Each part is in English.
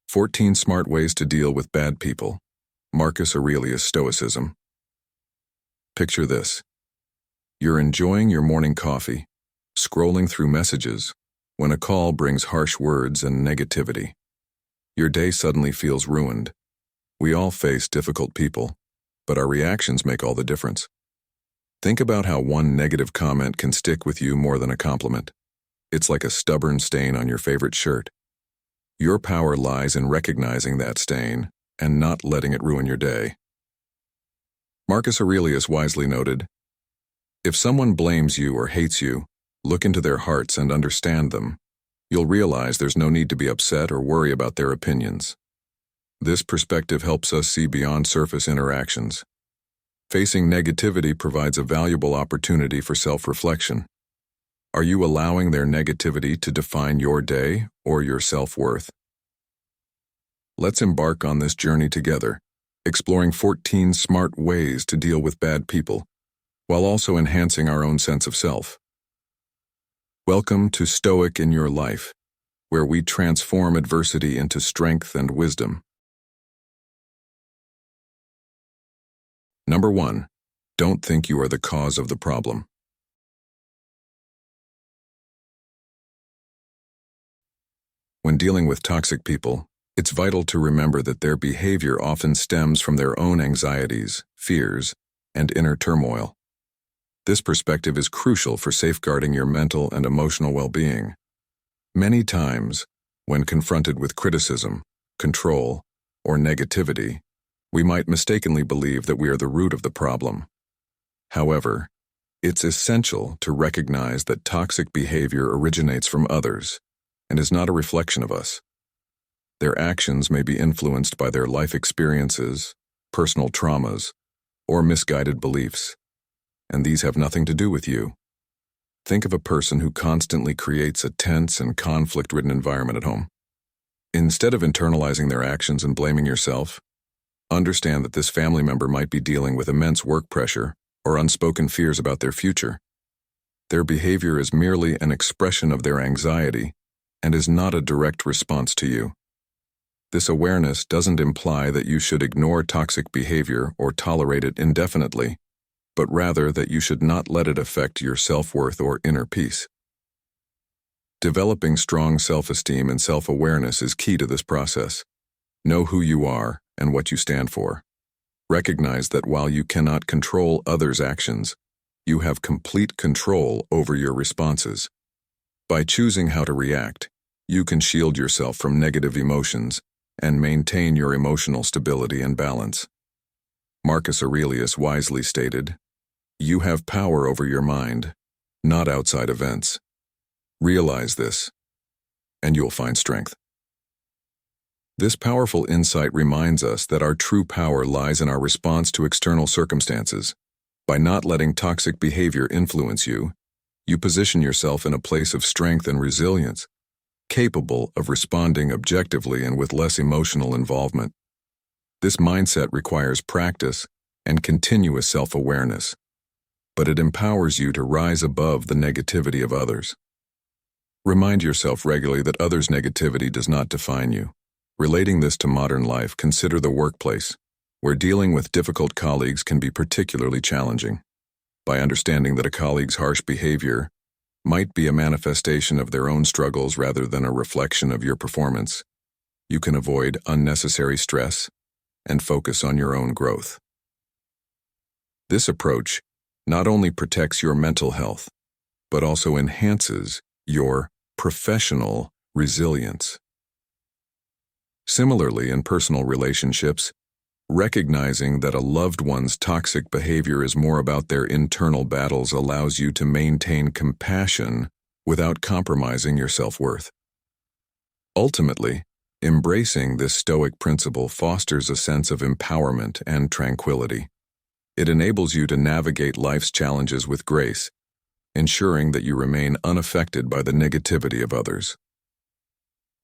14 Smart Ways to Deal with Bad People. Marcus Aurelius Stoicism. Picture this. You're enjoying your morning coffee, scrolling through messages, when a call brings harsh words and negativity. Your day suddenly feels ruined. We all face difficult people, but our reactions make all the difference. Think about how one negative comment can stick with you more than a compliment. It's like a stubborn stain on your favorite shirt. Your power lies in recognizing that stain and not letting it ruin your day. Marcus Aurelius wisely noted, "If someone blames you or hates you, look into their hearts and understand them. You'll realize there's no need to be upset or worry about their opinions." This perspective helps us see beyond surface interactions. Facing negativity provides a valuable opportunity for self-reflection. Are you allowing their negativity to define your day or your self-worth? Let's embark on this journey together, exploring 14 smart ways to deal with bad people, while also enhancing our own sense of self. Welcome to Stoic in Your Life, where we transform adversity into strength and wisdom. Number 1. Don't think you are the cause of the problem. When dealing with toxic people, it's vital to remember that their behavior often stems from their own anxieties, fears, and inner turmoil. This perspective is crucial for safeguarding your mental and emotional well-being. Many times, when confronted with criticism, control, or negativity, we might mistakenly believe that we are the root of the problem. However, it's essential to recognize that toxic behavior originates from others and is not a reflection of us. Their actions may be influenced by their life experiences, personal traumas, or misguided beliefs, and these have nothing to do with you. Think of a person who constantly creates a tense and conflict-ridden environment at home. Instead of internalizing their actions and blaming yourself, understand that this family member might be dealing with immense work pressure or unspoken fears about their future. Their behavior is merely an expression of their anxiety and is not a direct response to you. This awareness doesn't imply that you should ignore toxic behavior or tolerate it indefinitely, but rather that you should not let it affect your self-worth or inner peace. Developing strong self-esteem and self-awareness is key to this process. Know who you are and what you stand for. Recognize that while you cannot control others' actions, you have complete control over your responses. By choosing how to react, you can shield yourself from negative emotions and maintain your emotional stability and balance. Marcus Aurelius wisely stated, "You have power over your mind, not outside events. Realize this, and you'll find strength." This powerful insight reminds us that our true power lies in our response to external circumstances. By not letting toxic behavior influence you, you position yourself in a place of strength and resilience, capable of responding objectively and with less emotional involvement. This mindset requires practice and continuous self-awareness, but it empowers you to rise above the negativity of others. Remind yourself regularly that others' negativity does not define you. Relating this to modern life, consider the workplace, where dealing with difficult colleagues can be particularly challenging. By understanding that a colleague's harsh behavior might be a manifestation of their own struggles rather than a reflection of your performance, you can avoid unnecessary stress and focus on your own growth. This approach not only protects your mental health, but also enhances your professional resilience. Similarly, in personal relationships, recognizing that a loved one's toxic behavior is more about their internal battles allows you to maintain compassion without compromising your self-worth. Ultimately, embracing this Stoic principle fosters a sense of empowerment and tranquility. It enables you to navigate life's challenges with grace, ensuring that you remain unaffected by the negativity of others.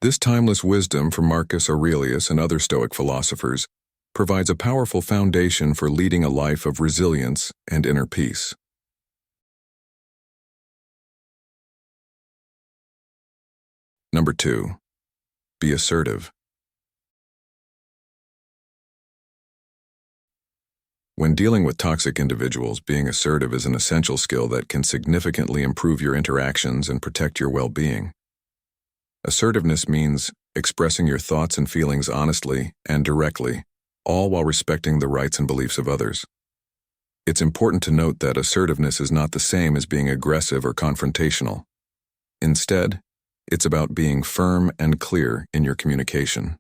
This timeless wisdom from Marcus Aurelius and other Stoic philosophers provides a powerful foundation for leading a life of resilience and inner peace. Number 2. Be assertive. When dealing with toxic individuals, being assertive is an essential skill that can significantly improve your interactions and protect your well-being. Assertiveness means expressing your thoughts and feelings honestly and directly, all while respecting the rights and beliefs of others. It's important to note that assertiveness is not the same as being aggressive or confrontational. Instead, it's about being firm and clear in your communication.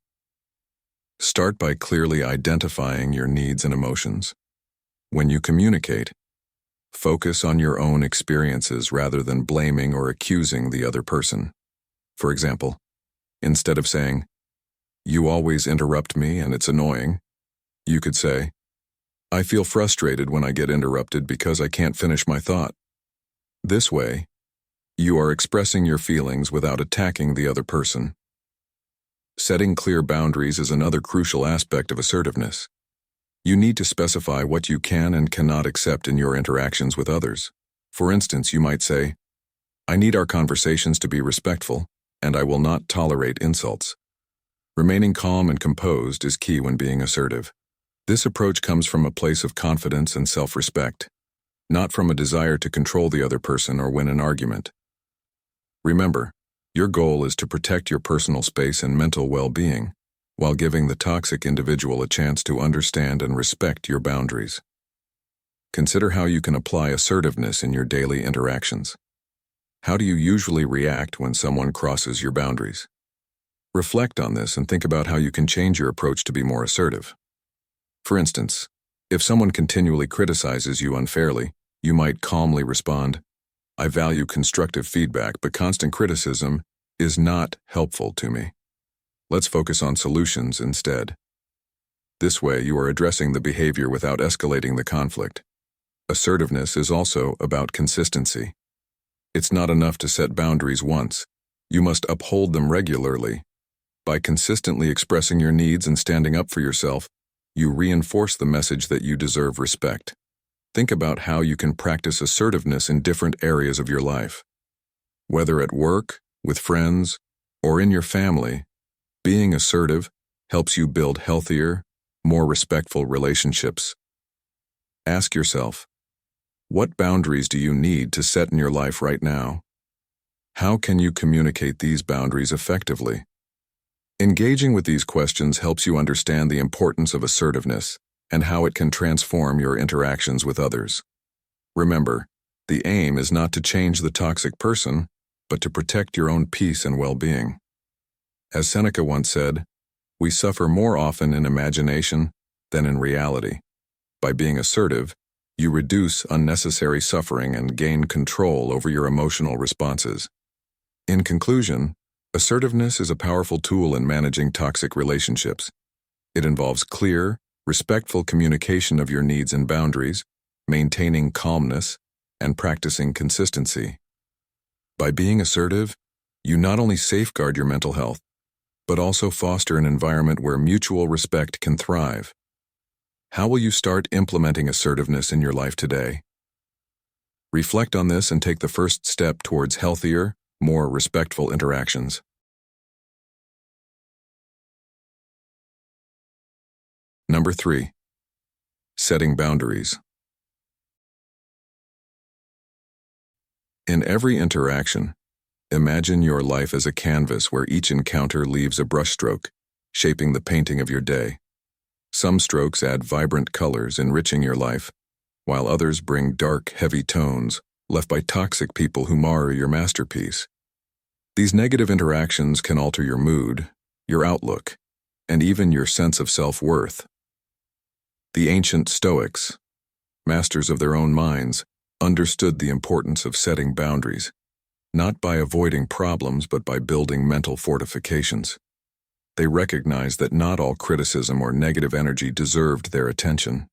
Start by clearly identifying your needs and emotions. When you communicate, focus on your own experiences rather than blaming or accusing the other person. For example, instead of saying, "You always interrupt me and it's annoying," you could say, "I feel frustrated when I get interrupted because I can't finish my thought." This way, you are expressing your feelings without attacking the other person. Setting clear boundaries is another crucial aspect of assertiveness. You need to specify what you can and cannot accept in your interactions with others. For instance, you might say, "I need our conversations to be respectful, and I will not tolerate insults." Remaining calm and composed is key when being assertive. This approach comes from a place of confidence and self-respect, not from a desire to control the other person or win an argument. Remember, your goal is to protect your personal space and mental well-being, while giving the toxic individual a chance to understand and respect your boundaries. Consider how you can apply assertiveness in your daily interactions. How do you usually react when someone crosses your boundaries? Reflect on this and think about how you can change your approach to be more assertive. For instance, if someone continually criticizes you unfairly, you might calmly respond, "I value constructive feedback, but constant criticism is not helpful to me. Let's focus on solutions instead." This way, you are addressing the behavior without escalating the conflict. Assertiveness is also about consistency. It's not enough to set boundaries once. You must uphold them regularly. By consistently expressing your needs and standing up for yourself, you reinforce the message that you deserve respect. Think about how you can practice assertiveness in different areas of your life. Whether at work, with friends, or in your family, being assertive helps you build healthier, more respectful relationships. Ask yourself, what boundaries do you need to set in your life right now? How can you communicate these boundaries effectively? Engaging with these questions helps you understand the importance of assertiveness and how it can transform your interactions with others. Remember, the aim is not to change the toxic person, but to protect your own peace and well-being. As Seneca once said, "We suffer more often in imagination than in reality." By being assertive, you reduce unnecessary suffering and gain control over your emotional responses. In conclusion, assertiveness is a powerful tool in managing toxic relationships. It involves clear, respectful communication of your needs and boundaries, maintaining calmness, and practicing consistency. By being assertive, you not only safeguard your mental health, but also foster an environment where mutual respect can thrive. How will you start implementing assertiveness in your life today? Reflect on this and take the first step towards healthier, more respectful interactions. Number 3. Setting boundaries. In every interaction, imagine your life as a canvas where each encounter leaves a brushstroke, shaping the painting of your day. Some strokes add vibrant colors, enriching your life, while others bring dark, heavy tones, left by toxic people who mar your masterpiece. These negative interactions can alter your mood, your outlook, and even your sense of self-worth. The ancient Stoics, masters of their own minds, understood the importance of setting boundaries, not by avoiding problems but by building mental fortifications. They recognized that not all criticism or negative energy deserved their attention.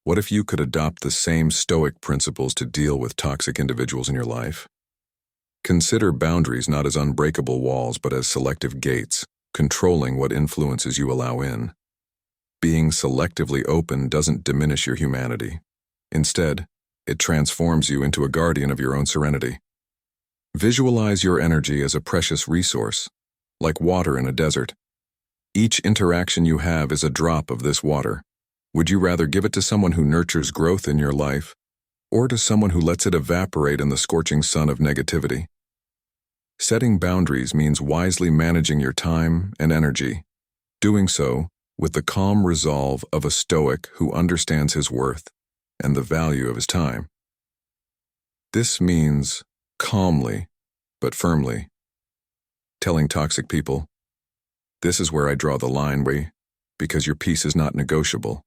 What if you could adopt the same Stoic principles to deal with toxic individuals in your life? Consider boundaries not as unbreakable walls but as selective gates, controlling what influences you allow in. Being selectively open doesn't diminish your humanity. Instead, it transforms you into a guardian of your own serenity. Visualize your energy as a precious resource, like water in a desert. Each interaction you have is a drop of this water, Would you rather give it to someone who nurtures growth in your life, or to someone who lets it evaporate in the scorching sun of negativity? Setting boundaries means wisely managing your time and energy, doing so with the calm resolve of a Stoic who understands his worth and the value of his time. This means calmly, but firmly, telling toxic people, "This is where I draw the line, because your peace is not negotiable."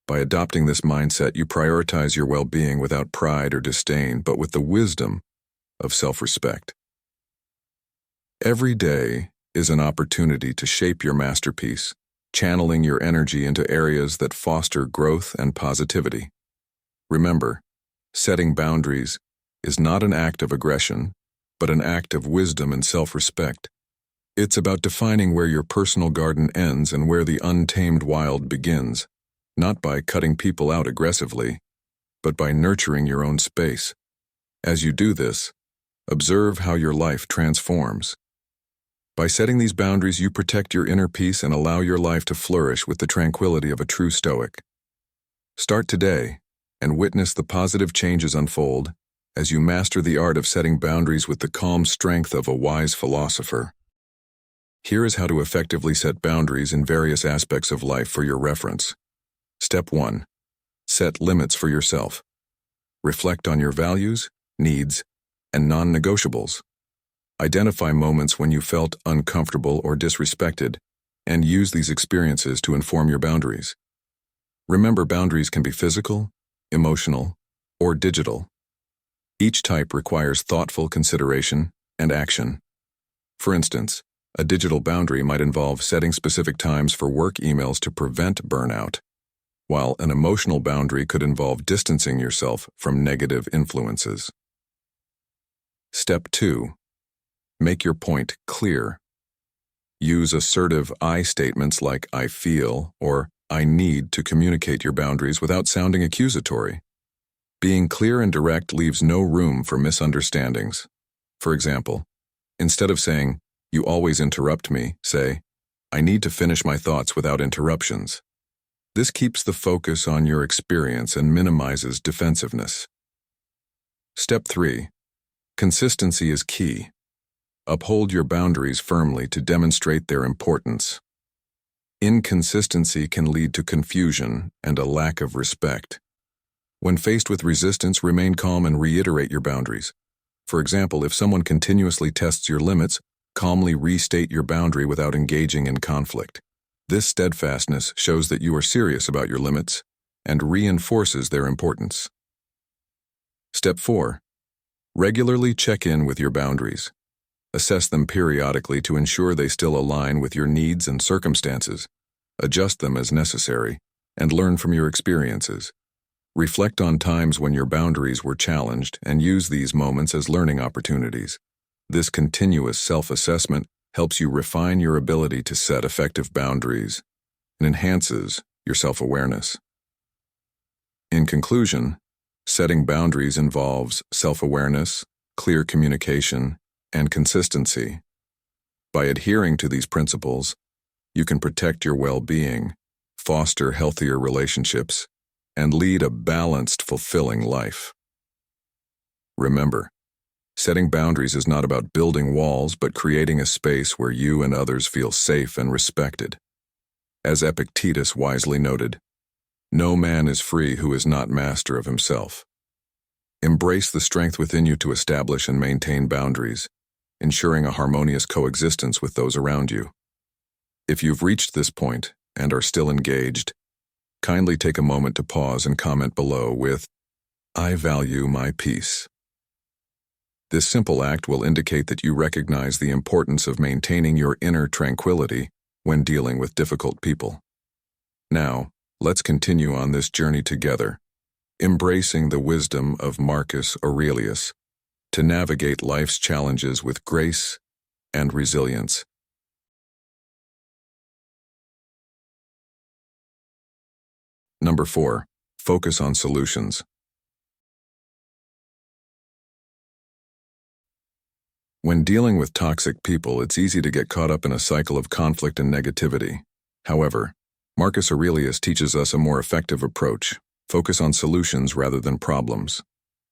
By adopting this mindset, you prioritize your well-being without pride or disdain, but with the wisdom of self-respect. Every day is an opportunity to shape your masterpiece, channeling your energy into areas that foster growth and positivity. Remember, setting boundaries is not an act of aggression, but an act of wisdom and self-respect. It's about defining where your personal garden ends and where the untamed wild begins, not by cutting people out aggressively, but by nurturing your own space. As you do this, observe how your life transforms. By setting these boundaries, you protect your inner peace and allow your life to flourish with the tranquility of a true Stoic. Start today and witness the positive changes unfold as you master the art of setting boundaries with the calm strength of a wise philosopher. Here is how to effectively set boundaries in various aspects of life for your reference. Step 1. Set limits for yourself. Reflect on your values, needs, and non-negotiables. Identify moments when you felt uncomfortable or disrespected, and use these experiences to inform your boundaries. Remember, boundaries can be physical, emotional, or digital. Each type requires thoughtful consideration and action. For instance, a digital boundary might involve setting specific times for work emails to prevent burnout, while an emotional boundary could involve distancing yourself from negative influences. Step 2. Make your point clear. Use assertive I statements like "I feel" or "I need" to communicate your boundaries without sounding accusatory. Being clear and direct leaves no room for misunderstandings. For example, instead of saying, "You always interrupt me," say, "I need to finish my thoughts without interruptions." This keeps the focus on your experience and minimizes defensiveness. Step 3. Consistency is key. Uphold your boundaries firmly to demonstrate their importance. Inconsistency can lead to confusion and a lack of respect. When faced with resistance, remain calm and reiterate your boundaries. For example, if someone continuously tests your limits, calmly restate your boundary without engaging in conflict. This steadfastness shows that you are serious about your limits and reinforces their importance. Step 4. Regularly check in with your boundaries. Assess them periodically to ensure they still align with your needs and circumstances. Adjust them as necessary, and learn from your experiences. Reflect on times when your boundaries were challenged and use these moments as learning opportunities. This continuous self-assessment helps you refine your ability to set effective boundaries and enhances your self-awareness. In conclusion, setting boundaries involves self-awareness, clear communication, and consistency. By adhering to these principles, you can protect your well-being, foster healthier relationships, and lead a balanced, fulfilling life. Remember, setting boundaries is not about building walls, but creating a space where you and others feel safe and respected. As Epictetus wisely noted, "No man is free who is not master of himself." Embrace the strength within you to establish and maintain boundaries, ensuring a harmonious coexistence with those around you. If you've reached this point and are still engaged, kindly take a moment to pause and comment below with, "I value my peace." This simple act will indicate that you recognize the importance of maintaining your inner tranquility when dealing with difficult people. Now, let's continue on this journey together, embracing the wisdom of Marcus Aurelius to navigate life's challenges with grace and resilience. Number 4. Focus on solutions. When dealing with toxic people, it's easy to get caught up in a cycle of conflict and negativity. However, Marcus Aurelius teaches us a more effective approach. Focus on solutions rather than problems.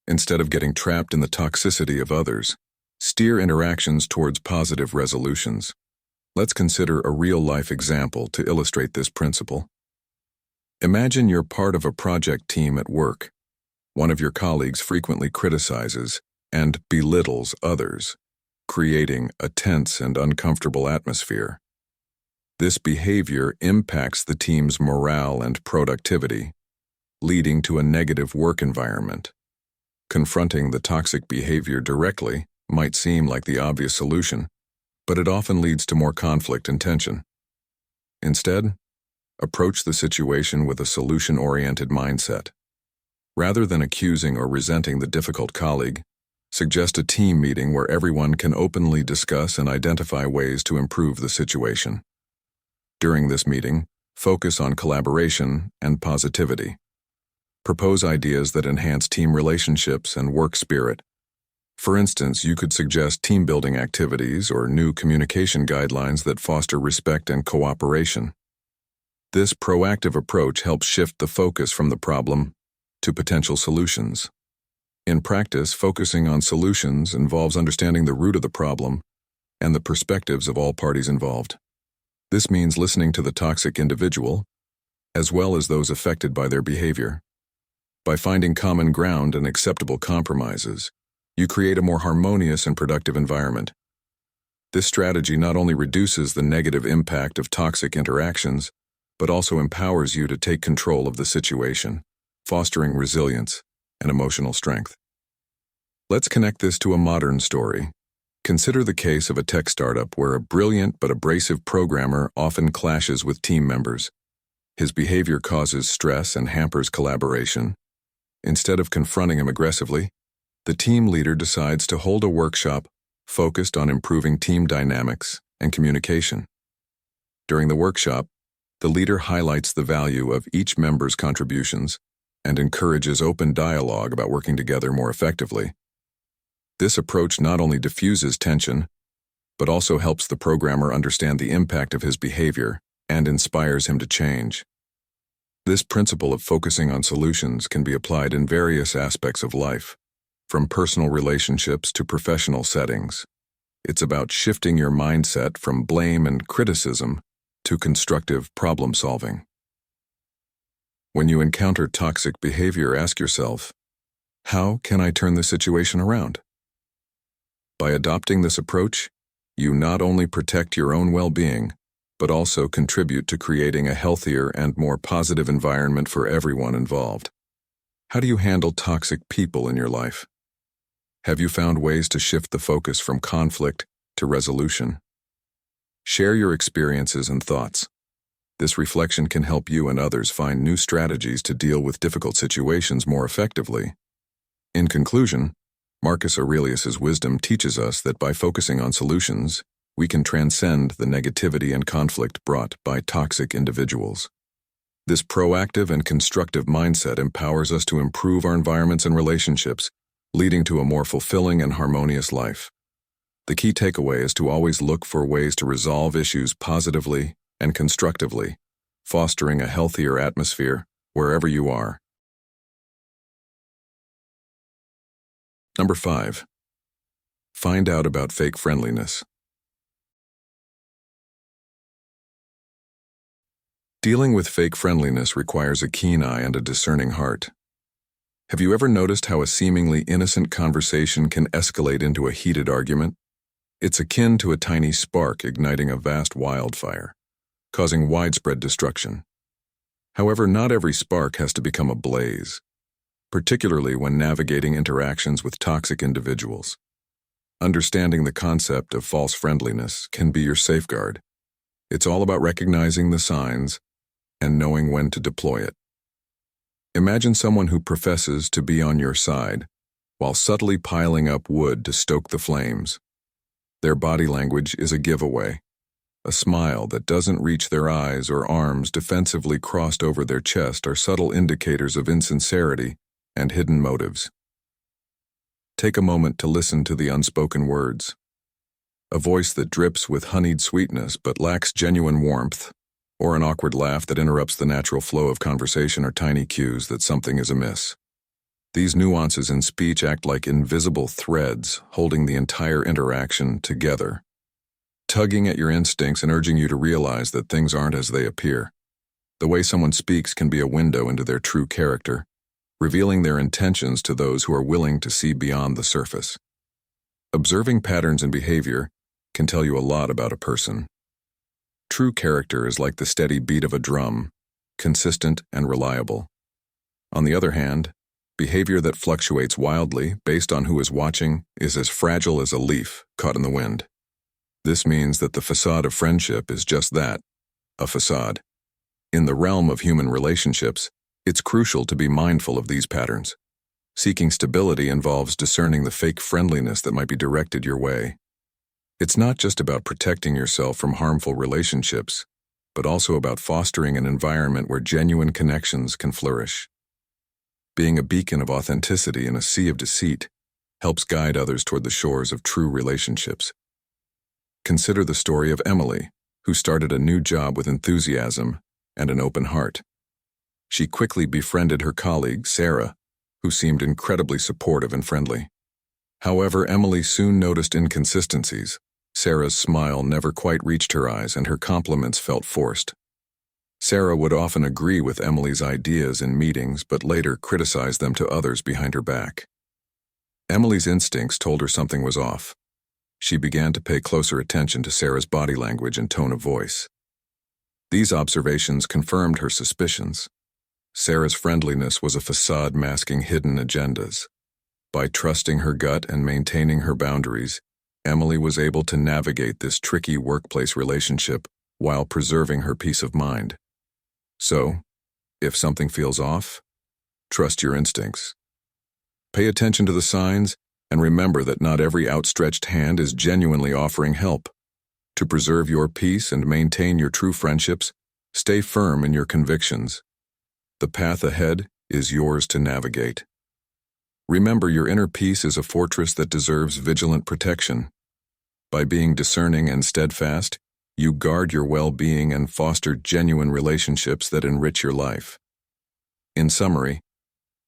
Instead of getting trapped in the toxicity of others, steer interactions towards positive resolutions. Let's consider a real-life example to illustrate this principle. Imagine you're part of a project team at work. One of your colleagues frequently criticizes and belittles others, creating a tense and uncomfortable atmosphere. This behavior impacts the team's morale and productivity, leading to a negative work environment. Confronting the toxic behavior directly might seem like the obvious solution, but it often leads to more conflict and tension. Instead, approach the situation with a solution-oriented mindset. Rather than accusing or resenting the difficult colleague, suggest a team meeting where everyone can openly discuss and identify ways to improve the situation. During this meeting, focus on collaboration and positivity. Propose ideas that enhance team relationships and work spirit. For instance, you could suggest team-building activities or new communication guidelines that foster respect and cooperation. This proactive approach helps shift the focus from the problem to potential solutions. In practice, focusing on solutions involves understanding the root of the problem and the perspectives of all parties involved. This means listening to the toxic individual, as well as those affected by their behavior. By finding common ground and acceptable compromises, you create a more harmonious and productive environment. This strategy not only reduces the negative impact of toxic interactions, but also empowers you to take control of the situation, fostering resilience and emotional strength. Let's connect this to a modern story. Consider the case of a tech startup where a brilliant but abrasive programmer often clashes with team members. His behavior causes stress and hampers collaboration. Instead of confronting him aggressively, the team leader decides to hold a workshop focused on improving team dynamics and communication. During the workshop, the leader highlights the value of each member's contributions and encourages open dialogue about working together more effectively. This approach not only diffuses tension, but also helps the programmer understand the impact of his behavior and inspires him to change. This principle of focusing on solutions can be applied in various aspects of life, from personal relationships to professional settings. It's about shifting your mindset from blame and criticism to constructive problem-solving. When you encounter toxic behavior, ask yourself, how can I turn the situation around? By adopting this approach, you not only protect your own well-being, but also contribute to creating a healthier and more positive environment for everyone involved. How do you handle toxic people in your life? Have you found ways to shift the focus from conflict to resolution? Share your experiences and thoughts. This reflection can help you and others find new strategies to deal with difficult situations more effectively. In conclusion, Marcus Aurelius's wisdom teaches us that by focusing on solutions, we can transcend the negativity and conflict brought by toxic individuals. This proactive and constructive mindset empowers us to improve our environments and relationships, leading to a more fulfilling and harmonious life. The key takeaway is to always look for ways to resolve issues positively and constructively, fostering a healthier atmosphere wherever you are. Number 5. Find out about fake friendliness. Dealing with fake friendliness requires a keen eye and a discerning heart. Have you ever noticed how a seemingly innocent conversation can escalate into a heated argument? It's akin to a tiny spark igniting a vast wildfire, causing widespread destruction. However, not every spark has to become a blaze, particularly when navigating interactions with toxic individuals. Understanding the concept of false friendliness can be your safeguard. It's all about recognizing the signs and knowing when to deploy it. Imagine someone who professes to be on your side while subtly piling up wood to stoke the flames. Their body language is a giveaway. A smile that doesn't reach their eyes or arms defensively crossed over their chest are subtle indicators of insincerity and hidden motives. Take a moment to listen to the unspoken words. A voice that drips with honeyed sweetness but lacks genuine warmth, or an awkward laugh that interrupts the natural flow of conversation are tiny cues that something is amiss. These nuances in speech act like invisible threads holding the entire interaction together, tugging at your instincts and urging you to realize that things aren't as they appear. The way someone speaks can be a window into their true character, revealing their intentions to those who are willing to see beyond the surface. Observing patterns in behavior can tell you a lot about a person. True character is like the steady beat of a drum, consistent and reliable. On the other hand, behavior that fluctuates wildly based on who is watching is as fragile as a leaf caught in the wind. This means that the facade of friendship is just that, a facade. In the realm of human relationships, it's crucial to be mindful of these patterns. Seeking stability involves discerning the fake friendliness that might be directed your way. It's not just about protecting yourself from harmful relationships, but also about fostering an environment where genuine connections can flourish. Being a beacon of authenticity in a sea of deceit helps guide others toward the shores of true relationships. Consider the story of Emily, who started a new job with enthusiasm and an open heart. She quickly befriended her colleague, Sarah, who seemed incredibly supportive and friendly. However, Emily soon noticed inconsistencies. Sarah's smile never quite reached her eyes, and her compliments felt forced. Sarah would often agree with Emily's ideas in meetings, but later criticized them to others behind her back. Emily's instincts told her something was off. She began to pay closer attention to Sarah's body language and tone of voice. These observations confirmed her suspicions. Sarah's friendliness was a facade masking hidden agendas. By trusting her gut and maintaining her boundaries, Emily was able to navigate this tricky workplace relationship while preserving her peace of mind. So, if something feels off, trust your instincts. Pay attention to the signs and remember that not every outstretched hand is genuinely offering help. To preserve your peace and maintain your true friendships, stay firm in your convictions. The path ahead is yours to navigate. Remember, your inner peace is a fortress that deserves vigilant protection. By being discerning and steadfast, you guard your well-being and foster genuine relationships that enrich your life. In summary,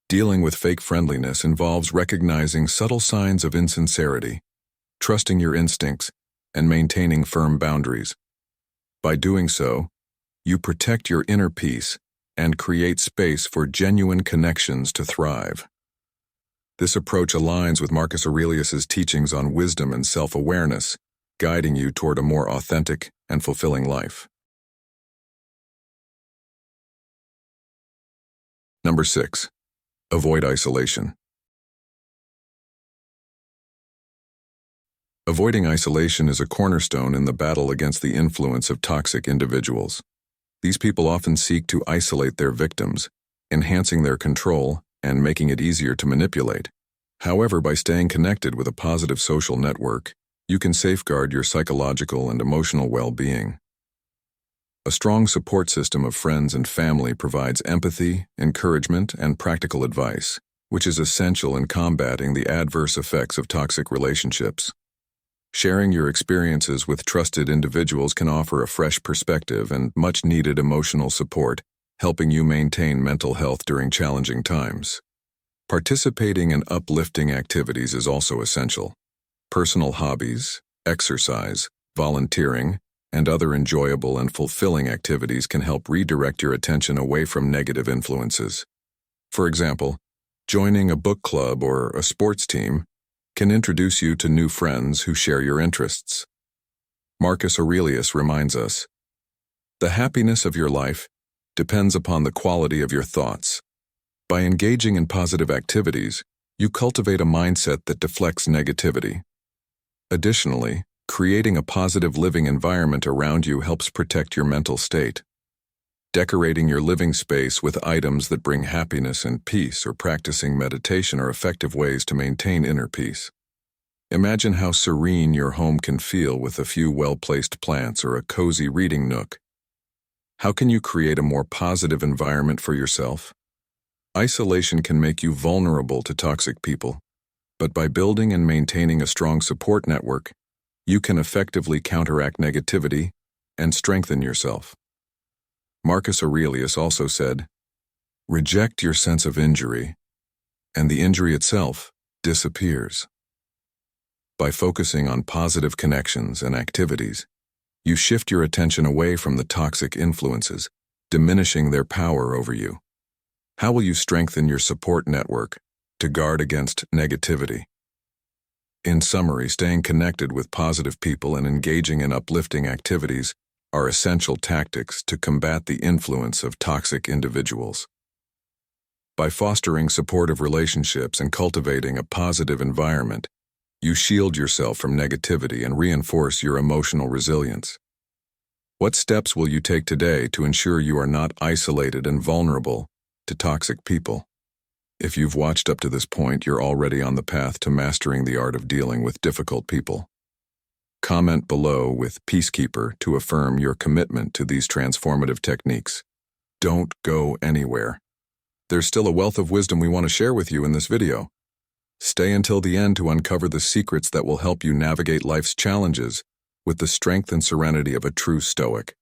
dealing with fake friendliness involves recognizing subtle signs of insincerity, trusting your instincts, and maintaining firm boundaries. By doing so, you protect your inner peace and create space for genuine connections to thrive. This approach aligns with Marcus Aurelius's teachings on wisdom and self-awareness, guiding you toward a more authentic and fulfilling life. Number 6. Avoid isolation. Avoiding isolation is a cornerstone in the battle against the influence of toxic individuals. These people often seek to isolate their victims, enhancing their control and making it easier to manipulate. However, by staying connected with a positive social network, you can safeguard your psychological and emotional well-being. A strong support system of friends and family provides empathy, encouragement, and practical advice, which is essential in combating the adverse effects of toxic relationships. Sharing your experiences with trusted individuals can offer a fresh perspective and much-needed emotional support, helping you maintain mental health during challenging times. Participating in uplifting activities is also essential. Personal hobbies, exercise, volunteering, and other enjoyable and fulfilling activities can help redirect your attention away from negative influences. For example, joining a book club or a sports team can introduce you to new friends who share your interests. Marcus Aurelius reminds us, "The happiness of your life depends upon the quality of your thoughts." By engaging in positive activities, you cultivate a mindset that deflects negativity. Additionally, creating a positive living environment around you helps protect your mental state. Decorating your living space with items that bring happiness and peace or practicing meditation are effective ways to maintain inner peace. Imagine how serene your home can feel with a few well-placed plants or a cozy reading nook. How can you create a more positive environment for yourself? Isolation can make you vulnerable to toxic people, but by building and maintaining a strong support network, you can effectively counteract negativity and strengthen yourself. Marcus Aurelius also said, "Reject your sense of injury, and the injury itself disappears." By focusing on positive connections and activities, you shift your attention away from the toxic influences, diminishing their power over you. How will you strengthen your support network to guard against negativity? In summary, staying connected with positive people and engaging in uplifting activities are essential tactics to combat the influence of toxic individuals. By fostering supportive relationships and cultivating a positive environment, you shield yourself from negativity and reinforce your emotional resilience. What steps will you take today to ensure you are not isolated and vulnerable to toxic people? If you've watched up to this point, you're already on the path to mastering the art of dealing with difficult people. Comment below with Peacekeeper to affirm your commitment to these transformative techniques. Don't go anywhere. There's still a wealth of wisdom we want to share with you in this video. Stay until the end to uncover the secrets that will help you navigate life's challenges with the strength and serenity of a true Stoic.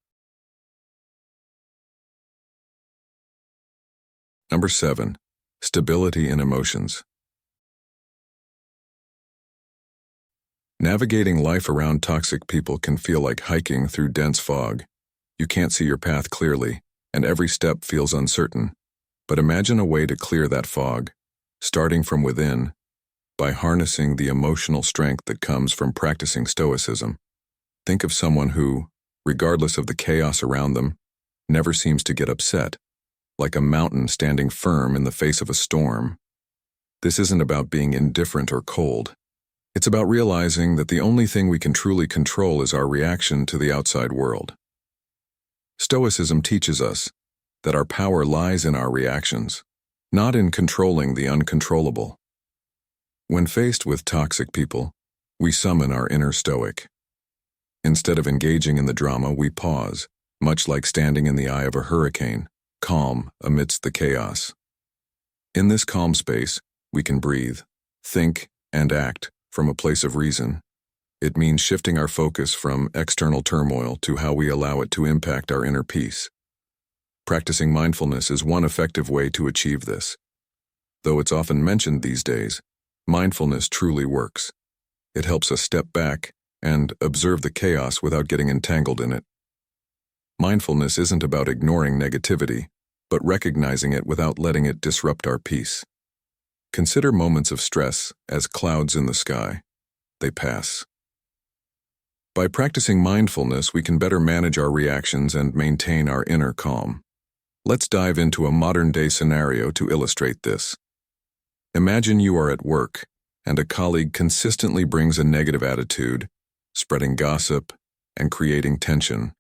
Number 7. Stability in emotions. Navigating life around toxic people can feel like hiking through dense fog. You can't see your path clearly, and every step feels uncertain. But imagine a way to clear that fog, starting from within, by harnessing the emotional strength that comes from practicing Stoicism. Think of someone who, regardless of the chaos around them, never seems to get upset, like a mountain standing firm in the face of a storm. This isn't about being indifferent or cold. It's about realizing that the only thing we can truly control is our reaction to the outside world. Stoicism teaches us that our power lies in our reactions, not in controlling the uncontrollable. When faced with toxic people, we summon our inner Stoic. Instead of engaging in the drama, we pause, much like standing in the eye of a hurricane, calm amidst the chaos. In this calm space, we can breathe, think, and act from a place of reason. It means shifting our focus from external turmoil to how we allow it to impact our inner peace. Practicing mindfulness is one effective way to achieve this. Though it's often mentioned these days, mindfulness truly works. It helps us step back and observe the chaos without getting entangled in it. Mindfulness isn't about ignoring negativity, but recognizing it without letting it disrupt our peace. Consider moments of stress as clouds in the sky. They pass. By practicing mindfulness, we can better manage our reactions and maintain our inner calm. Let's dive into a modern-day scenario to illustrate this. Imagine you are at work, and a colleague consistently brings a negative attitude, spreading gossip and creating tension.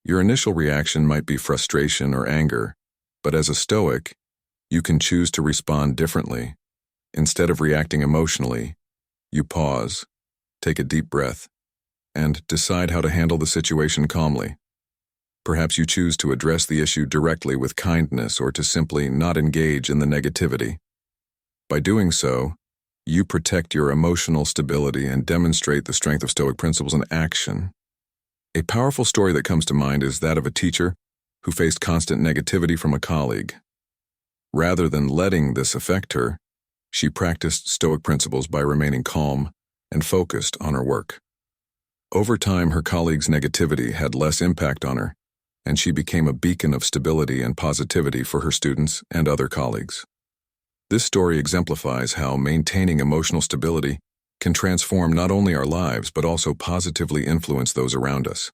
Your initial reaction might be frustration or anger, but as a Stoic, you can choose to respond differently. Instead of reacting emotionally, you pause, take a deep breath, and decide how to handle the situation calmly. Perhaps you choose to address the issue directly with kindness or to simply not engage in the negativity. By doing so, you protect your emotional stability and demonstrate the strength of Stoic principles in action. A powerful story that comes to mind is that of a teacher who faced constant negativity from a colleague. Rather than letting this affect her, she practiced Stoic principles by remaining calm and focused on her work. Over time, her colleague's negativity had less impact on her, and she became a beacon of stability and positivity for her students and other colleagues. This story exemplifies how maintaining emotional stability can transform not only our lives but also positively influence those around us.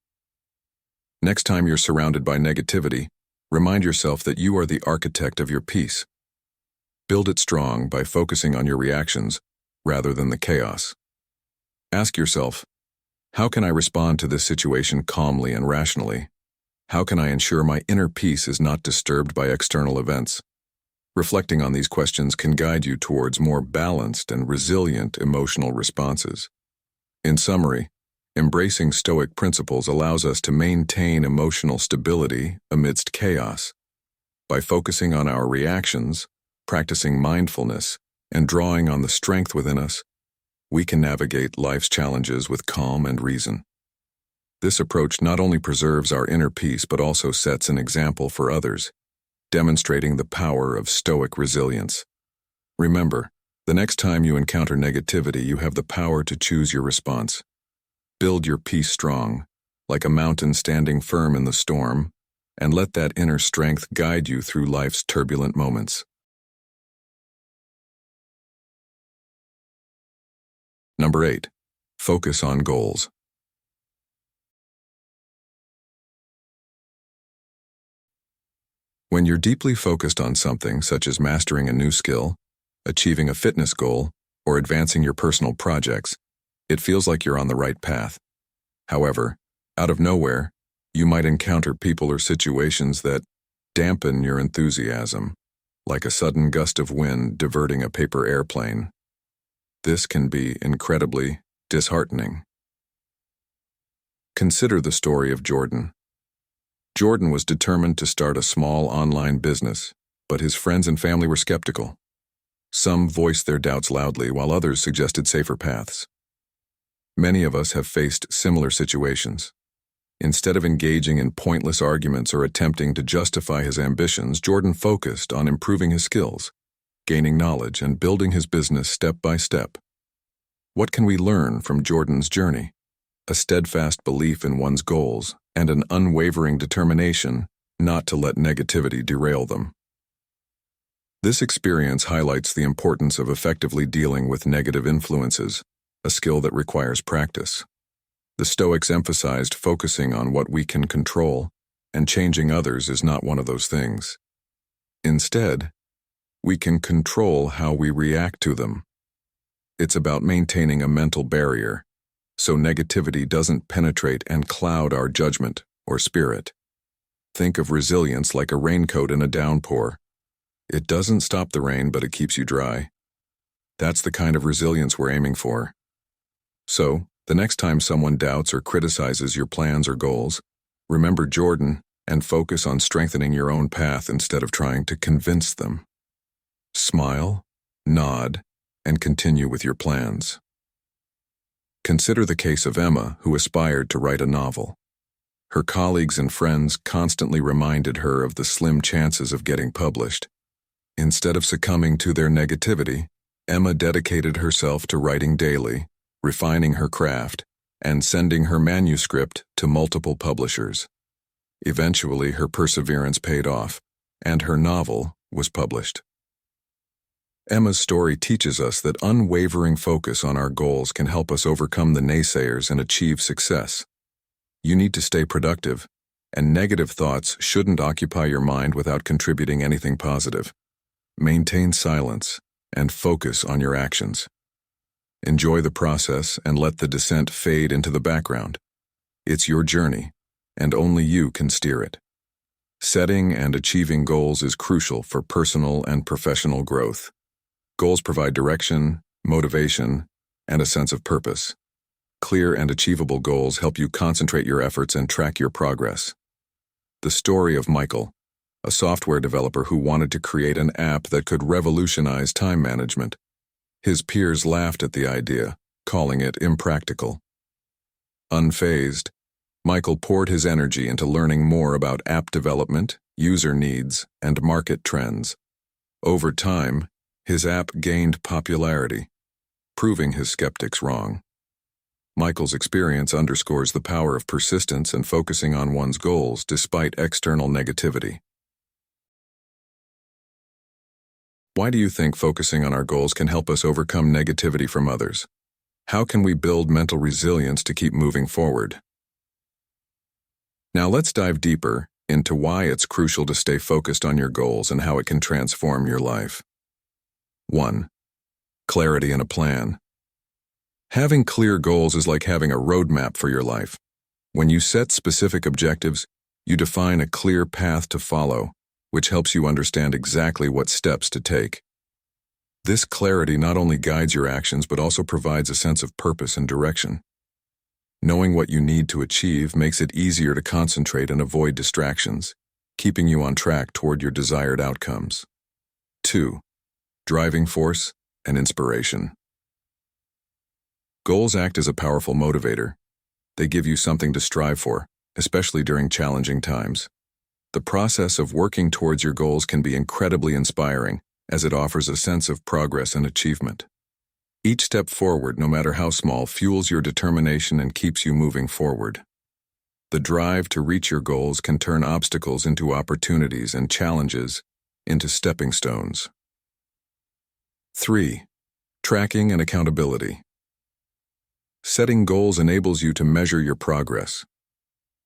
Next time you're surrounded by negativity, remind yourself that you are the architect of your peace. Build it strong by focusing on your reactions rather than the chaos. Ask yourself, how can I respond to this situation calmly and rationally? How can I ensure my inner peace is not disturbed by external events? Reflecting on these questions can guide you towards more balanced and resilient emotional responses. In summary, embracing Stoic principles allows us to maintain emotional stability amidst chaos. By focusing on our reactions, practicing mindfulness, and drawing on the strength within us, we can navigate life's challenges with calm and reason. This approach not only preserves our inner peace but also sets an example for others, demonstrating the power of Stoic resilience. Remember, the next time you encounter negativity, you have the power to choose your response. Build your peace strong, like a mountain standing firm in the storm, and let that inner strength guide you through life's turbulent moments. Number 8. Focus on goals. When you're deeply focused on something, such as mastering a new skill, achieving a fitness goal, or advancing your personal projects, it feels like you're on the right path. However, out of nowhere, you might encounter people or situations that dampen your enthusiasm, like a sudden gust of wind diverting a paper airplane. This can be incredibly disheartening. Consider the story of Jordan. Jordan was determined to start a small online business, but his friends and family were skeptical. Some voiced their doubts loudly, while others suggested safer paths. Many of us have faced similar situations. Instead of engaging in pointless arguments or attempting to justify his ambitions, Jordan focused on improving his skills, gaining knowledge, and building his business step by step. What can we learn from Jordan's journey? A steadfast belief in one's goals and an unwavering determination not to let negativity derail them. This experience highlights the importance of effectively dealing with negative influences, a skill that requires practice. The Stoics emphasized focusing on what we can control, and changing others is not one of those things. Instead, we can control how we react to them. It's about maintaining a mental barrier, so negativity doesn't penetrate and cloud our judgment or spirit. Think of resilience like a raincoat in a downpour. It doesn't stop the rain, but it keeps you dry. That's the kind of resilience we're aiming for. So, the next time someone doubts or criticizes your plans or goals, remember Jordan and focus on strengthening your own path instead of trying to convince them. Smile, nod, and continue with your plans. Consider the case of Emma, who aspired to write a novel. Her colleagues and friends constantly reminded her of the slim chances of getting published. Instead of succumbing to their negativity, Emma dedicated herself to writing daily, refining her craft, and sending her manuscript to multiple publishers. Eventually, her perseverance paid off, and her novel was published. Emma's story teaches us that unwavering focus on our goals can help us overcome the naysayers and achieve success. You need to stay productive, and negative thoughts shouldn't occupy your mind without contributing anything positive. Maintain silence and focus on your actions. Enjoy the process and let the descent fade into the background. It's your journey, and only you can steer it. Setting and achieving goals is crucial for personal and professional growth. Goals provide direction, motivation, and a sense of purpose. Clear and achievable goals help you concentrate your efforts and track your progress. The story of Michael, a software developer who wanted to create an app that could revolutionize time management. His peers laughed at the idea, calling it impractical. Unfazed, Michael poured his energy into learning more about app development, user needs, and market trends. Over time, his app gained popularity, proving his skeptics wrong. Michael's experience underscores the power of persistence and focusing on one's goals despite external negativity. Why do you think focusing on our goals can help us overcome negativity from others? How can we build mental resilience to keep moving forward? Now let's dive deeper into why it's crucial to stay focused on your goals and how it can transform your life. 1. Clarity and a plan. Having clear goals is like having a roadmap for your life. When you set specific objectives, you define a clear path to follow, which helps you understand exactly what steps to take. This clarity not only guides your actions but also provides a sense of purpose and direction. Knowing what you need to achieve makes it easier to concentrate and avoid distractions, keeping you on track toward your desired outcomes. 2. Driving force and inspiration. Goals act as a powerful motivator. They give you something to strive for, especially during challenging times. The process of working towards your goals can be incredibly inspiring, as it offers a sense of progress and achievement. Each step forward, no matter how small, fuels your determination and keeps you moving forward. The drive to reach your goals can turn obstacles into opportunities and challenges into stepping stones. 3. Tracking and accountability. Setting goals enables you to measure your progress.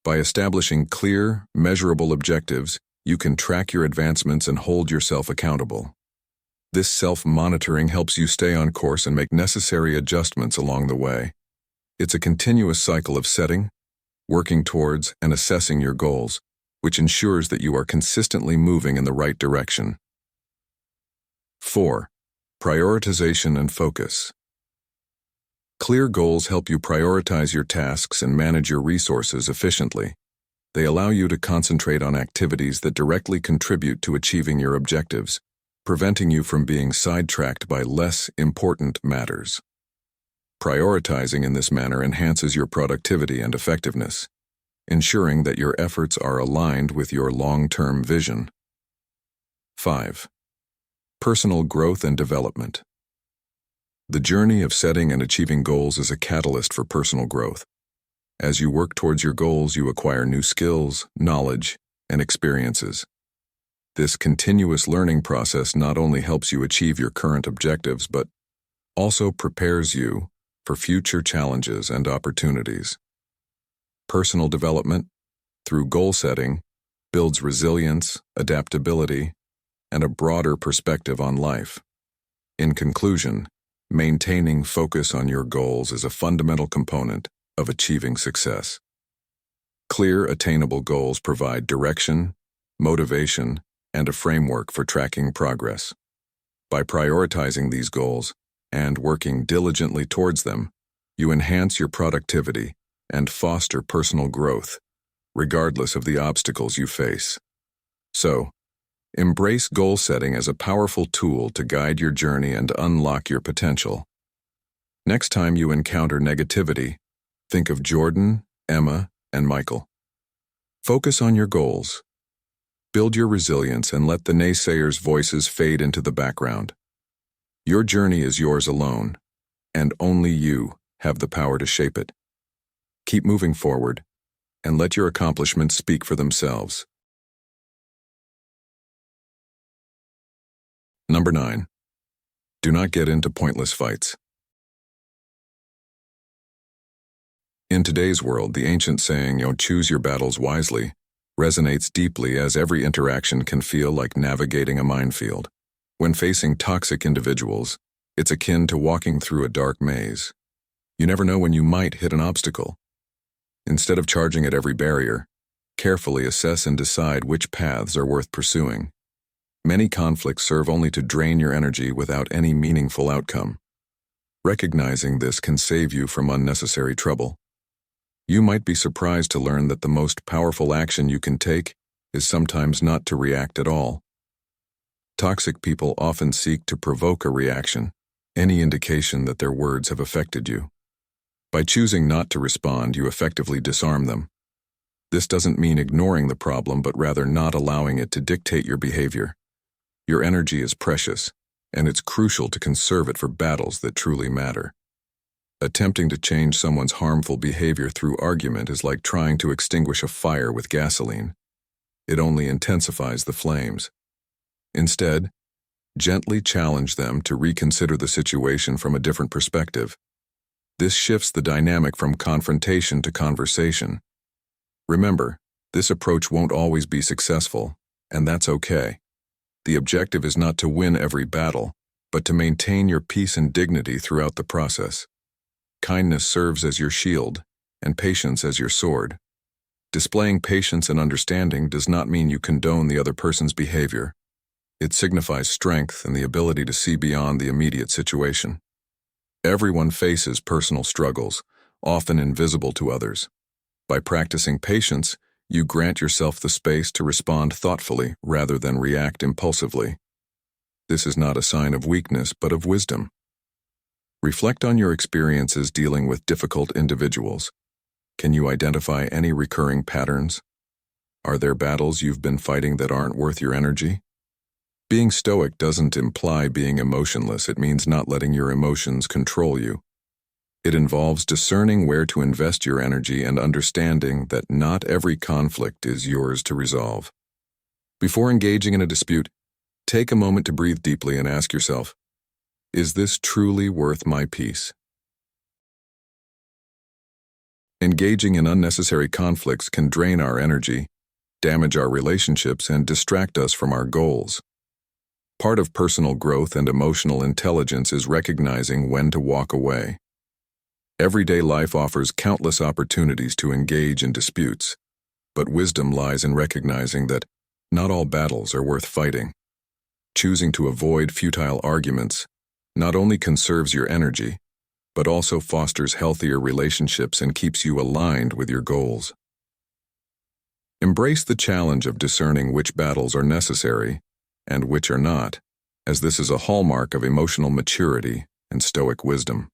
By establishing clear, measurable objectives, you can track your advancements and hold yourself accountable. This self-monitoring helps you stay on course and make necessary adjustments along the way. It's a continuous cycle of setting, working towards, and assessing your goals, which ensures that you are consistently moving in the right direction. 4. Prioritization and focus. Clear goals help you prioritize your tasks and manage your resources efficiently. They allow you to concentrate on activities that directly contribute to achieving your objectives, preventing you from being sidetracked by less important matters. Prioritizing in this manner enhances your productivity and effectiveness, ensuring that your efforts are aligned with your long-term vision. 5. Personal growth and development. The journey of setting and achieving goals is a catalyst for personal growth. As you work towards your goals, you acquire new skills, knowledge, and experiences. This continuous learning process not only helps you achieve your current objectives, but also prepares you for future challenges and opportunities. Personal development, through goal setting, builds resilience, adaptability, and a broader perspective on life. In conclusion, maintaining focus on your goals is a fundamental component of achieving success. Clear, attainable goals provide direction, motivation, and a framework for tracking progress. By prioritizing these goals and working diligently towards them, you enhance your productivity and foster personal growth, regardless of the obstacles you face. So, embrace goal setting as a powerful tool to guide your journey and unlock your potential. Next time you encounter negativity, think of Jordan, Emma, and Michael. Focus on your goals. Build your resilience and let the naysayers' voices fade into the background. Your journey is yours alone, and only you have the power to shape it. Keep moving forward, and let your accomplishments speak for themselves. Number 9. Do not get into pointless fights. In today's world, the ancient saying, choose your battles wisely, resonates deeply as every interaction can feel like navigating a minefield. When facing toxic individuals, it's akin to walking through a dark maze. You never know when you might hit an obstacle. Instead of charging at every barrier, carefully assess and decide which paths are worth pursuing. Many conflicts serve only to drain your energy without any meaningful outcome. Recognizing this can save you from unnecessary trouble. You might be surprised to learn that the most powerful action you can take is sometimes not to react at all. Toxic people often seek to provoke a reaction, any indication that their words have affected you. By choosing not to respond, you effectively disarm them. This doesn't mean ignoring the problem, but rather not allowing it to dictate your behavior. Your energy is precious, and it's crucial to conserve it for battles that truly matter. Attempting to change someone's harmful behavior through argument is like trying to extinguish a fire with gasoline. It only intensifies the flames. Instead, gently challenge them to reconsider the situation from a different perspective. This shifts the dynamic from confrontation to conversation. Remember, this approach won't always be successful, and that's okay. The objective is not to win every battle, but to maintain your peace and dignity throughout the process. Kindness serves as your shield, and patience as your sword. Displaying patience and understanding does not mean you condone the other person's behavior. It signifies strength and the ability to see beyond the immediate situation. Everyone faces personal struggles, often invisible to others. By practicing patience, you grant yourself the space to respond thoughtfully rather than react impulsively. This is not a sign of weakness, but of wisdom. Reflect on your experiences dealing with difficult individuals. Can you identify any recurring patterns? Are there battles you've been fighting that aren't worth your energy? Being stoic doesn't imply being emotionless. It means not letting your emotions control you. It involves discerning where to invest your energy and understanding that not every conflict is yours to resolve. Before engaging in a dispute, take a moment to breathe deeply and ask yourself, is this truly worth my peace? Engaging in unnecessary conflicts can drain our energy, damage our relationships, and distract us from our goals. Part of personal growth and emotional intelligence is recognizing when to walk away. Everyday life offers countless opportunities to engage in disputes, but wisdom lies in recognizing that not all battles are worth fighting. Choosing to avoid futile arguments not only conserves your energy, but also fosters healthier relationships and keeps you aligned with your goals. Embrace the challenge of discerning which battles are necessary and which are not, as this is a hallmark of emotional maturity and stoic wisdom.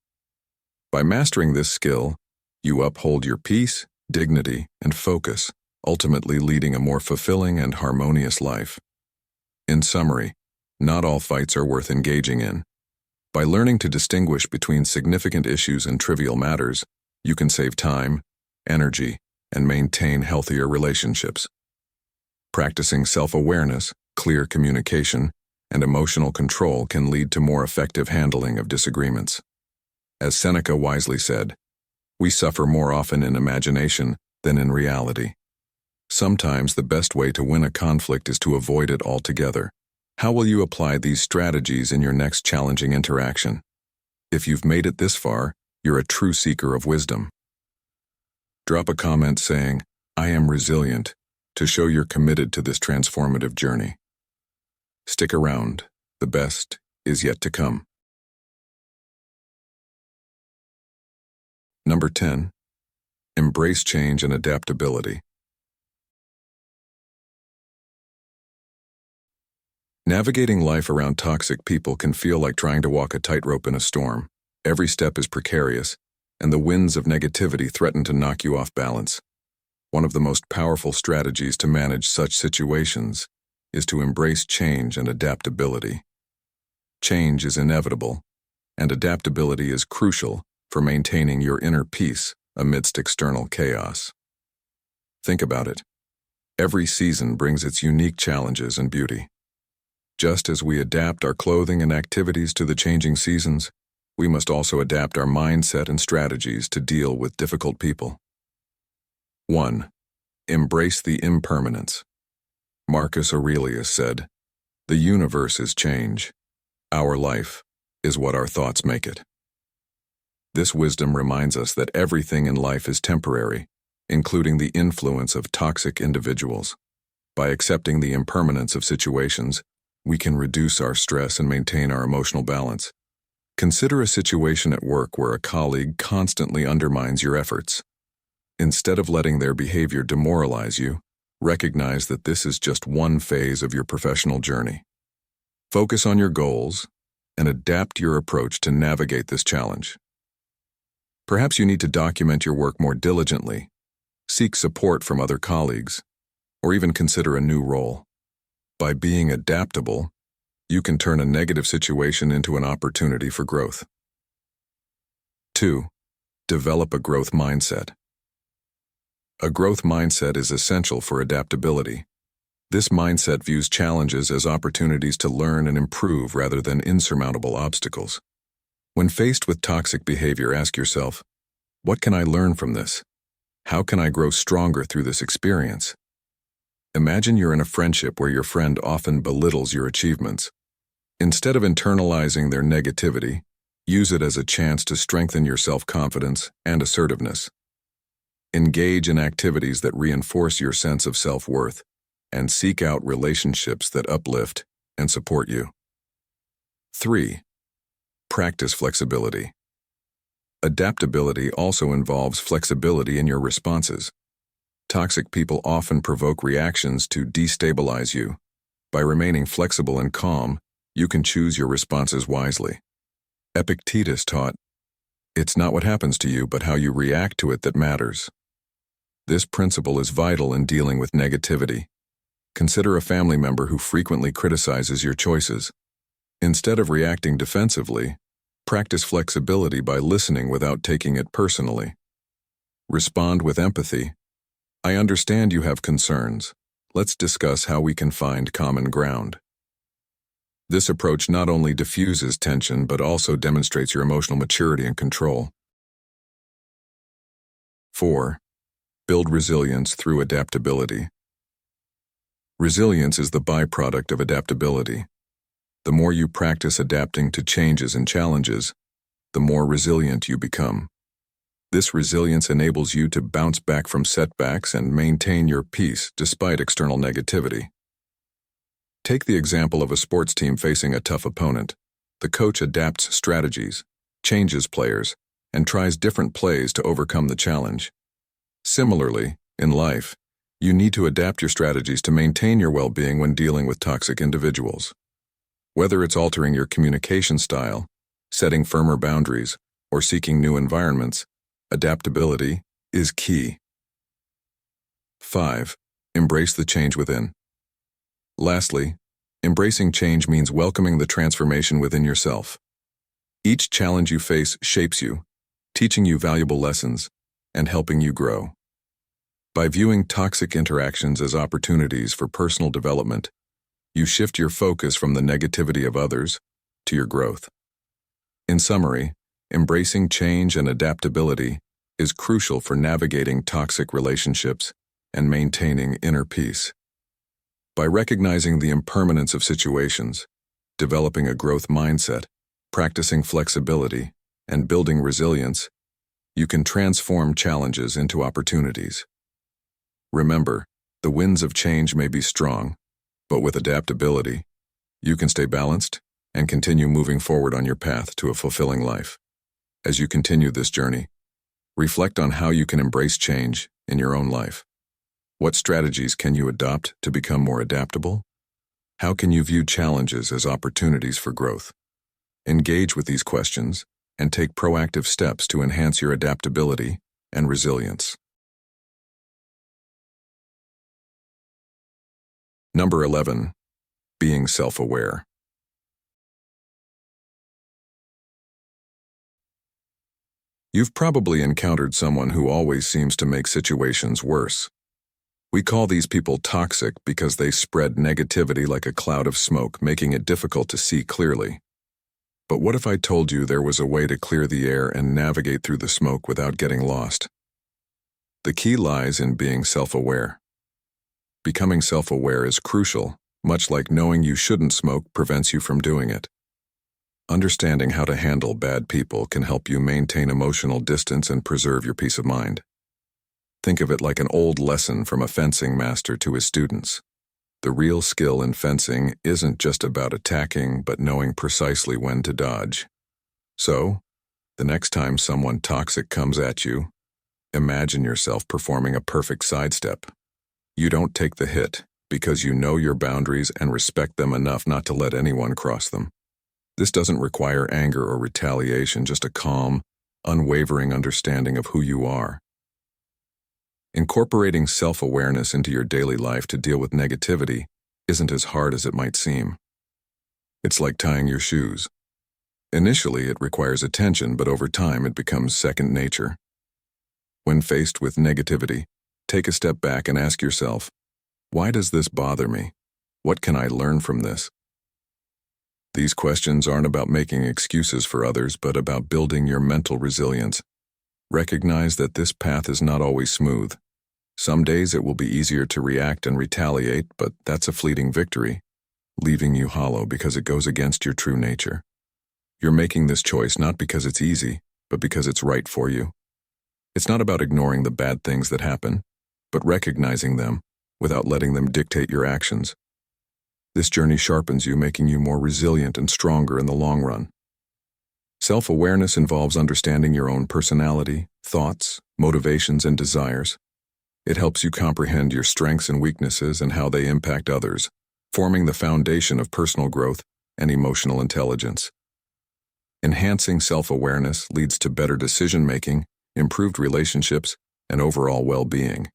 By mastering this skill, you uphold your peace, dignity, and focus, ultimately leading a more fulfilling and harmonious life. In summary, not all fights are worth engaging in. By learning to distinguish between significant issues and trivial matters, you can save time, energy, and maintain healthier relationships. Practicing self-awareness, clear communication, and emotional control can lead to more effective handling of disagreements. As Seneca wisely said, we suffer more often in imagination than in reality. Sometimes the best way to win a conflict is to avoid it altogether. How will you apply these strategies in your next challenging interaction? If you've made it this far, you're a true seeker of wisdom. Drop a comment saying, "I am resilient," to show you're committed to this transformative journey. Stick around. The best is yet to come. Number 10. Embrace change and adaptability. Navigating life around toxic people can feel like trying to walk a tightrope in a storm. Every step is precarious, and the winds of negativity threaten to knock you off balance. One of the most powerful strategies to manage such situations is to embrace change and adaptability. Change is inevitable, and adaptability is crucial for maintaining your inner peace amidst external chaos. Think about it. Every season brings its unique challenges and beauty. Just as we adapt our clothing and activities to the changing seasons, we must also adapt our mindset and strategies to deal with difficult people. 1. Embrace the impermanence. Marcus Aurelius said, "The universe is change. Our life is what our thoughts make it." This wisdom reminds us that everything in life is temporary, including the influence of toxic individuals. By accepting the impermanence of situations, we can reduce our stress and maintain our emotional balance. Consider a situation at work where a colleague constantly undermines your efforts. Instead of letting their behavior demoralize you, recognize that this is just one phase of your professional journey. Focus on your goals and adapt your approach to navigate this challenge. Perhaps you need to document your work more diligently, seek support from other colleagues, or even consider a new role. By being adaptable, you can turn a negative situation into an opportunity for growth. 2. Develop a growth mindset. A growth mindset is essential for adaptability. This mindset views challenges as opportunities to learn and improve rather than insurmountable obstacles. When faced with toxic behavior, ask yourself, what can I learn from this? How can I grow stronger through this experience? Imagine you're in a friendship where your friend often belittles your achievements. Instead of internalizing their negativity, use it as a chance to strengthen your self-confidence and assertiveness. Engage in activities that reinforce your sense of self-worth, and seek out relationships that uplift and support you. 3. Practice flexibility. Adaptability also involves flexibility in your responses. Toxic people often provoke reactions to destabilize you. By remaining flexible and calm, you can choose your responses wisely. Epictetus taught, "It's not what happens to you, but how you react to it that matters." This principle is vital in dealing with negativity. Consider a family member who frequently criticizes your choices. Instead of reacting defensively, practice flexibility by listening without taking it personally. Respond with empathy. I understand you have concerns. Let's discuss how we can find common ground. This approach not only diffuses tension but also demonstrates your emotional maturity and control. 4. Build resilience through adaptability. Resilience is the byproduct of adaptability. The more you practice adapting to changes and challenges, the more resilient you become. This resilience enables you to bounce back from setbacks and maintain your peace despite external negativity. Take the example of a sports team facing a tough opponent. The coach adapts strategies, changes players, and tries different plays to overcome the challenge. Similarly, in life, you need to adapt your strategies to maintain your well-being when dealing with toxic individuals. Whether it's altering your communication style, setting firmer boundaries, or seeking new environments, adaptability is key. 5. Embrace the change within. Lastly, embracing change means welcoming the transformation within yourself. Each challenge you face shapes you, teaching you valuable lessons, and helping you grow. By viewing toxic interactions as opportunities for personal development, you shift your focus from the negativity of others to your growth. In summary, embracing change and adaptability is crucial for navigating toxic relationships and maintaining inner peace. By recognizing the impermanence of situations, developing a growth mindset, practicing flexibility, and building resilience, you can transform challenges into opportunities. Remember, the winds of change may be strong, but with adaptability, you can stay balanced and continue moving forward on your path to a fulfilling life. As you continue this journey, reflect on how you can embrace change in your own life. What strategies can you adopt to become more adaptable? How can you view challenges as opportunities for growth? Engage with these questions and take proactive steps to enhance your adaptability and resilience. Number 11. Being self-aware. You've probably encountered someone who always seems to make situations worse. We call these people toxic because they spread negativity like a cloud of smoke, making it difficult to see clearly. But what if I told you there was a way to clear the air and navigate through the smoke without getting lost? The key lies in being self-aware. Becoming self-aware is crucial, much like knowing you shouldn't smoke prevents you from doing it. Understanding how to handle bad people can help you maintain emotional distance and preserve your peace of mind. Think of it like an old lesson from a fencing master to his students. The real skill in fencing isn't just about attacking, but knowing precisely when to dodge. So, the next time someone toxic comes at you, imagine yourself performing a perfect sidestep. You don't take the hit because you know your boundaries and respect them enough not to let anyone cross them. This doesn't require anger or retaliation, just a calm, unwavering understanding of who you are. Incorporating self-awareness into your daily life to deal with negativity isn't as hard as it might seem. It's like tying your shoes. Initially, it requires attention, but over time it becomes second nature. When faced with negativity, take a step back and ask yourself, why does this bother me? What can I learn from this? These questions aren't about making excuses for others, but about building your mental resilience. Recognize that this path is not always smooth. Some days it will be easier to react and retaliate, but that's a fleeting victory, leaving you hollow because it goes against your true nature. You're making this choice not because it's easy, but because it's right for you. It's not about ignoring the bad things that happen, but recognizing them without letting them dictate your actions. This journey sharpens you, making you more resilient and stronger in the long run. Self-awareness involves understanding your own personality, thoughts, motivations, and desires. It helps you comprehend your strengths and weaknesses and how they impact others, forming the foundation of personal growth and emotional intelligence. Enhancing self-awareness leads to better decision-making, improved relationships, and overall well-being.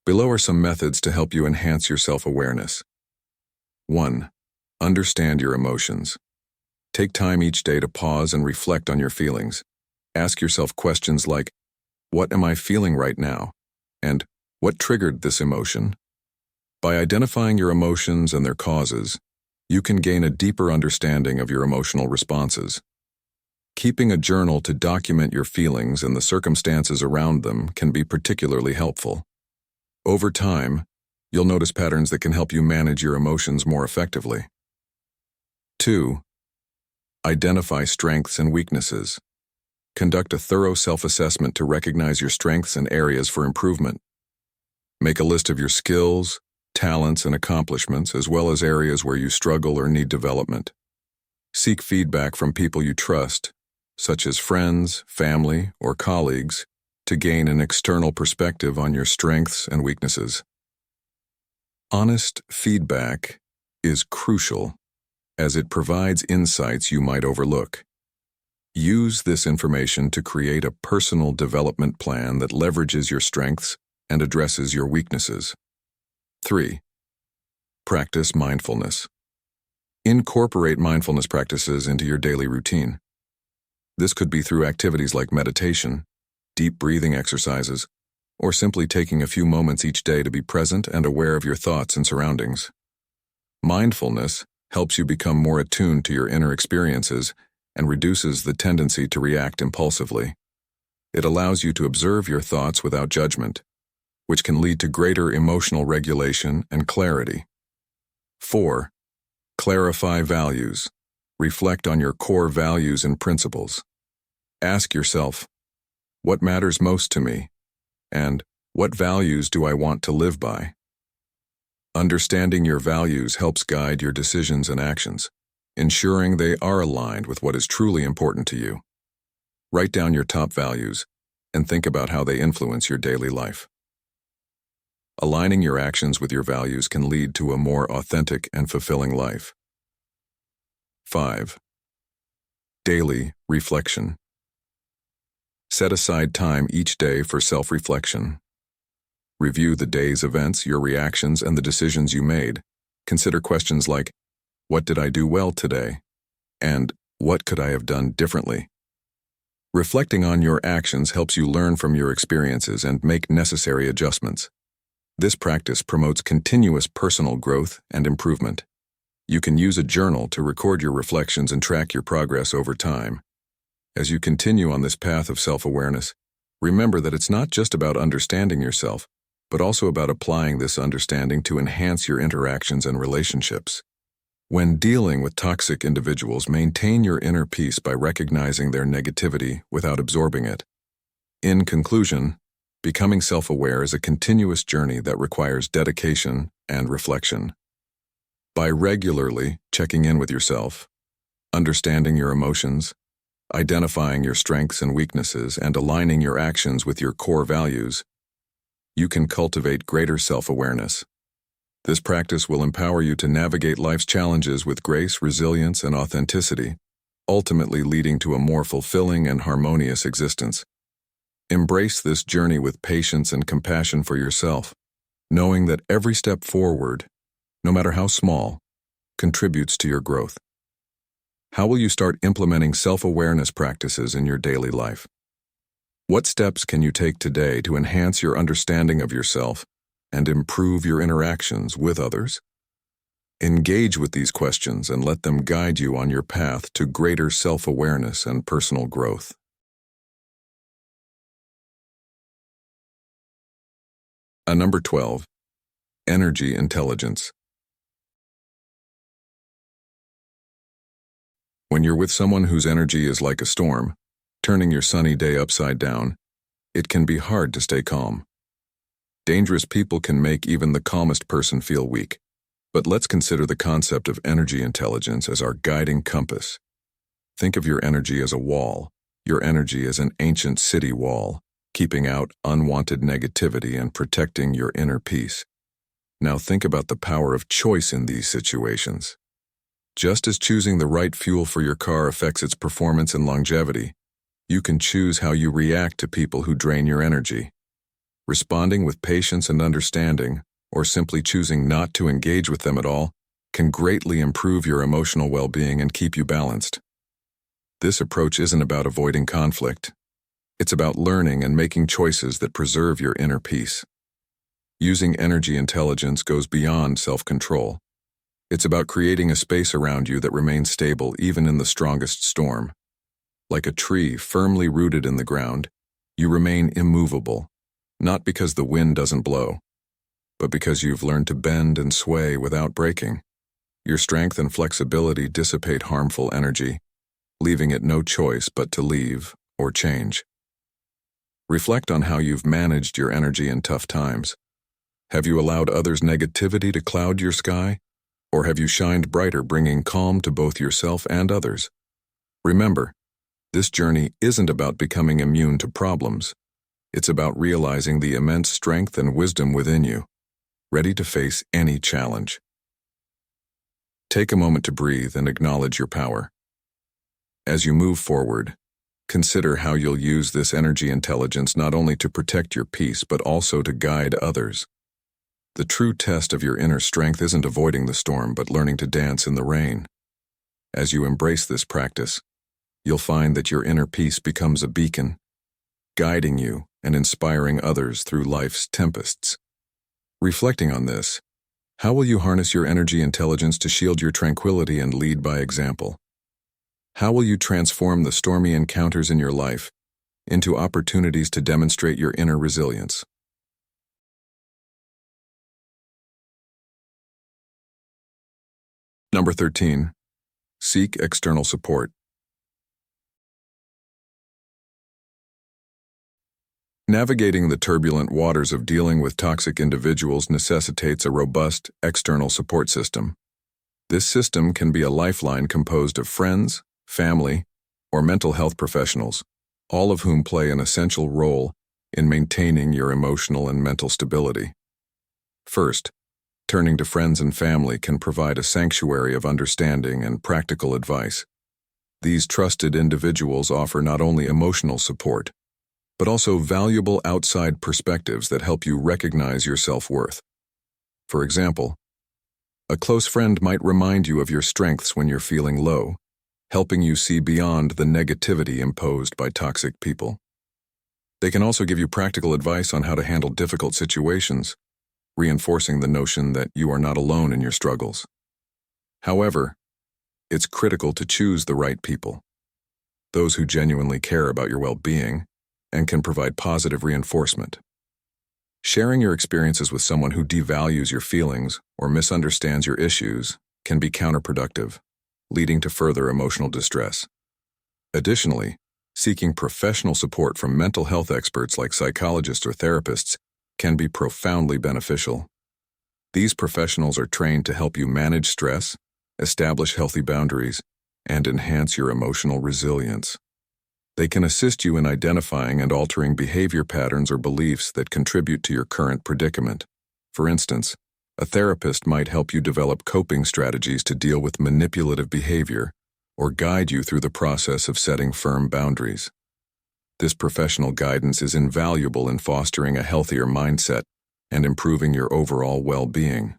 Below are some methods to help you enhance your self-awareness. 1. Understand your emotions. Take time each day to pause and reflect on your feelings. Ask yourself questions like, what am I feeling right now? And what triggered this emotion? By identifying your emotions and their causes, you can gain a deeper understanding of your emotional responses. Keeping a journal to document your feelings and the circumstances around them can be particularly helpful. Over time, you'll notice patterns that can help you manage your emotions more effectively. 2. Identify strengths and weaknesses. Conduct a thorough self-assessment to recognize your strengths and areas for improvement. Make a list of your skills, talents, and accomplishments, as well as areas where you struggle or need development. Seek feedback from people you trust, such as friends, family, or colleagues, to gain an external perspective on your strengths and weaknesses. Honest feedback is crucial, as it provides insights you might overlook. Use this information to create a personal development plan that leverages your strengths and addresses your weaknesses. 3. Practice mindfulness. Incorporate mindfulness practices into your daily routine. This could be through activities like meditation, deep breathing exercises, or simply taking a few moments each day to be present and aware of your thoughts and surroundings. Mindfulness helps you become more attuned to your inner experiences and reduces the tendency to react impulsively. It allows you to observe your thoughts without judgment, which can lead to greater emotional regulation and clarity. 4. Clarify values. Reflect on your core values and principles. Ask yourself, what matters most to me? And what values do I want to live by? Understanding your values helps guide your decisions and actions, ensuring they are aligned with what is truly important to you. Write down your top values and think about how they influence your daily life. Aligning your actions with your values can lead to a more authentic and fulfilling life. 5. Daily reflection. Set aside time each day for self-reflection. Review the day's events, your reactions, and the decisions you made. Consider questions like, what did I do well today? And what could I have done differently? Reflecting on your actions helps you learn from your experiences and make necessary adjustments. This practice promotes continuous personal growth and improvement. You can use a journal to record your reflections and track your progress over time. As you continue on this path of self-awareness, remember that it's not just about understanding yourself, but also about applying this understanding to enhance your interactions and relationships. When dealing with toxic individuals, maintain your inner peace by recognizing their negativity without absorbing it. In conclusion, becoming self-aware is a continuous journey that requires dedication and reflection. By regularly checking in with yourself, understanding your emotions, identifying your strengths and weaknesses, and aligning your actions with your core values, you can cultivate greater self-awareness. This practice will empower you to navigate life's challenges with grace, resilience, and authenticity, ultimately leading to a more fulfilling and harmonious existence. Embrace this journey with patience and compassion for yourself, knowing that every step forward, no matter how small, contributes to your growth. How will you start implementing self-awareness practices in your daily life? What steps can you take today to enhance your understanding of yourself and improve your interactions with others? Engage with these questions and let them guide you on your path to greater self-awareness and personal growth. Number 12. Energy intelligence. When you're with someone whose energy is like a storm, turning your sunny day upside down, it can be hard to stay calm. Dangerous people can make even the calmest person feel weak. But let's consider the concept of energy intelligence as our guiding compass. Think of your energy as a wall, your energy as an ancient city wall, keeping out unwanted negativity and protecting your inner peace. Now think about the power of choice in these situations. Just as choosing the right fuel for your car affects its performance and longevity, you can choose how you react to people who drain your energy. Responding with patience and understanding, or simply choosing not to engage with them at all, can greatly improve your emotional well-being and keep you balanced. This approach isn't about avoiding conflict. It's about learning and making choices that preserve your inner peace. Using energy intelligence goes beyond self-control. It's about creating a space around you that remains stable even in the strongest storm. Like a tree firmly rooted in the ground, you remain immovable, not because the wind doesn't blow, but because you've learned to bend and sway without breaking. Your strength and flexibility dissipate harmful energy, leaving it no choice but to leave or change. Reflect on how you've managed your energy in tough times. Have you allowed others' negativity to cloud your sky? Or have you shined brighter, bringing calm to both yourself and others? Remember, this journey isn't about becoming immune to problems. It's about realizing the immense strength and wisdom within you, ready to face any challenge. Take a moment to breathe and acknowledge your power. As you move forward, consider how you'll use this energy intelligence not only to protect your peace but also to guide others. The true test of your inner strength isn't avoiding the storm but learning to dance in the rain. As you embrace this practice, you'll find that your inner peace becomes a beacon, guiding you and inspiring others through life's tempests. Reflecting on this, how will you harness your energy intelligence to shield your tranquility and lead by example? How will you transform the stormy encounters in your life into opportunities to demonstrate your inner resilience? Number 13. Seek external support. Navigating the turbulent waters of dealing with toxic individuals necessitates a robust external support system. This system can be a lifeline composed of friends, family, or mental health professionals, all of whom play an essential role in maintaining your emotional and mental stability. First, turning to friends and family can provide a sanctuary of understanding and practical advice. These trusted individuals offer not only emotional support, but also valuable outside perspectives that help you recognize your self-worth. For example, a close friend might remind you of your strengths when you're feeling low, helping you see beyond the negativity imposed by toxic people. They can also give you practical advice on how to handle difficult situations, reinforcing the notion that you are not alone in your struggles. However, it's critical to choose the right people, those who genuinely care about your well-being and can provide positive reinforcement. Sharing your experiences with someone who devalues your feelings or misunderstands your issues can be counterproductive, leading to further emotional distress. Additionally, seeking professional support from mental health experts like psychologists or therapists can be profoundly beneficial. These professionals are trained to help you manage stress, establish healthy boundaries, and enhance your emotional resilience. They can assist you in identifying and altering behavior patterns or beliefs that contribute to your current predicament. For instance, a therapist might help you develop coping strategies to deal with manipulative behavior or guide you through the process of setting firm boundaries. This professional guidance is invaluable in fostering a healthier mindset and improving your overall well-being.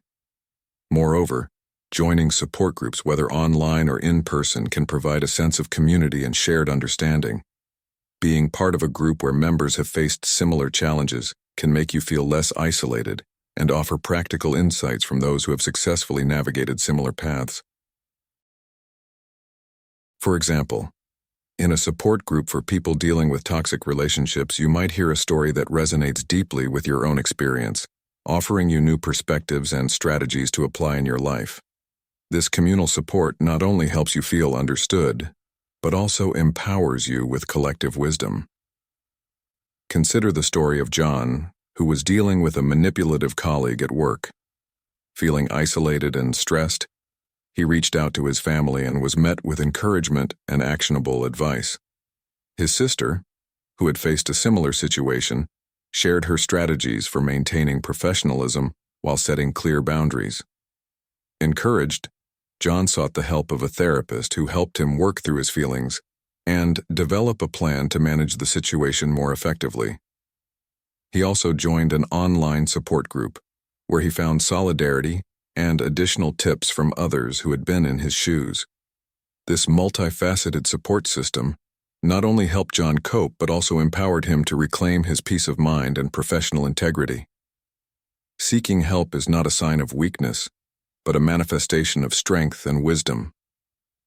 Moreover, joining support groups, whether online or in person, can provide a sense of community and shared understanding. Being part of a group where members have faced similar challenges can make you feel less isolated and offer practical insights from those who have successfully navigated similar paths. For example, in a support group for people dealing with toxic relationships, you might hear a story that resonates deeply with your own experience, offering you new perspectives and strategies to apply in your life. This communal support not only helps you feel understood, but also empowers you with collective wisdom. Consider the story of John, who was dealing with a manipulative colleague at work. Feeling isolated and stressed, he reached out to his family and was met with encouragement and actionable advice. His sister, who had faced a similar situation, shared her strategies for maintaining professionalism while setting clear boundaries. Encouraged, John sought the help of a therapist who helped him work through his feelings and develop a plan to manage the situation more effectively. He also joined an online support group, where he found solidarity and additional tips from others who had been in his shoes. This multifaceted support system not only helped John cope but also empowered him to reclaim his peace of mind and professional integrity. Seeking help is not a sign of weakness, but a manifestation of strength and wisdom.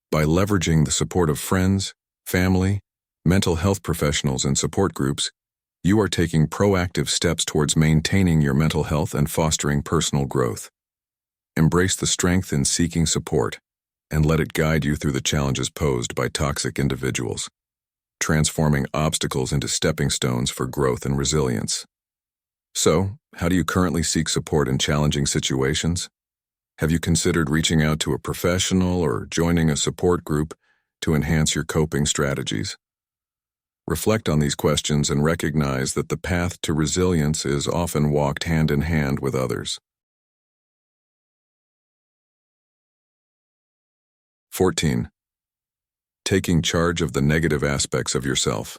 By leveraging the support of friends, family, mental health professionals, and support groups, you are taking proactive steps towards maintaining your mental health and fostering personal growth. Embrace the strength in seeking support, and let it guide you through the challenges posed by toxic individuals, transforming obstacles into stepping stones for growth and resilience. So, how do you currently seek support in challenging situations? Have you considered reaching out to a professional or joining a support group to enhance your coping strategies? Reflect on these questions and recognize that the path to resilience is often walked hand in hand with others. 14. Taking charge of the negative aspects of yourself.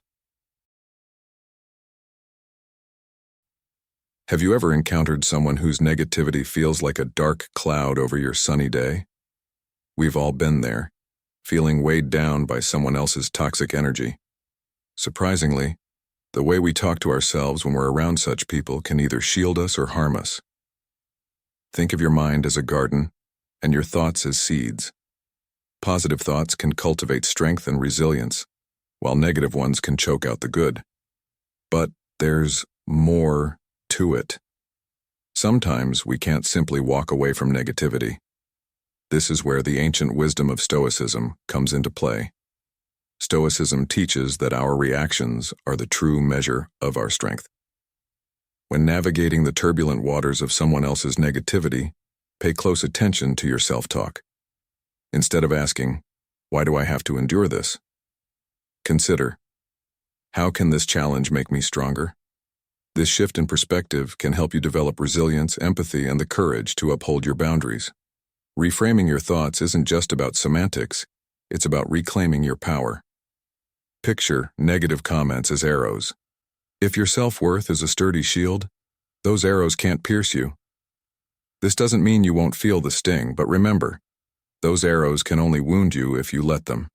Have you ever encountered someone whose negativity feels like a dark cloud over your sunny day? We've all been there, feeling weighed down by someone else's toxic energy. Surprisingly, the way we talk to ourselves when we're around such people can either shield us or harm us. Think of your mind as a garden and your thoughts as seeds. Positive thoughts can cultivate strength and resilience, while negative ones can choke out the good. But there's more to it. Sometimes we can't simply walk away from negativity. This is where the ancient wisdom of Stoicism comes into play. Stoicism teaches that our reactions are the true measure of our strength. When navigating the turbulent waters of someone else's negativity, pay close attention to your self-talk. Instead of asking, "Why do I have to endure this?" consider, "How can this challenge make me stronger?" This shift in perspective can help you develop resilience, empathy, and the courage to uphold your boundaries. Reframing your thoughts isn't just about semantics, it's about reclaiming your power. Picture negative comments as arrows. If your self-worth is a sturdy shield, those arrows can't pierce you. This doesn't mean you won't feel the sting, but remember, those arrows can only wound you if you let them.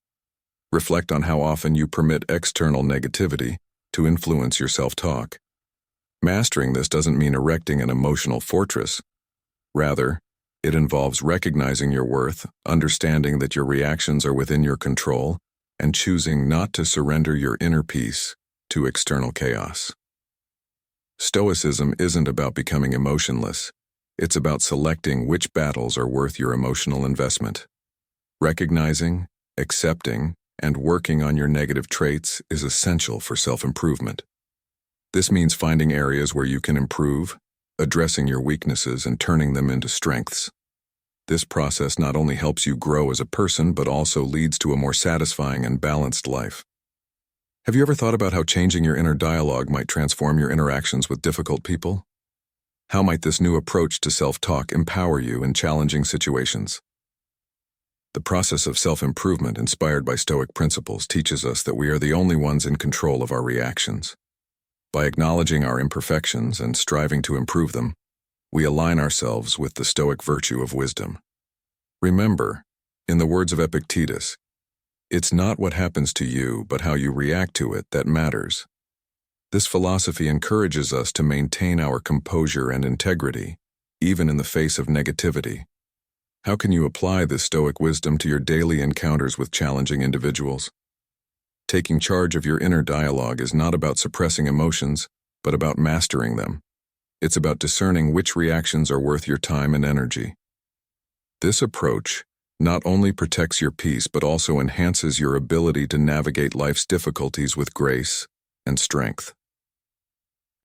Reflect on how often you permit external negativity to influence your self-talk. Mastering this doesn't mean erecting an emotional fortress. Rather, it involves recognizing your worth, understanding that your reactions are within your control, and choosing not to surrender your inner peace to external chaos. Stoicism isn't about becoming emotionless. It's about selecting which battles are worth your emotional investment. Recognizing, accepting, and working on your negative traits is essential for self-improvement. This means finding areas where you can improve, addressing your weaknesses, and turning them into strengths. This process not only helps you grow as a person, but also leads to a more satisfying and balanced life. Have you ever thought about how changing your inner dialogue might transform your interactions with difficult people? How might this new approach to self-talk empower you in challenging situations? The process of self-improvement inspired by Stoic principles teaches us that we are the only ones in control of our reactions. By acknowledging our imperfections and striving to improve them, we align ourselves with the Stoic virtue of wisdom. Remember, in the words of Epictetus, it's not what happens to you, but how you react to it that matters. This philosophy encourages us to maintain our composure and integrity, even in the face of negativity. How can you apply this Stoic wisdom to your daily encounters with challenging individuals? Taking charge of your inner dialogue is not about suppressing emotions, but about mastering them. It's about discerning which reactions are worth your time and energy. This approach not only protects your peace, but also enhances your ability to navigate life's difficulties with grace and strength.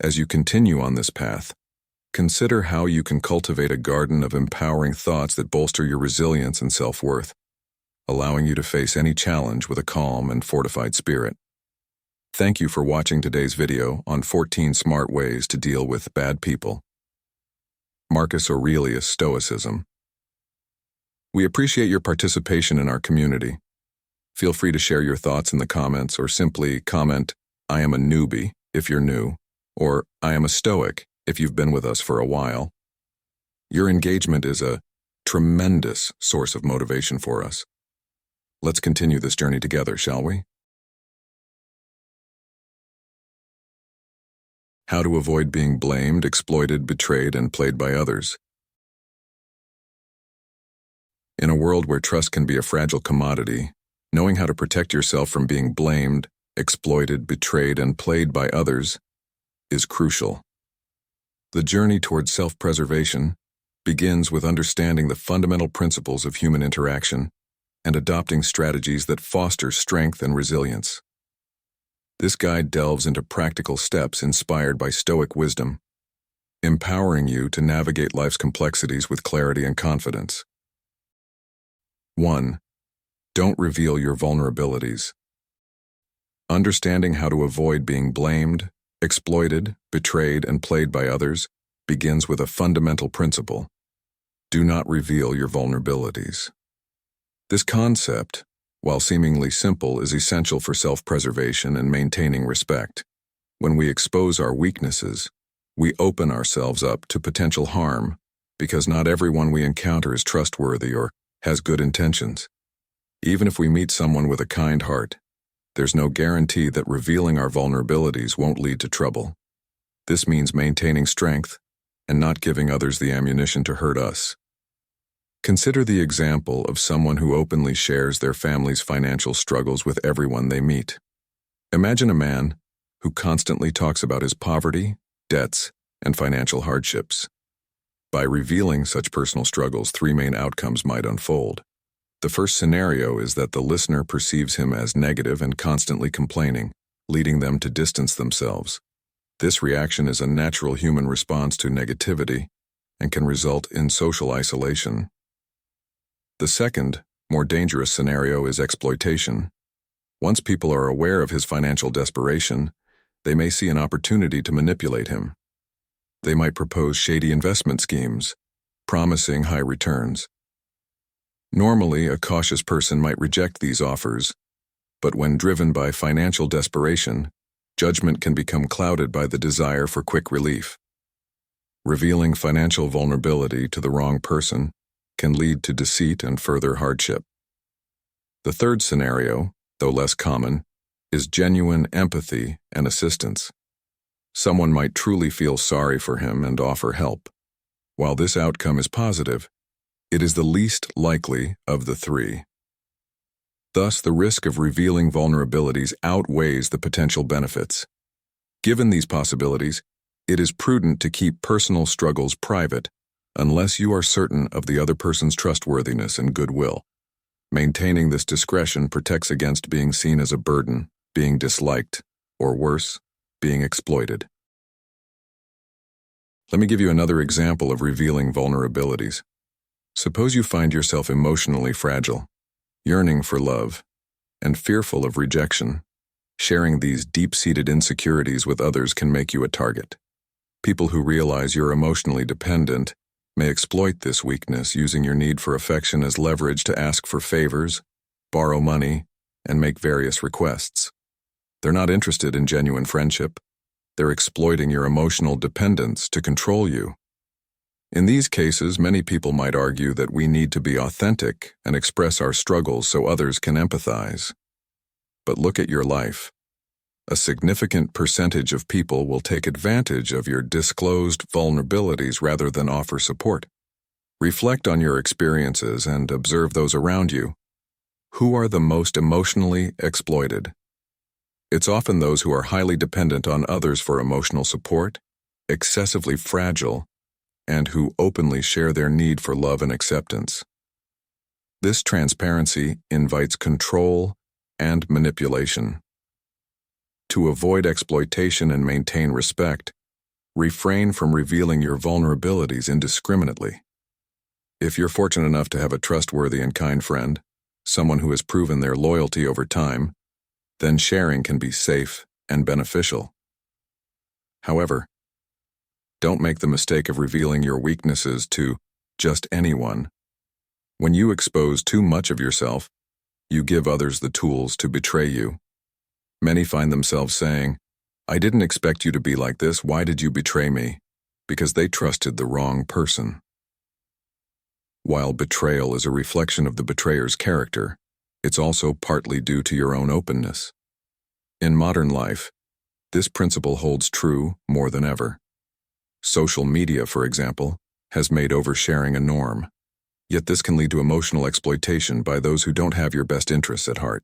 As you continue on this path, consider how you can cultivate a garden of empowering thoughts that bolster your resilience and self-worth, allowing you to face any challenge with a calm and fortified spirit. Thank you for watching today's video on 14 smart ways to deal with bad people. Marcus Aurelius Stoicism. We appreciate your participation in our community. Feel free to share your thoughts in the comments or simply comment, "I am a newbie," if you're new, or I am a Stoic if you've been with us for a while. Your engagement is a tremendous source of motivation for us. Let's continue this journey together, shall we? How to avoid being blamed, exploited, betrayed, and played by others. In a world where trust can be a fragile commodity, knowing how to protect yourself from being blamed, exploited, betrayed, and played by others is crucial. The journey towards self-preservation begins with understanding the fundamental principles of human interaction and adopting strategies that foster strength and resilience. This guide delves into practical steps inspired by Stoic wisdom, empowering you to navigate life's complexities with clarity and confidence. 1. Don't reveal your vulnerabilities. Understanding how to avoid being blamed, exploited, betrayed, and played by others begins with a fundamental principle. Do not reveal your vulnerabilities. This concept, while seemingly simple, is essential for self-preservation and maintaining respect. When we expose our weaknesses, we open ourselves up to potential harm because not everyone we encounter is trustworthy or has good intentions. Even if we meet someone with a kind heart, there's no guarantee that revealing our vulnerabilities won't lead to trouble. This means maintaining strength and not giving others the ammunition to hurt us. Consider the example of someone who openly shares their family's financial struggles with everyone they meet. Imagine a man who constantly talks about his poverty, debts, and financial hardships. By revealing such personal struggles, three main outcomes might unfold. The first scenario is that the listener perceives him as negative and constantly complaining, leading them to distance themselves. This reaction is a natural human response to negativity and can result in social isolation. The second, more dangerous scenario is exploitation. Once people are aware of his financial desperation, they may see an opportunity to manipulate him. They might propose shady investment schemes, promising high returns. Normally, a cautious person might reject these offers, but when driven by financial desperation, judgment can become clouded by the desire for quick relief. Revealing financial vulnerability to the wrong person can lead to deceit and further hardship. The third scenario, though less common, is genuine empathy and assistance. Someone might truly feel sorry for him and offer help. While this outcome is positive, it is the least likely of the three. Thus, the risk of revealing vulnerabilities outweighs the potential benefits. Given these possibilities, it is prudent to keep personal struggles private unless you are certain of the other person's trustworthiness and goodwill. Maintaining this discretion protects against being seen as a burden, being disliked, or worse, being exploited. Let me give you another example of revealing vulnerabilities. Suppose you find yourself emotionally fragile, yearning for love, and fearful of rejection. Sharing these deep-seated insecurities with others can make you a target. People who realize you're emotionally dependent may exploit this weakness, using your need for affection as leverage to ask for favors, borrow money, and make various requests. They're not interested in genuine friendship. They're exploiting your emotional dependence to control you. In these cases, many people might argue that we need to be authentic and express our struggles so others can empathize. But look at your life. A significant percentage of people will take advantage of your disclosed vulnerabilities rather than offer support. Reflect on your experiences and observe those around you. Who are the most emotionally exploited? It's often those who are highly dependent on others for emotional support, excessively fragile, and who openly share their need for love and acceptance. This transparency invites control and manipulation. To avoid exploitation and maintain respect, refrain from revealing your vulnerabilities indiscriminately. If you're fortunate enough to have a trustworthy and kind friend, someone who has proven their loyalty over time, then sharing can be safe and beneficial. However, don't make the mistake of revealing your weaknesses to just anyone. When you expose too much of yourself, you give others the tools to betray you. Many find themselves saying, "I didn't expect you to be like this. Why did you betray me?" Because they trusted the wrong person. While betrayal is a reflection of the betrayer's character, it's also partly due to your own openness. In modern life, this principle holds true more than ever. Social media, for example, has made oversharing a norm. Yet this can lead to emotional exploitation by those who don't have your best interests at heart.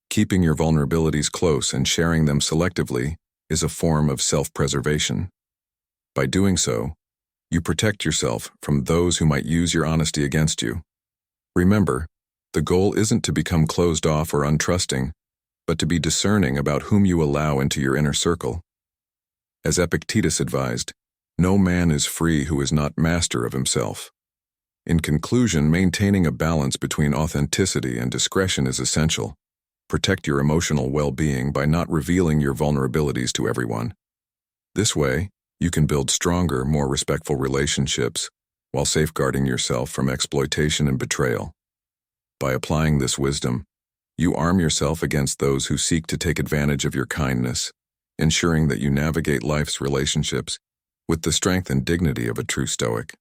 Keeping your vulnerabilities close and sharing them selectively is a form of self-preservation. By doing so, you protect yourself from those who might use your honesty against you. Remember, the goal isn't to become closed off or untrusting, but to be discerning about whom you allow into your inner circle. As Epictetus advised, no man is free who is not master of himself. In conclusion, maintaining a balance between authenticity and discretion is essential. Protect your emotional well-being by not revealing your vulnerabilities to everyone. This way, you can build stronger, more respectful relationships while safeguarding yourself from exploitation and betrayal. By applying this wisdom, you arm yourself against those who seek to take advantage of your kindness, ensuring that you navigate life's relationships with the strength and dignity of a true Stoic.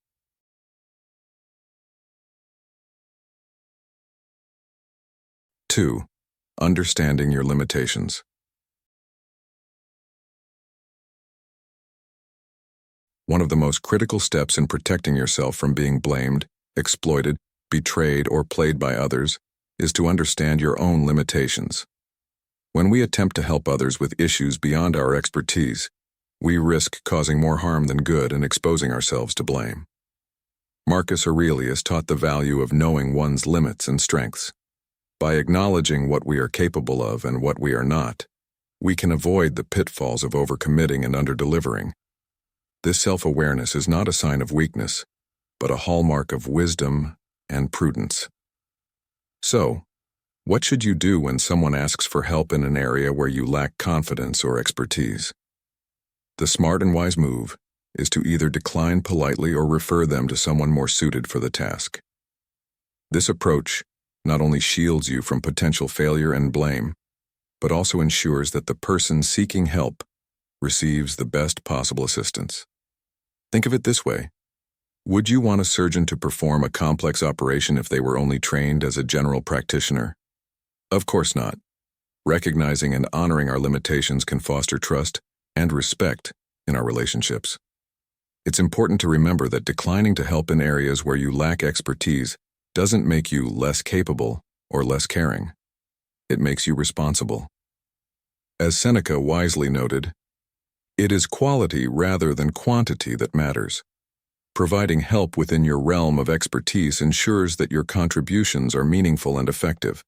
2. Understanding your limitations. One of the most critical steps in protecting yourself from being blamed, exploited, betrayed, or played by others is to understand your own limitations. When we attempt to help others with issues beyond our expertise, we risk causing more harm than good and exposing ourselves to blame. Marcus Aurelius taught the value of knowing one's limits and strengths. By acknowledging what we are capable of and what we are not, we can avoid the pitfalls of overcommitting and underdelivering. This self-awareness is not a sign of weakness, but a hallmark of wisdom and prudence. So, what should you do when someone asks for help in an area where you lack confidence or expertise? The smart and wise move is to either decline politely or refer them to someone more suited for the task. This approach not only shields you from potential failure and blame, but also ensures that the person seeking help receives the best possible assistance. Think of it this way. Would you want a surgeon to perform a complex operation if they were only trained as a general practitioner? Of course not. Recognizing and honoring our limitations can foster trust and respect in our relationships. It's important to remember that declining to help in areas where you lack expertise doesn't make you less capable or less caring. It makes you responsible. As Seneca wisely noted, it is quality rather than quantity that matters. Providing help within your realm of expertise ensures that your contributions are meaningful and effective.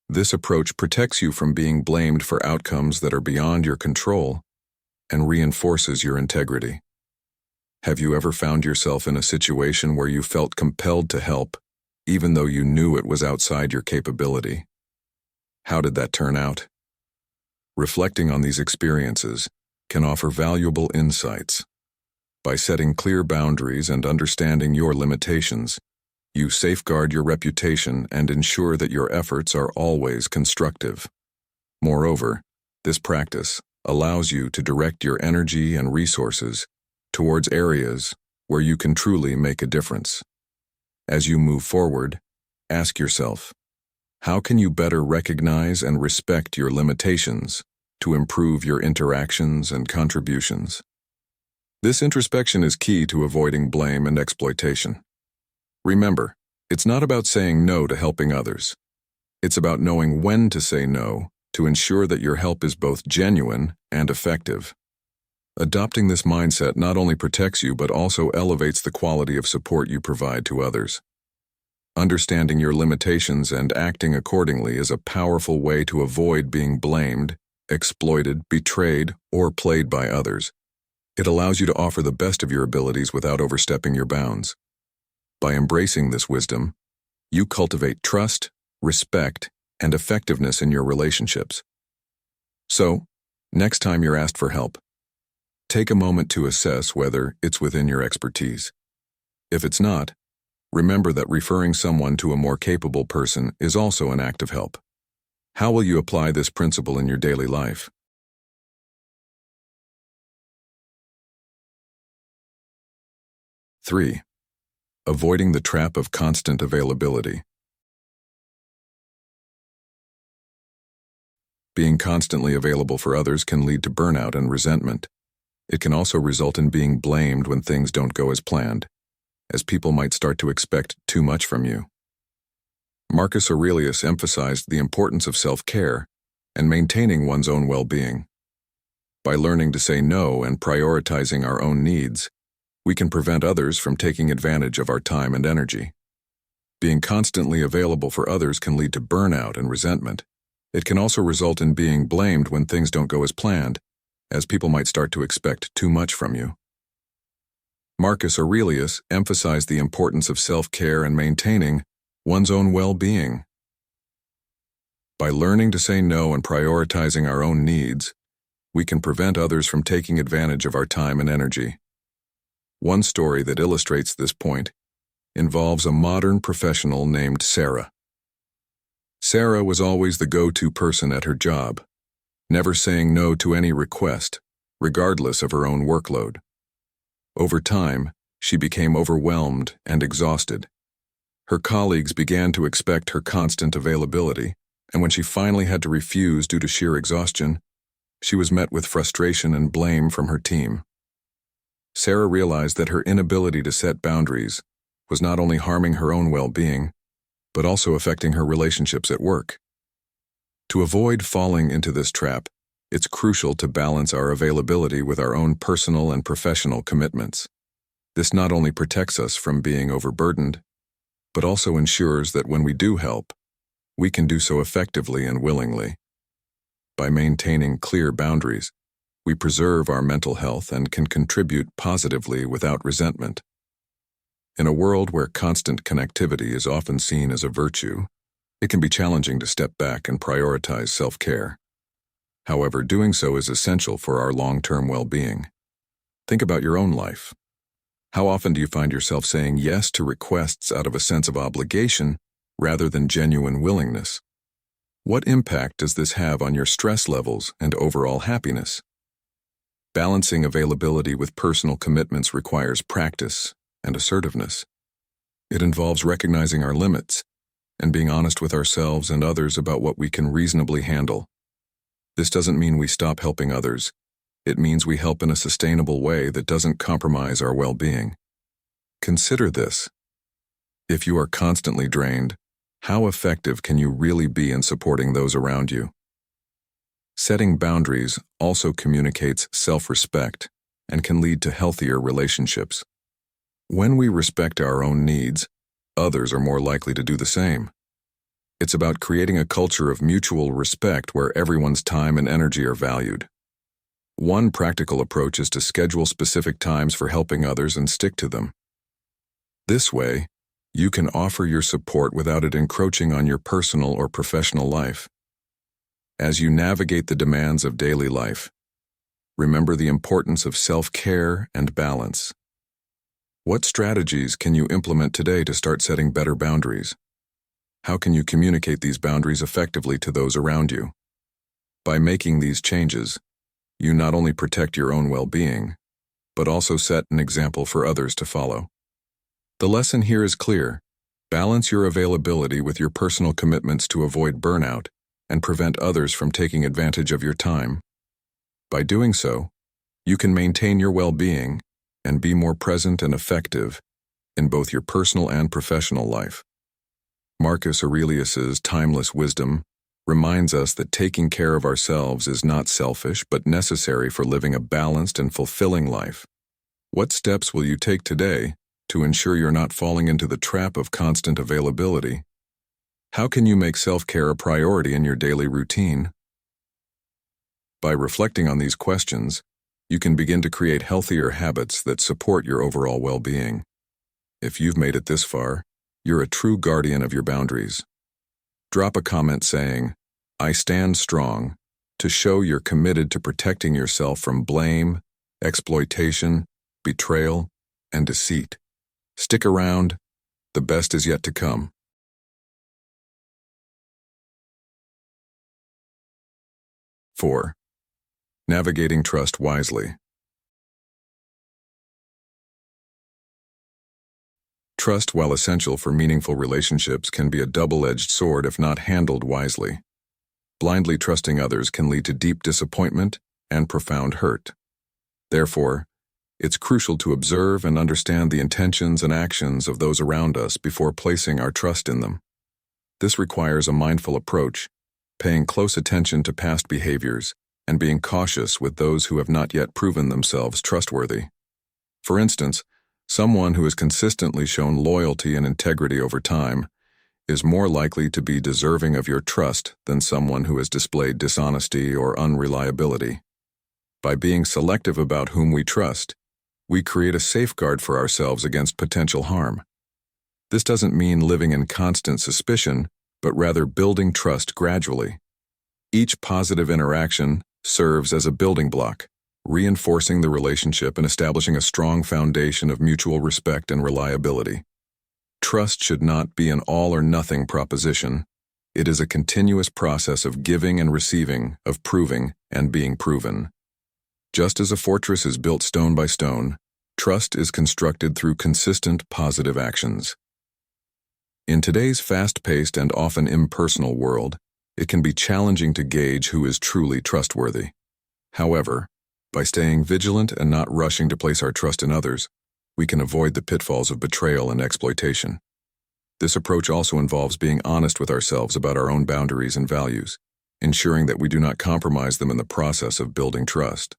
This approach protects you from being blamed for outcomes that are beyond your control and reinforces your integrity. Have you ever found yourself in a situation where you felt compelled to help, even though you knew it was outside your capability? How did that turn out? Reflecting on these experiences can offer valuable insights. By setting clear boundaries and understanding your limitations, you safeguard your reputation and ensure that your efforts are always constructive. Moreover, this practice allows you to direct your energy and resources towards areas where you can truly make a difference. As you move forward, ask yourself, how can you better recognize and respect your limitations to improve your interactions and contributions? This introspection is key to avoiding blame and exploitation. Remember, it's not about saying no to helping others. It's about knowing when to say no to ensure that your help is both genuine and effective. Adopting this mindset not only protects you but also elevates the quality of support you provide to others. Understanding your limitations and acting accordingly is a powerful way to avoid being blamed, exploited, betrayed, or played by others. It allows you to offer the best of your abilities without overstepping your bounds. By embracing this wisdom, you cultivate trust, respect, and effectiveness in your relationships. So, next time you're asked for help, take a moment to assess whether it's within your expertise. If it's not, remember that referring someone to a more capable person is also an act of help. How will you apply this principle in your daily life? 3. Avoiding the trap of constant availability. Being constantly available for others can lead to burnout and resentment. It can also result in being blamed when things don't go as planned, as people might start to expect too much from you. Marcus Aurelius emphasized the importance of self-care and maintaining one's own well-being. By learning to say no and prioritizing our own needs, we can prevent others from taking advantage of our time and energy. Being constantly available for others can lead to burnout and resentment. It can also result in being blamed when things don't go as planned, as people might start to expect too much from you. Marcus Aurelius emphasized the importance of self-care and maintaining one's own well-being. By learning to say no and prioritizing our own needs, we can prevent others from taking advantage of our time and energy. One story that illustrates this point involves a modern professional named Sarah. Sarah was always the go-to person at her job, never saying no to any request, regardless of her own workload. Over time, she became overwhelmed and exhausted. Her colleagues began to expect her constant availability, and when she finally had to refuse due to sheer exhaustion, she was met with frustration and blame from her team. Sarah realized that her inability to set boundaries was not only harming her own well-being, but also affecting her relationships at work. To avoid falling into this trap, it's crucial to balance our availability with our own personal and professional commitments. This not only protects us from being overburdened, but also ensures that when we do help, we can do so effectively and willingly. By maintaining clear boundaries, we preserve our mental health and can contribute positively without resentment. In a world where constant connectivity is often seen as a virtue, it can be challenging to step back and prioritize self-care. However, doing so is essential for our long-term well-being. Think about your own life. How often do you find yourself saying yes to requests out of a sense of obligation rather than genuine willingness? What impact does this have on your stress levels and overall happiness? Balancing availability with personal commitments requires practice and assertiveness. It involves recognizing our limits and being honest with ourselves and others about what we can reasonably handle. This doesn't mean we stop helping others. It means we help in a sustainable way that doesn't compromise our well-being. Consider this. If you are constantly drained, how effective can you really be in supporting those around you? Setting boundaries also communicates self-respect and can lead to healthier relationships. When we respect our own needs, others are more likely to do the same. It's about creating a culture of mutual respect where everyone's time and energy are valued. One practical approach is to schedule specific times for helping others and stick to them. This way, you can offer your support without it encroaching on your personal or professional life. As you navigate the demands of daily life, remember the importance of self-care and balance. What strategies can you implement today to start setting better boundaries? How can you communicate these boundaries effectively to those around you? By making these changes, you not only protect your own well-being, but also set an example for others to follow. The lesson here is clear. Balance your availability with your personal commitments to avoid burnout and prevent others from taking advantage of your time. By doing so, you can maintain your well-being and be more present and effective in both your personal and professional life. Marcus Aurelius's timeless wisdom reminds us that taking care of ourselves is not selfish but necessary for living a balanced and fulfilling life. What steps will you take today to ensure you're not falling into the trap of constant availability? How can you make self-care a priority in your daily routine? By reflecting on these questions, you can begin to create healthier habits that support your overall well-being. If you've made it this far, you're a true guardian of your boundaries. Drop a comment saying, "I stand strong," to show you're committed to protecting yourself from blame, exploitation, betrayal, and deceit. Stick around. The best is yet to come. 4. Navigating trust wisely. Trust, while essential for meaningful relationships, can be a double-edged sword if not handled wisely. Blindly trusting others can lead to deep disappointment and profound hurt. Therefore, it's crucial to observe and understand the intentions and actions of those around us before placing our trust in them. This requires a mindful approach, paying close attention to past behaviors and being cautious with those who have not yet proven themselves trustworthy. For instance, someone who has consistently shown loyalty and integrity over time is more likely to be deserving of your trust than someone who has displayed dishonesty or unreliability. By being selective about whom we trust, we create a safeguard for ourselves against potential harm. This doesn't mean living in constant suspicion, but rather building trust gradually. Each positive interaction serves as a building block, reinforcing the relationship and establishing a strong foundation of mutual respect and reliability. Trust should not be an all-or-nothing proposition. It is a continuous process of giving and receiving, of proving and being proven. Just as a fortress is built stone by stone, trust is constructed through consistent positive actions. In today's fast-paced and often impersonal world, it can be challenging to gauge who is truly trustworthy. However, by staying vigilant and not rushing to place our trust in others, we can avoid the pitfalls of betrayal and exploitation. This approach also involves being honest with ourselves about our own boundaries and values, ensuring that we do not compromise them in the process of building trust.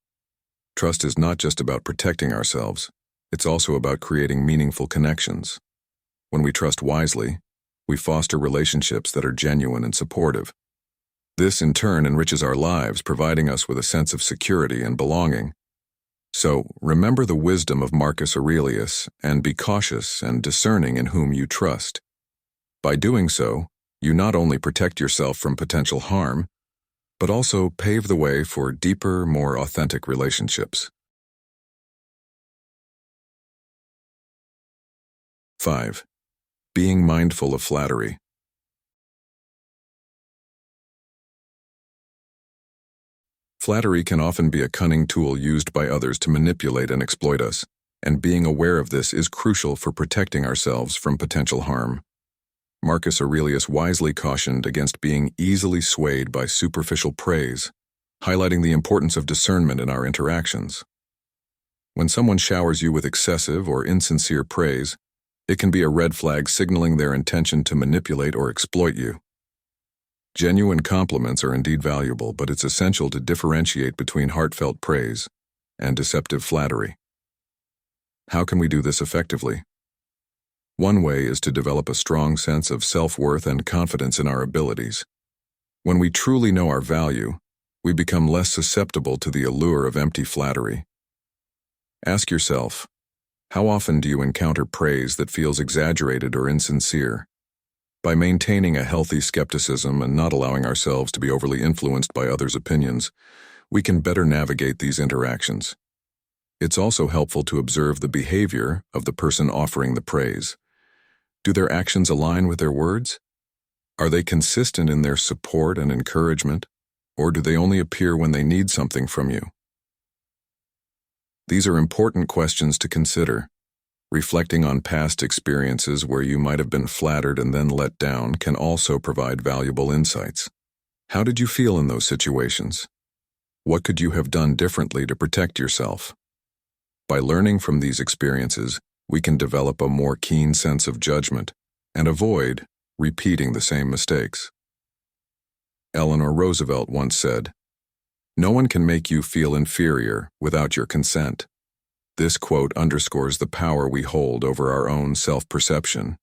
Trust is not just about protecting ourselves, it's also about creating meaningful connections. When we trust wisely, we foster relationships that are genuine and supportive. This, in turn, enriches our lives, providing us with a sense of security and belonging. So, remember the wisdom of Marcus Aurelius and be cautious and discerning in whom you trust. By doing so, you not only protect yourself from potential harm, but also pave the way for deeper, more authentic relationships. 5. Being mindful of flattery. Flattery can often be a cunning tool used by others to manipulate and exploit us, and being aware of this is crucial for protecting ourselves from potential harm. Marcus Aurelius wisely cautioned against being easily swayed by superficial praise, highlighting the importance of discernment in our interactions. When someone showers you with excessive or insincere praise, it can be a red flag signaling their intention to manipulate or exploit you. Genuine compliments are indeed valuable, but it's essential to differentiate between heartfelt praise and deceptive flattery. How can we do this effectively? One way is to develop a strong sense of self-worth and confidence in our abilities. When we truly know our value, we become less susceptible to the allure of empty flattery. Ask yourself, how often do you encounter praise that feels exaggerated or insincere? By maintaining a healthy skepticism and not allowing ourselves to be overly influenced by others' opinions, we can better navigate these interactions. It's also helpful to observe the behavior of the person offering the praise. Do their actions align with their words? Are they consistent in their support and encouragement, or do they only appear when they need something from you? These are important questions to consider. Reflecting on past experiences where you might have been flattered and then let down can also provide valuable insights. How did you feel in those situations? What could you have done differently to protect yourself? By learning from these experiences, we can develop a more keen sense of judgment and avoid repeating the same mistakes. Eleanor Roosevelt once said, "No one can make you feel inferior without your consent." This quote underscores the power we hold over our own self-perception.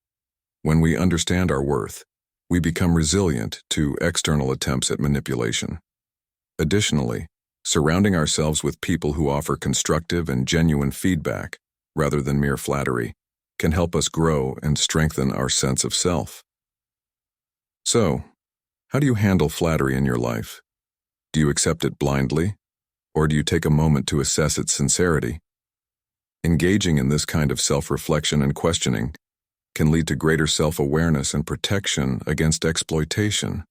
When we understand our worth, we become resilient to external attempts at manipulation. Additionally, surrounding ourselves with people who offer constructive and genuine feedback, rather than mere flattery, can help us grow and strengthen our sense of self. So, how do you handle flattery in your life? Do you accept it blindly, or do you take a moment to assess its sincerity? Engaging in this kind of self-reflection and questioning can lead to greater self-awareness and protection against exploitation.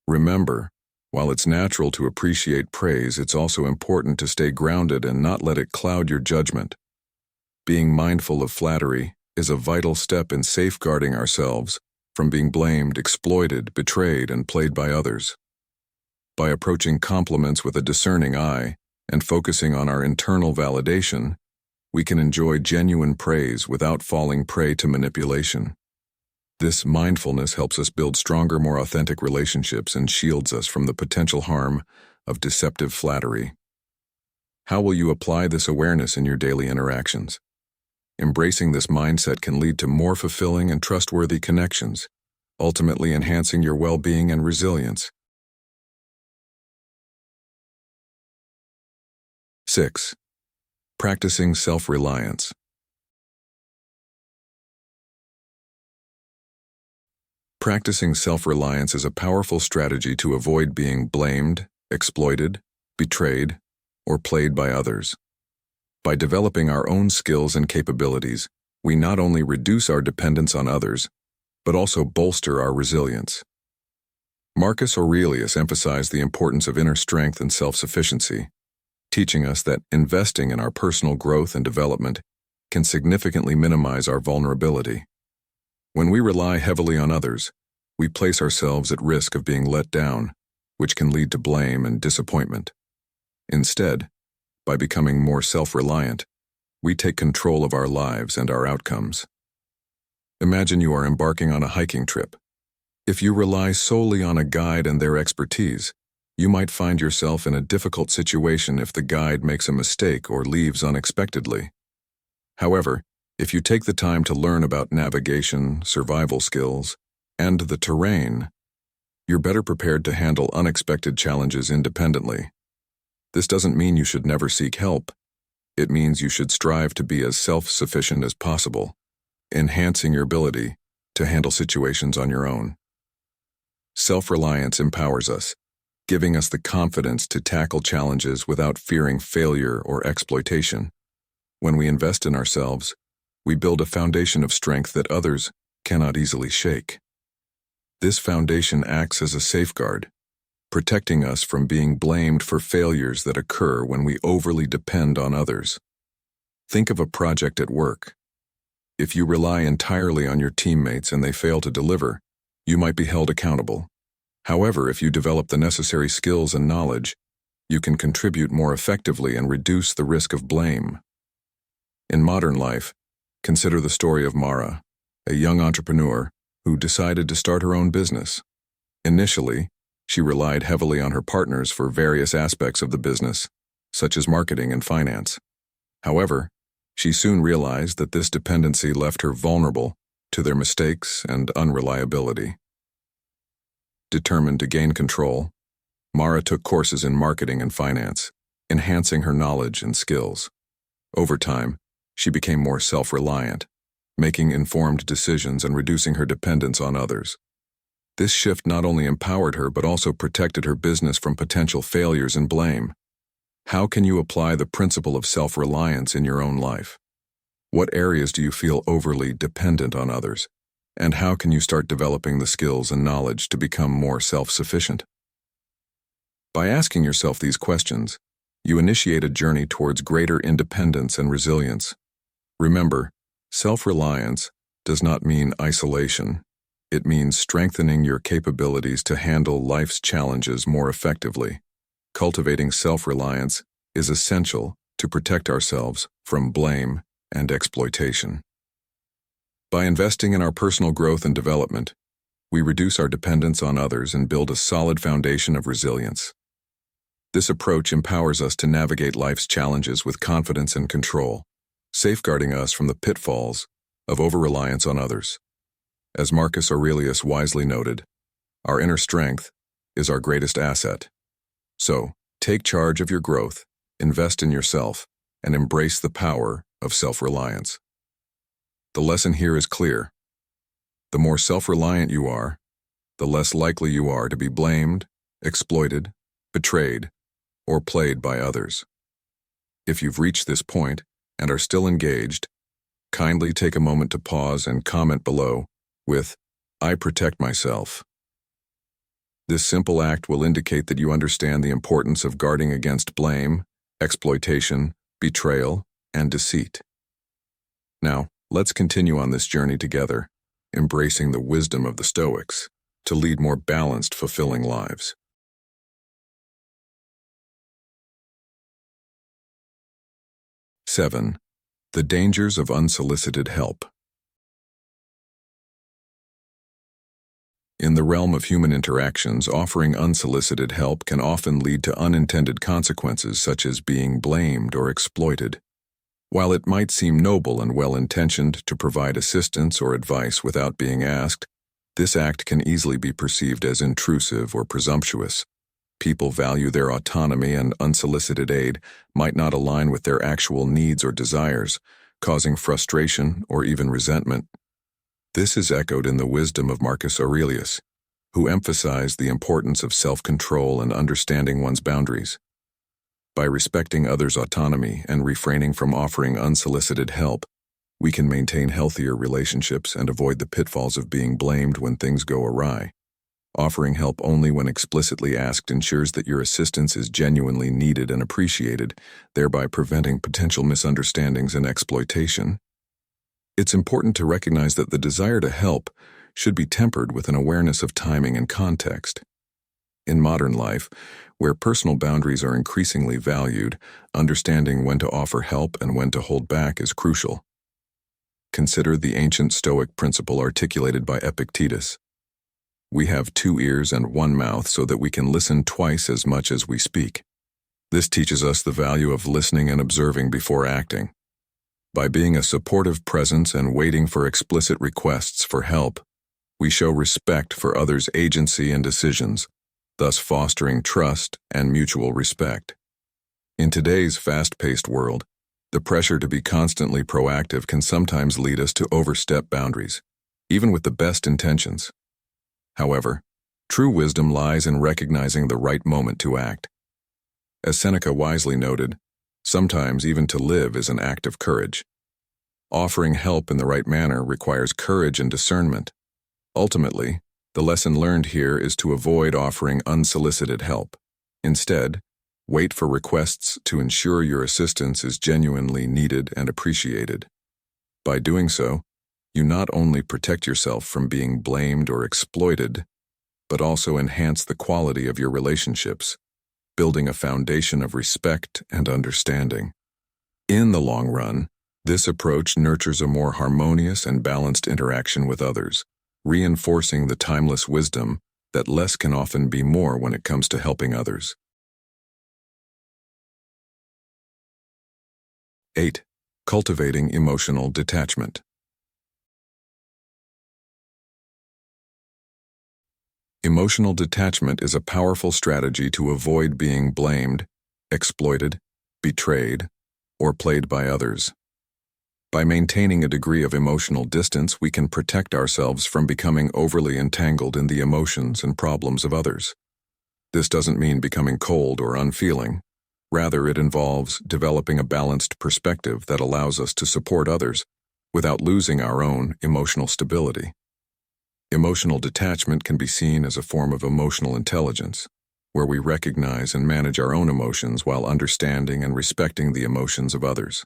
Remember, while it's natural to appreciate praise, it's also important to stay grounded and not let it cloud your judgment. Being mindful of flattery is a vital step in safeguarding ourselves from being blamed, exploited, betrayed, and played by others. By approaching compliments with a discerning eye and focusing on our internal validation, we can enjoy genuine praise without falling prey to manipulation. This mindfulness helps us build stronger, more authentic relationships and shields us from the potential harm of deceptive flattery. How will you apply this awareness in your daily interactions? Embracing this mindset can lead to more fulfilling and trustworthy connections, ultimately enhancing your well-being and resilience. 6. Practicing self-reliance. Practicing self-reliance is a powerful strategy to avoid being blamed, exploited, betrayed, or played by others. By developing our own skills and capabilities, we not only reduce our dependence on others, but also bolster our resilience. Marcus Aurelius emphasized the importance of inner strength and self-sufficiency, teaching us that investing in our personal growth and development can significantly minimize our vulnerability. When we rely heavily on others, we place ourselves at risk of being let down, which can lead to blame and disappointment. Instead, by becoming more self-reliant, we take control of our lives and our outcomes. Imagine you are embarking on a hiking trip. If you rely solely on a guide and their expertise, you might find yourself in a difficult situation if the guide makes a mistake or leaves unexpectedly. However, if you take the time to learn about navigation, survival skills, and the terrain, you're better prepared to handle unexpected challenges independently. This doesn't mean you should never seek help. It means you should strive to be as self-sufficient as possible, enhancing your ability to handle situations on your own. Self-reliance empowers us, giving us the confidence to tackle challenges without fearing failure or exploitation. When we invest in ourselves, we build a foundation of strength that others cannot easily shake. This foundation acts as a safeguard, protecting us from being blamed for failures that occur when we overly depend on others. Think of a project at work. If you rely entirely on your teammates and they fail to deliver, you might be held accountable. However, if you develop the necessary skills and knowledge, you can contribute more effectively and reduce the risk of blame. In modern life, consider the story of Mara, a young entrepreneur who decided to start her own business. Initially, she relied heavily on her partners for various aspects of the business, such as marketing and finance. However, she soon realized that this dependency left her vulnerable to their mistakes and unreliability. Determined to gain control, Mara took courses in marketing and finance, enhancing her knowledge and skills. Over time, she became more self-reliant, making informed decisions and reducing her dependence on others. This shift not only empowered her but also protected her business from potential failures and blame. How can you apply the principle of self-reliance in your own life? What areas do you feel overly dependent on others? And how can you start developing the skills and knowledge to become more self-sufficient? By asking yourself these questions, you initiate a journey towards greater independence and resilience. Remember, self-reliance does not mean isolation. It means strengthening your capabilities to handle life's challenges more effectively. Cultivating self-reliance is essential to protect ourselves from blame and exploitation. By investing in our personal growth and development, we reduce our dependence on others and build a solid foundation of resilience. This approach empowers us to navigate life's challenges with confidence and control, safeguarding us from the pitfalls of over-reliance on others. As Marcus Aurelius wisely noted, our inner strength is our greatest asset. So, take charge of your growth, invest in yourself, and embrace the power of self-reliance. The lesson here is clear. The more self-reliant you are, the less likely you are to be blamed, exploited, betrayed, or played by others. If you've reached this point and are still engaged, kindly take a moment to pause and comment below with, "I protect myself." This simple act will indicate that you understand the importance of guarding against blame, exploitation, betrayal, and deceit. Now, Let's continue on this journey together, embracing the wisdom of the Stoics to lead more balanced, fulfilling lives. Seven, the dangers of unsolicited help. In the realm of human interactions, offering unsolicited help can often lead to unintended consequences such as being blamed or exploited. While it might seem noble and well-intentioned to provide assistance or advice without being asked, this act can easily be perceived as intrusive or presumptuous. People value their autonomy, and unsolicited aid might not align with their actual needs or desires, causing frustration or even resentment. This is echoed in the wisdom of Marcus Aurelius, who emphasized the importance of self-control and understanding one's boundaries. By respecting others' autonomy and refraining from offering unsolicited help, we can maintain healthier relationships and avoid the pitfalls of being blamed when things go awry. Offering help only when explicitly asked ensures that your assistance is genuinely needed and appreciated, thereby preventing potential misunderstandings and exploitation. It's important to recognize that the desire to help should be tempered with an awareness of timing and context. In modern life, where personal boundaries are increasingly valued, understanding when to offer help and when to hold back is crucial. Consider the ancient Stoic principle articulated by Epictetus. We have 2 ears and 1 mouth so that we can listen twice as much as we speak. This teaches us the value of listening and observing before acting. By being a supportive presence and waiting for explicit requests for help, we show respect for others' agency and decisions, thus fostering trust and mutual respect. In today's fast-paced world, the pressure to be constantly proactive can sometimes lead us to overstep boundaries, even with the best intentions. However, true wisdom lies in recognizing the right moment to act. As Seneca wisely noted, sometimes even to live is an act of courage. Offering help in the right manner requires courage and discernment. Ultimately, the lesson learned here is to avoid offering unsolicited help. Instead, wait for requests to ensure your assistance is genuinely needed and appreciated. By doing so, you not only protect yourself from being blamed or exploited, but also enhance the quality of your relationships, building a foundation of respect and understanding. In the long run, this approach nurtures a more harmonious and balanced interaction with others, reinforcing the timeless wisdom that less can often be more when it comes to helping others. 8. Cultivating emotional detachment. Emotional detachment is a powerful strategy to avoid being blamed, exploited, betrayed, or played by others. By maintaining a degree of emotional distance, we can protect ourselves from becoming overly entangled in the emotions and problems of others. This doesn't mean becoming cold or unfeeling. Rather, it involves developing a balanced perspective that allows us to support others without losing our own emotional stability. Emotional detachment can be seen as a form of emotional intelligence, where we recognize and manage our own emotions while understanding and respecting the emotions of others.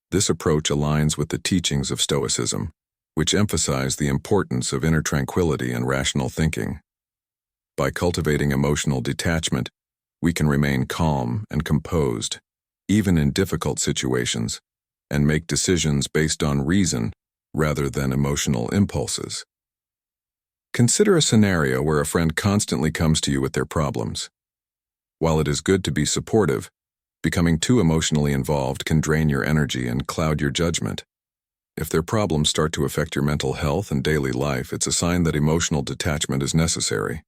This approach aligns with the teachings of Stoicism, which emphasize the importance of inner tranquility and rational thinking. By cultivating emotional detachment, we can remain calm and composed, even in difficult situations, and make decisions based on reason rather than emotional impulses. Consider a scenario where a friend constantly comes to you with their problems. While it is good to be supportive, becoming too emotionally involved can drain your energy and cloud your judgment. If their problems start to affect your mental health and daily life, it's a sign that emotional detachment is necessary.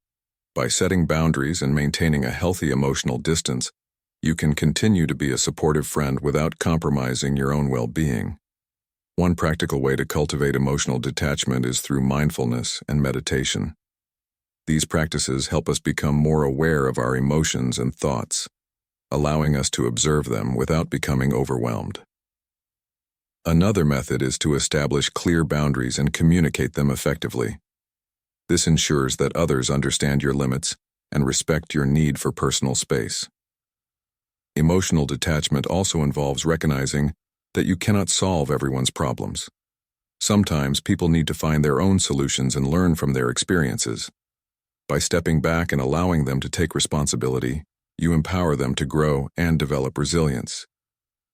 By setting boundaries and maintaining a healthy emotional distance, you can continue to be a supportive friend without compromising your own well-being. One practical way to cultivate emotional detachment is through mindfulness and meditation. These practices help us become more aware of our emotions and thoughts, allowing us to observe them without becoming overwhelmed. Another method is to establish clear boundaries and communicate them effectively. This ensures that others understand your limits and respect your need for personal space. Emotional detachment also involves recognizing that you cannot solve everyone's problems. Sometimes people need to find their own solutions and learn from their experiences. By stepping back and allowing them to take responsibility, you empower them to grow and develop resilience.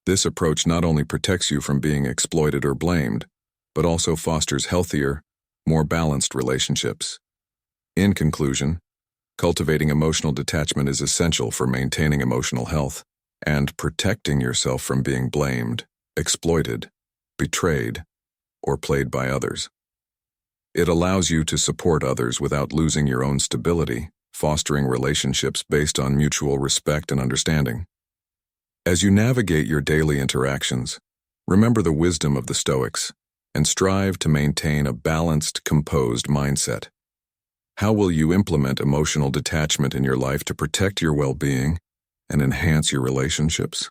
This approach not only protects you from being exploited or blamed, but also fosters healthier, more balanced relationships. In conclusion, cultivating emotional detachment is essential for maintaining emotional health and protecting yourself from being blamed, exploited, betrayed, or played by others. It allows you to support others without losing your own stability, fostering relationships based on mutual respect and understanding. As you navigate your daily interactions, remember the wisdom of the Stoics and strive to maintain a balanced, composed mindset. How will you implement emotional detachment in your life to protect your well-being and enhance your relationships?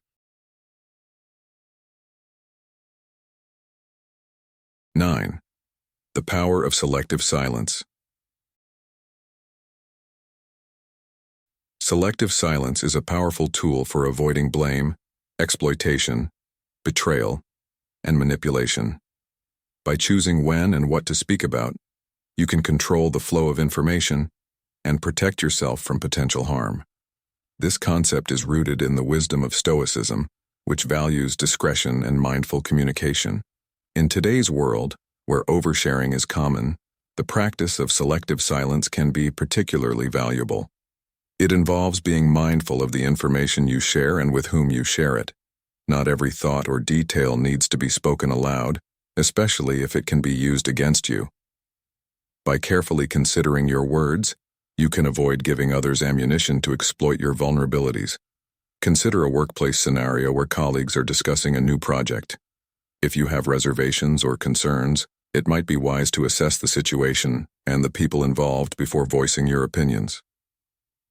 9. The power of selective silence. Selective silence is a powerful tool for avoiding blame, exploitation, betrayal, and manipulation. By choosing when and what to speak about, you can control the flow of information and protect yourself from potential harm. This concept is rooted in the wisdom of Stoicism, which values discretion and mindful communication. In today's world, where oversharing is common, the practice of selective silence can be particularly valuable. It involves being mindful of the information you share and with whom you share it. Not every thought or detail needs to be spoken aloud, especially if it can be used against you. By carefully considering your words, you can avoid giving others ammunition to exploit your vulnerabilities. Consider a workplace scenario where colleagues are discussing a new project. If you have reservations or concerns, it might be wise to assess the situation and the people involved before voicing your opinions.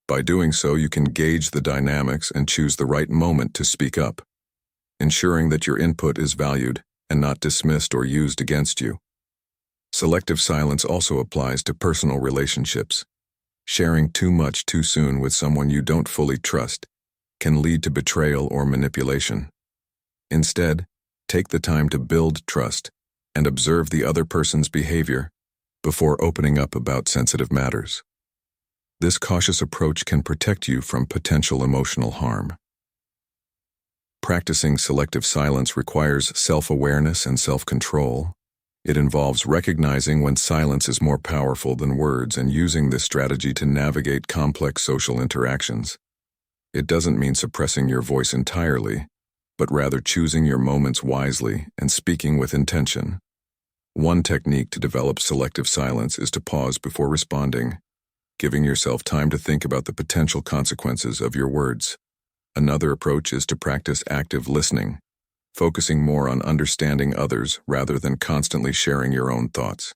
By doing so, you can gauge the dynamics and choose the right moment to speak up, ensuring that your input is valued and not dismissed or used against you. Selective silence also applies to personal relationships. Sharing too much too soon with someone you don't fully trust can lead to betrayal or manipulation. Instead, take the time to build trust and observe the other person's behavior before opening up about sensitive matters. This cautious approach can protect you from potential emotional harm. Practicing selective silence requires self-awareness and self-control. It involves recognizing when silence is more powerful than words and using this strategy to navigate complex social interactions. It doesn't mean suppressing your voice entirely, but rather choosing your moments wisely and speaking with intention. One technique to develop selective silence is to pause before responding, giving yourself time to think about the potential consequences of your words. Another approach is to practice active listening, focusing more on understanding others rather than constantly sharing your own thoughts.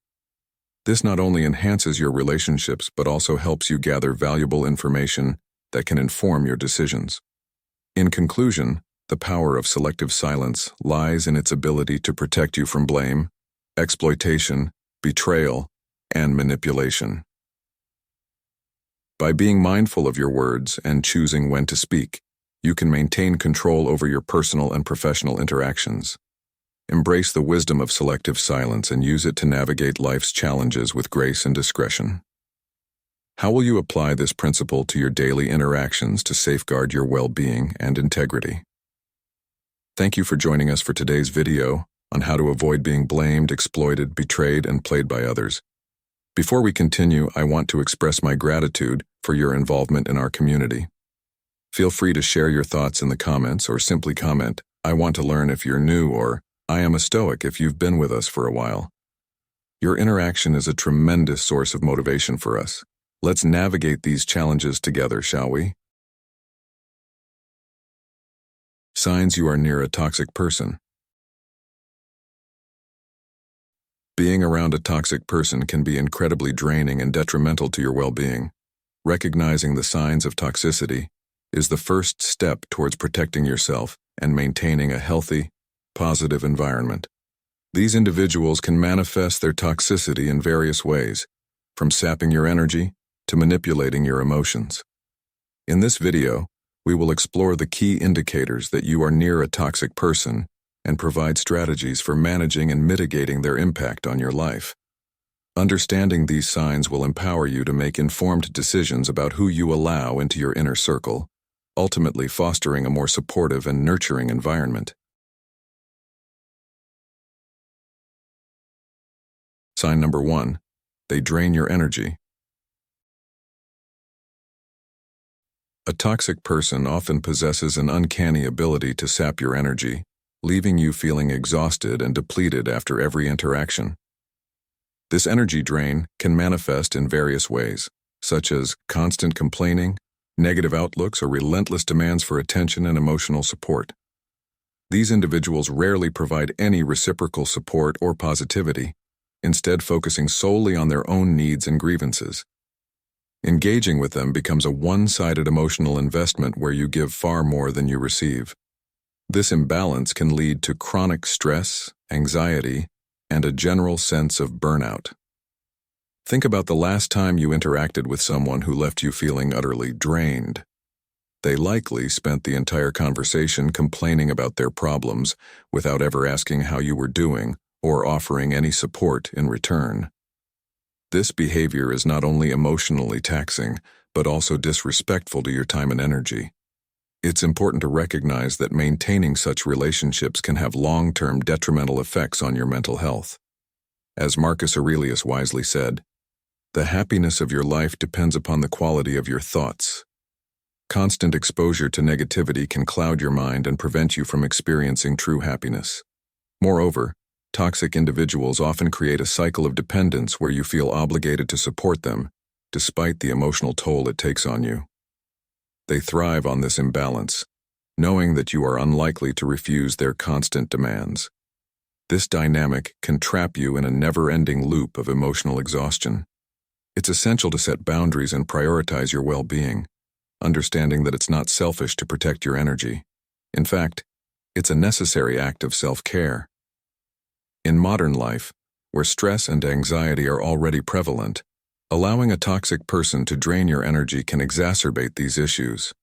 This not only enhances your relationships but also helps you gather valuable information that can inform your decisions. In conclusion, the power of selective silence lies in its ability to protect you from blame, exploitation, betrayal, and manipulation. By being mindful of your words and choosing when to speak, you can maintain control over your personal and professional interactions. Embrace the wisdom of selective silence and use it to navigate life's challenges with grace and discretion. How will you apply this principle to your daily interactions to safeguard your well-being and integrity? Thank you for joining us for today's video on how to avoid being blamed, exploited, betrayed, and played by others. Before we continue, I want to express my gratitude for your involvement in our community. Feel free to share your thoughts in the comments or simply comment, "I want to learn" if you're new, or "I am a Stoic" if you've been with us for a while. Your interaction is a tremendous source of motivation for us. Let's navigate these challenges together, shall we? Signs you are near a toxic person. Being around a toxic person can be incredibly draining and detrimental to your well-being. Recognizing the signs of toxicity is the first step towards protecting yourself and maintaining a healthy, positive environment. These individuals can manifest their toxicity in various ways, from sapping your energy to manipulating your emotions. In this video, we will explore the key indicators that you are near a toxic person and provide strategies for managing and mitigating their impact on your life. Understanding these signs will empower you to make informed decisions about who you allow into your inner circle, ultimately fostering a more supportive and nurturing environment. Sign number 1. They drain your energy. A toxic person often possesses an uncanny ability to sap your energy, leaving you feeling exhausted and depleted after every interaction. This energy drain can manifest in various ways, such as constant complaining, negative outlooks, or relentless demands for attention and emotional support. These individuals rarely provide any reciprocal support or positivity, instead focusing solely on their own needs and grievances. Engaging with them becomes a one-sided emotional investment where you give far more than you receive. This imbalance can lead to chronic stress, anxiety, and a general sense of burnout. Think about the last time you interacted with someone who left you feeling utterly drained. They likely spent the entire conversation complaining about their problems without ever asking how you were doing or offering any support in return. This behavior is not only emotionally taxing, but also disrespectful to your time and energy. It's important to recognize that maintaining such relationships can have long-term detrimental effects on your mental health. As Marcus Aurelius wisely said, "The happiness of your life depends upon the quality of your thoughts." Constant exposure to negativity can cloud your mind and prevent you from experiencing true happiness. Moreover, toxic individuals often create a cycle of dependence where you feel obligated to support them, despite the emotional toll it takes on you. They thrive on this imbalance, knowing that you are unlikely to refuse their constant demands. This dynamic can trap you in a never-ending loop of emotional exhaustion. It's essential to set boundaries and prioritize your well-being, understanding that it's not selfish to protect your energy. In fact, it's a necessary act of self-care. In modern life, where stress and anxiety are already prevalent, allowing a toxic person to drain your energy can exacerbate these issues.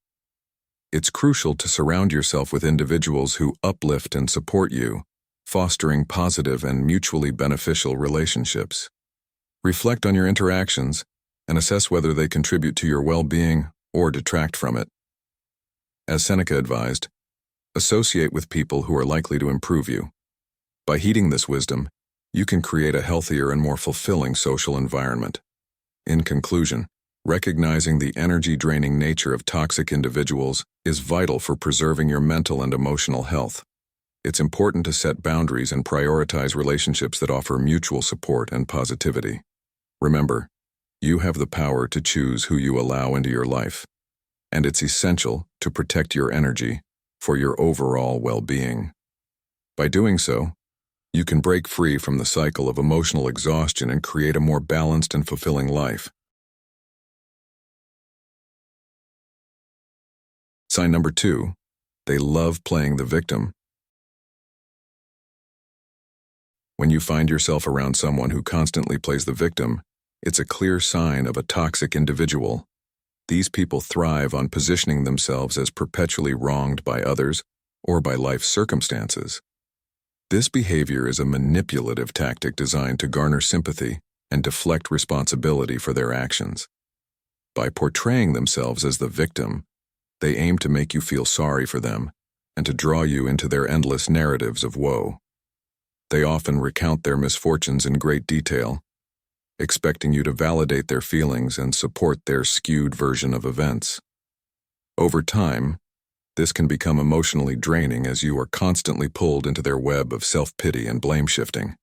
It's crucial to surround yourself with individuals who uplift and support you, fostering positive and mutually beneficial relationships. Reflect on your interactions and assess whether they contribute to your well-being or detract from it. As Seneca advised, associate with people who are likely to improve you. By heeding this wisdom, you can create a healthier and more fulfilling social environment. In conclusion, recognizing the energy-draining nature of toxic individuals is vital for preserving your mental and emotional health. It's important to set boundaries and prioritize relationships that offer mutual support and positivity. Remember, you have the power to choose who you allow into your life, and it's essential to protect your energy for your overall well-being. By doing so, you can break free from the cycle of emotional exhaustion and create a more balanced and fulfilling life. Sign number 2. They love playing the victim. When you find yourself around someone who constantly plays the victim, it's a clear sign of a toxic individual. These people thrive on positioning themselves as perpetually wronged by others or by life's circumstances. This behavior is a manipulative tactic designed to garner sympathy and deflect responsibility for their actions. By portraying themselves as the victim, they aim to make you feel sorry for them and to draw you into their endless narratives of woe. They often recount their misfortunes in great detail, expecting you to validate their feelings and support their skewed version of events. Over time, this can become emotionally draining as you are constantly pulled into their web of self-pity and blame-shifting.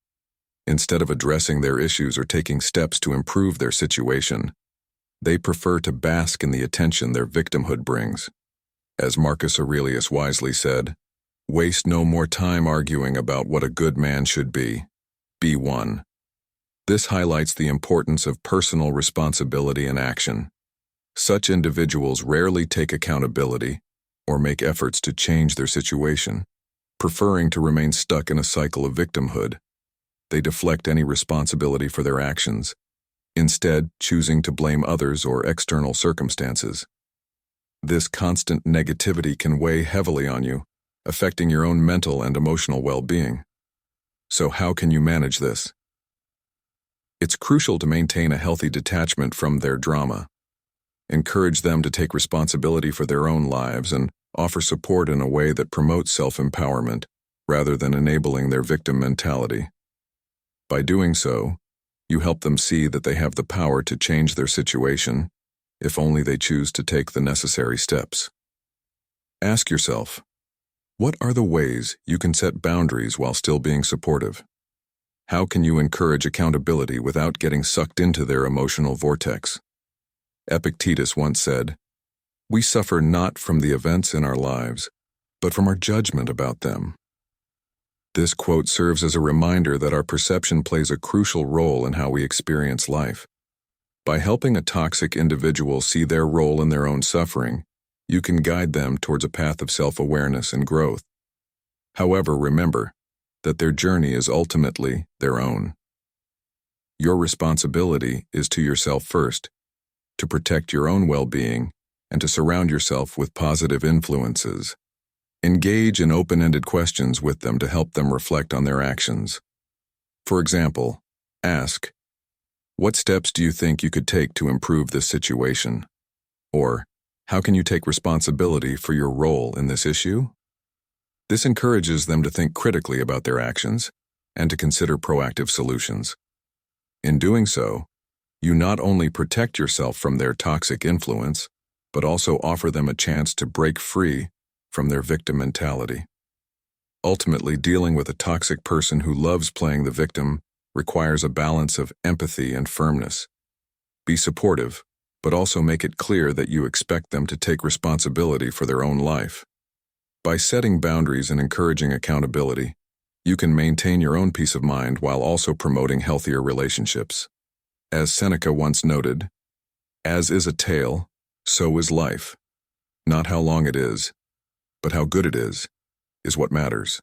Instead of addressing their issues or taking steps to improve their situation, they prefer to bask in the attention their victimhood brings. As Marcus Aurelius wisely said, "Waste no more time arguing about what a good man should be. Be one." This highlights the importance of personal responsibility and action. Such individuals rarely take accountability or make efforts to change their situation, preferring to remain stuck in a cycle of victimhood. They deflect any responsibility for their actions, instead choosing to blame others or external circumstances. This constant negativity can weigh heavily on you, affecting your own mental and emotional well-being. So how can you manage this? It's crucial to maintain a healthy detachment from their drama. Encourage them to take responsibility for their own lives and offer support in a way that promotes self-empowerment rather than enabling their victim mentality. By doing so, you help them see that they have the power to change their situation if only they choose to take the necessary steps. Ask yourself, what are the ways you can set boundaries while still being supportive? How can you encourage accountability without getting sucked into their emotional vortex? Epictetus once said, "We suffer not from the events in our lives, but from our judgment about them." This quote serves as a reminder that our perception plays a crucial role in how we experience life. By helping a toxic individual see their role in their own suffering, you can guide them towards a path of self-awareness and growth. However, remember that their journey is ultimately their own. Your responsibility is to yourself first, to protect your own well-being and to surround yourself with positive influences. Engage in open-ended questions with them to help them reflect on their actions. For example, ask, "What steps do you think you could take to improve this situation?" Or, "How can you take responsibility for your role in this issue?" This encourages them to think critically about their actions and to consider proactive solutions. In doing so, you not only protect yourself from their toxic influence, but also offer them a chance to break free from their victim mentality. Ultimately, dealing with a toxic person who loves playing the victim requires a balance of empathy and firmness. Be supportive, but also make it clear that you expect them to take responsibility for their own life. By setting boundaries and encouraging accountability, you can maintain your own peace of mind while also promoting healthier relationships. As Seneca once noted, "As is a tale, so is life. Not how long it is, but how good it is what matters."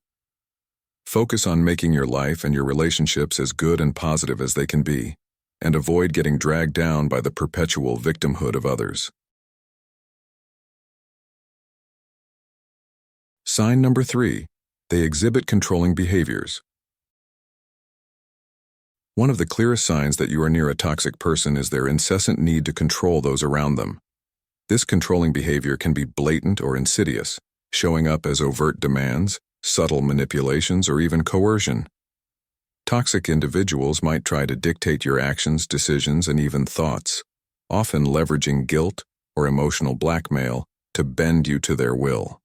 Focus on making your life and your relationships as good and positive as they can be, and avoid getting dragged down by the perpetual victimhood of others. Sign number 3, they exhibit controlling behaviors. One of the clearest signs that you are near a toxic person is their incessant need to control those around them. This controlling behavior can be blatant or insidious, showing up as overt demands, subtle manipulations, or even coercion. Toxic individuals might try to dictate your actions, decisions, and even thoughts, often leveraging guilt or emotional blackmail to bend you to their will.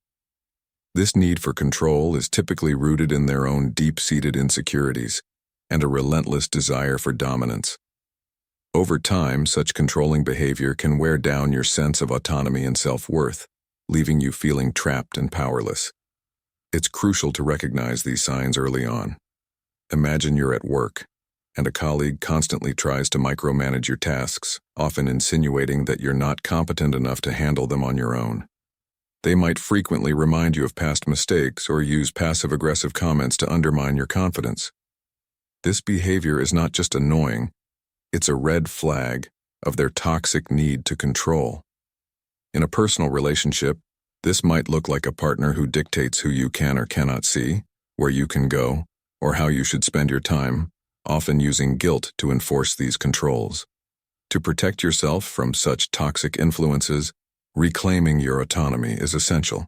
This need for control is typically rooted in their own deep-seated insecurities and a relentless desire for dominance. Over time, such controlling behavior can wear down your sense of autonomy and self-worth, leaving you feeling trapped and powerless. It's crucial to recognize these signs early on. Imagine you're at work, and a colleague constantly tries to micromanage your tasks, often insinuating that you're not competent enough to handle them on your own. They might frequently remind you of past mistakes or use passive-aggressive comments to undermine your confidence. This behavior is not just annoying, it's a red flag of their toxic need to control. In a personal relationship, this might look like a partner who dictates who you can or cannot see, where you can go, or how you should spend your time, often using guilt to enforce these controls. To protect yourself from such toxic influences, reclaiming your autonomy is essential.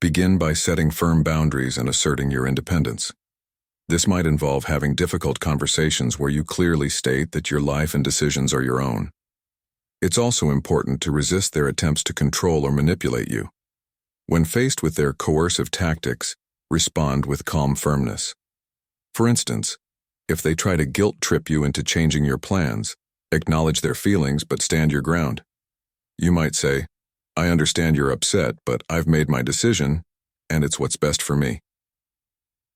Begin by setting firm boundaries and asserting your independence. This might involve having difficult conversations where you clearly state that your life and decisions are your own. It's also important to resist their attempts to control or manipulate you. When faced with their coercive tactics, respond with calm firmness. For instance, if they try to guilt trip you into changing your plans, acknowledge their feelings but stand your ground. You might say, "I understand you're upset, but I've made my decision, and it's what's best for me."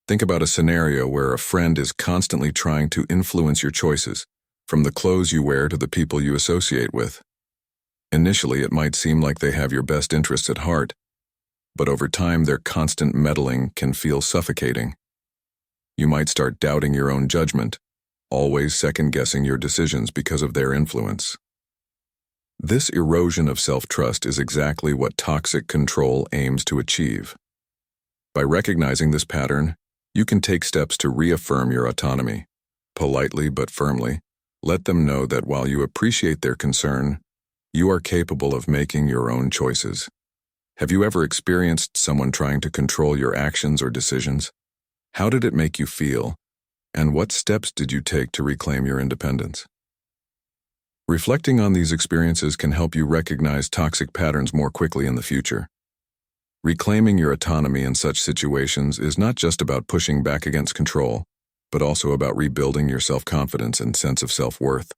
Think about a scenario where a friend is constantly trying to influence your choices, from the clothes you wear to the people you associate with. Initially, it might seem like they have your best interests at heart, but over time, their constant meddling can feel suffocating. You might start doubting your own judgment, always second-guessing your decisions because of their influence. This erosion of self-trust is exactly what toxic control aims to achieve. By recognizing this pattern, you can take steps to reaffirm your autonomy. Politely but firmly, let them know that while you appreciate their concern, you are capable of making your own choices. Have you ever experienced someone trying to control your actions or decisions? How did it make you feel? And what steps did you take to reclaim your independence? Reflecting on these experiences can help you recognize toxic patterns more quickly in the future. Reclaiming your autonomy in such situations is not just about pushing back against control, but also about rebuilding your self-confidence and sense of self-worth.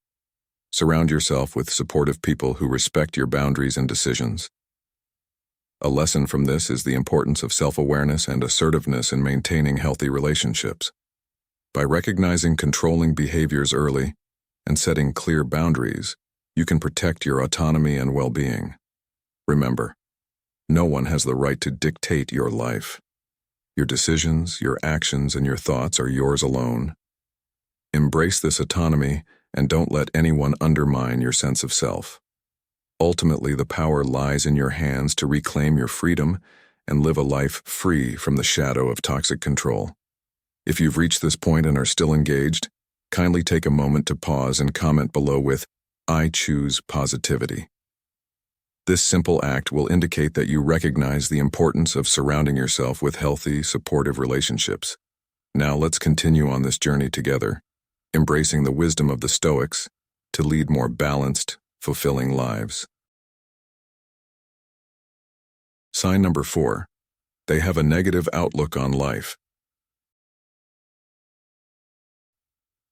Surround yourself with supportive people who respect your boundaries and decisions. A lesson from this is the importance of self-awareness and assertiveness in maintaining healthy relationships. By recognizing controlling behaviors early and setting clear boundaries, you can protect your autonomy and well-being. Remember, no one has the right to dictate your life. Your decisions, your actions, and your thoughts are yours alone. Embrace this autonomy and don't let anyone undermine your sense of self. Ultimately, the power lies in your hands to reclaim your freedom and live a life free from the shadow of toxic control. If you've reached this point and are still engaged, kindly take a moment to pause and comment below with, "I choose positivity." This simple act will indicate that you recognize the importance of surrounding yourself with healthy, supportive relationships. Now let's continue on this journey together, embracing the wisdom of the Stoics to lead more balanced, fulfilling lives. Sign number 4. They have a negative outlook on life.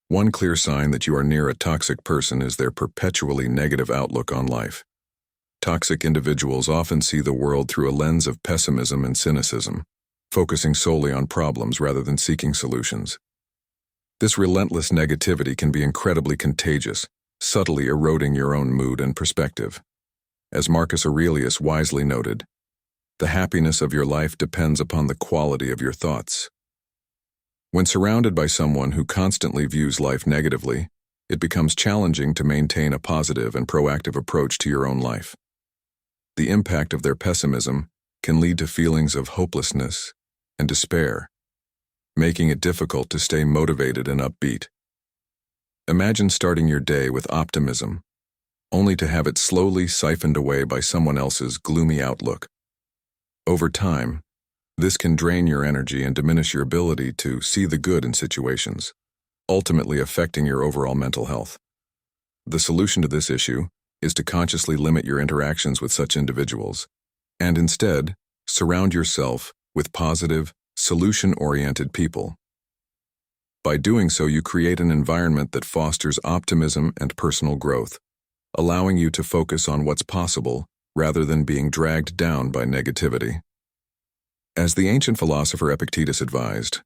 One clear sign that you are near a toxic person is their perpetually negative outlook on life. Toxic individuals often see the world through a lens of pessimism and cynicism, focusing solely on problems rather than seeking solutions. This relentless negativity can be incredibly contagious, subtly eroding your own mood and perspective. As Marcus Aurelius wisely noted, the happiness of your life depends upon the quality of your thoughts. When surrounded by someone who constantly views life negatively, it becomes challenging to maintain a positive and proactive approach to your own life. The impact of their pessimism can lead to feelings of hopelessness and despair, making it difficult to stay motivated and upbeat. Imagine starting your day with optimism, only to have it slowly siphoned away by someone else's gloomy outlook. Over time, this can drain your energy and diminish your ability to see the good in situations, ultimately affecting your overall mental health. The solution to this issue is to consciously limit your interactions with such individuals, and instead, surround yourself with positive, solution-oriented people. By doing so, you create an environment that fosters optimism and personal growth, allowing you to focus on what's possible rather than being dragged down by negativity. As the ancient philosopher Epictetus advised,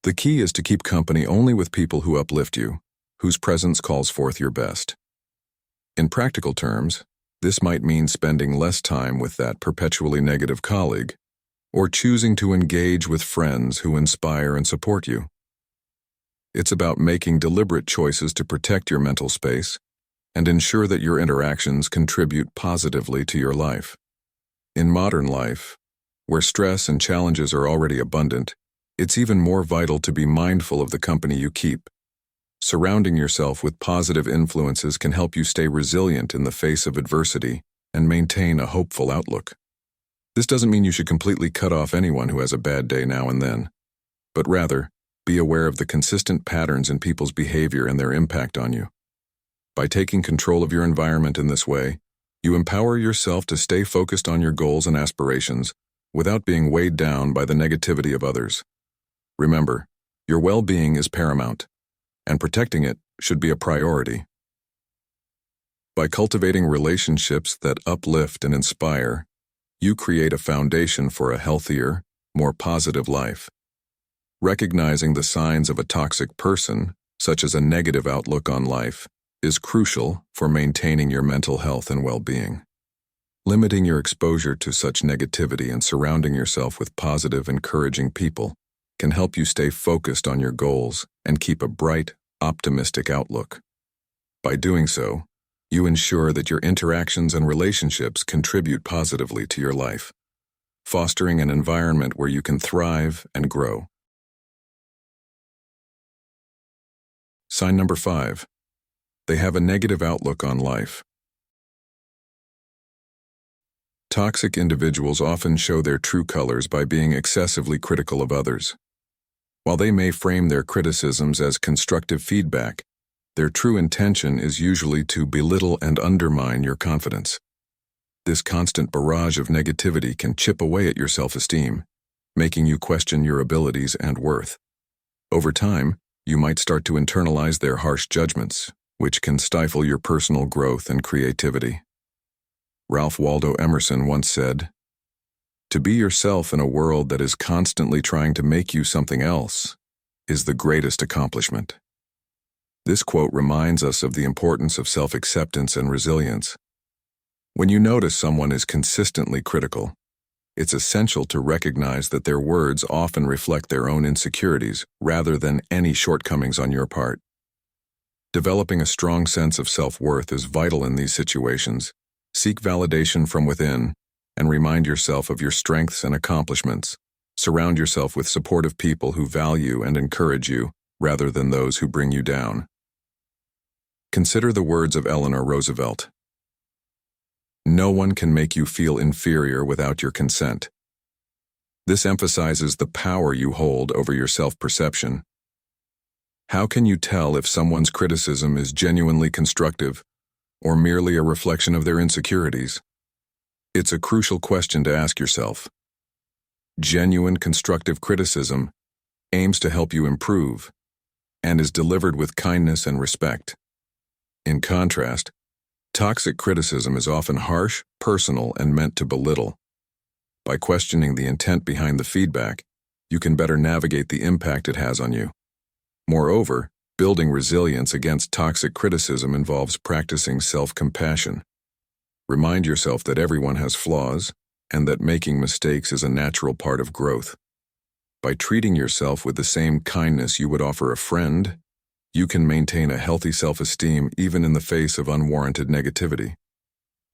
the key is to keep company only with people who uplift you, whose presence calls forth your best. In practical terms, this might mean spending less time with that perpetually negative colleague, or choosing to engage with friends who inspire and support you. It's about making deliberate choices to protect your mental space and ensure that your interactions contribute positively to your life. In modern life, where stress and challenges are already abundant, it's even more vital to be mindful of the company you keep. Surrounding yourself with positive influences can help you stay resilient in the face of adversity and maintain a hopeful outlook. This doesn't mean you should completely cut off anyone who has a bad day now and then, but rather, be aware of the consistent patterns in people's behavior and their impact on you. By taking control of your environment in this way, you empower yourself to stay focused on your goals and aspirations without being weighed down by the negativity of others. Remember, your well-being is paramount, and protecting it should be a priority. By cultivating relationships that uplift and inspire, you create a foundation for a healthier, more positive life. Recognizing the signs of a toxic person, such as a negative outlook on life, is crucial for maintaining your mental health and well-being. Limiting your exposure to such negativity and surrounding yourself with positive, encouraging people can help you stay focused on your goals and keep a bright, optimistic outlook. By doing so, you ensure that your interactions and relationships contribute positively to your life. fostering an environment where you can thrive and grow. Sign number 5. They have a negative outlook on life. Toxic individuals often show their true colors by being excessively critical of others. While they may frame their criticisms as constructive feedback, their true intention is usually to belittle and undermine your confidence. This constant barrage of negativity can chip away at your self-esteem, making you question your abilities and worth. Over time, you might start to internalize their harsh judgments, which can stifle your personal growth and creativity. Ralph Waldo Emerson once said, "To be yourself in a world that is constantly trying to make you something else is the greatest accomplishment." This quote reminds us of the importance of self-acceptance and resilience. When you notice someone is consistently critical, it's essential to recognize that their words often reflect their own insecurities rather than any shortcomings on your part. Developing a strong sense of self-worth is vital in these situations. Seek validation from within and remind yourself of your strengths and accomplishments. Surround yourself with supportive people who value and encourage you rather than those who bring you down. Consider the words of Eleanor Roosevelt. "No one can make you feel inferior without your consent." This emphasizes the power you hold over your self-perception. How can you tell if someone's criticism is genuinely constructive or merely a reflection of their insecurities? It's a crucial question to ask yourself. Genuine constructive criticism aims to help you improve and is delivered with kindness and respect. In contrast, toxic criticism is often harsh, personal, and meant to belittle. By questioning the intent behind the feedback, you can better navigate the impact it has on you. Moreover, building resilience against toxic criticism involves practicing self-compassion. Remind yourself that everyone has flaws and that making mistakes is a natural part of growth. By treating yourself with the same kindness you would offer a friend, you can maintain a healthy self-esteem even in the face of unwarranted negativity.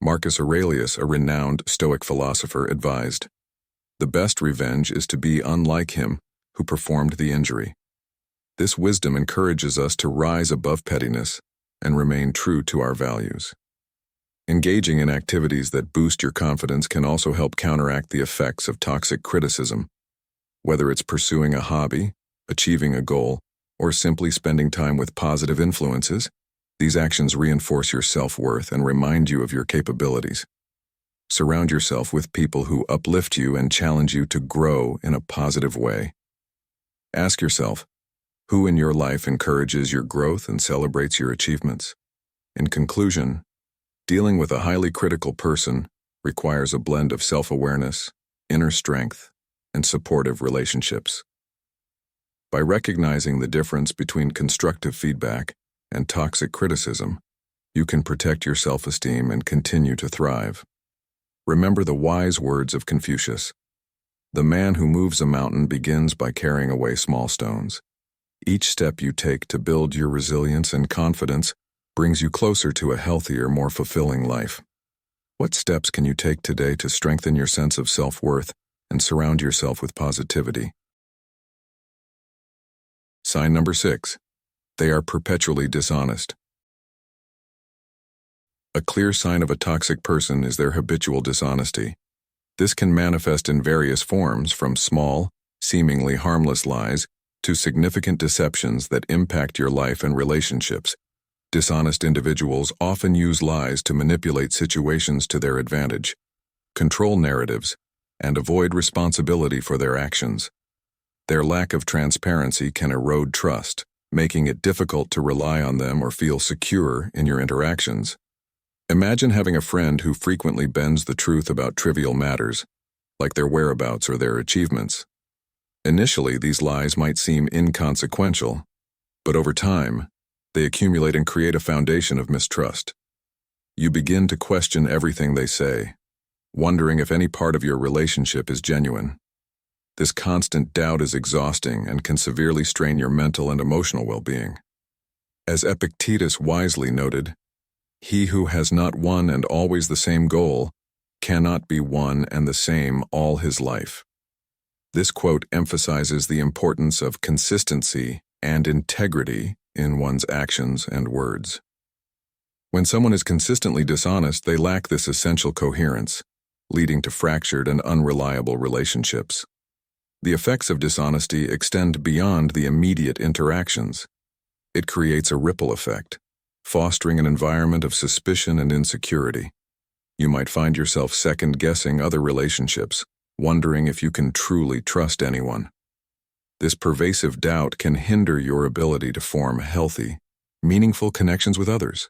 Marcus Aurelius, a renowned Stoic philosopher, advised, "The best revenge is to be unlike him who performed the injury." This wisdom encourages us to rise above pettiness and remain true to our values. Engaging in activities that boost your confidence can also help counteract the effects of toxic criticism. Whether it's pursuing a hobby, achieving a goal, or simply spending time with positive influences, these actions reinforce your self-worth and remind you of your capabilities. Surround yourself with people who uplift you and challenge you to grow in a positive way. Ask yourself, who in your life encourages your growth and celebrates your achievements? In conclusion, dealing with a highly critical person requires a blend of self-awareness, inner strength, and supportive relationships. By recognizing the difference between constructive feedback and toxic criticism, you can protect your self-esteem and continue to thrive. Remember the wise words of Confucius. "The man who moves a mountain begins by carrying away small stones." Each step you take to build your resilience and confidence brings you closer to a healthier, more fulfilling life. What steps can you take today to strengthen your sense of self-worth and surround yourself with positivity? Sign number 6. They are perpetually dishonest. A clear sign of a toxic person is their habitual dishonesty. This can manifest in various forms, from small, seemingly harmless lies to significant deceptions that impact your life and relationships. Dishonest individuals often use lies to manipulate situations to their advantage, control narratives, and avoid responsibility for their actions. Their lack of transparency can erode trust, making it difficult to rely on them or feel secure in your interactions. Imagine having a friend who frequently bends the truth about trivial matters, like their whereabouts or their achievements. Initially, these lies might seem inconsequential, but over time, they accumulate and create a foundation of mistrust. You begin to question everything they say, wondering if any part of your relationship is genuine. This constant doubt is exhausting and can severely strain your mental and emotional well-being. As Epictetus wisely noted, "He who has not one and always the same goal cannot be one and the same all his life. This quote emphasizes the importance of consistency and integrity in one's actions and words. When someone is consistently dishonest, they lack this essential coherence, leading to fractured and unreliable relationships. The effects of dishonesty extend beyond the immediate interactions. It creates a ripple effect, fostering an environment of suspicion and insecurity. You might find yourself second-guessing other relationships, wondering if you can truly trust anyone. This pervasive doubt can hinder your ability to form healthy, meaningful connections with others.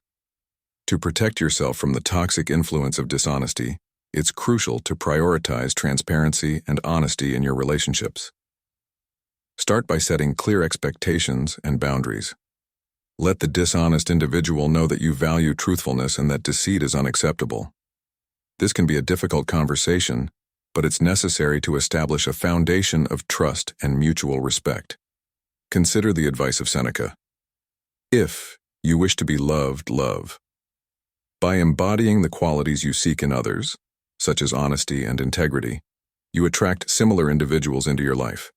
To protect yourself from the toxic influence of dishonesty, it's crucial to prioritize transparency and honesty in your relationships. Start by setting clear expectations and boundaries. Let the dishonest individual know that you value truthfulness and that deceit is unacceptable. This can be a difficult conversation, but it's necessary to establish a foundation of trust and mutual respect. Consider the advice of Seneca. If you wish to be loved, love. By embodying the qualities you seek in others, such as honesty and integrity, you attract similar individuals into your life.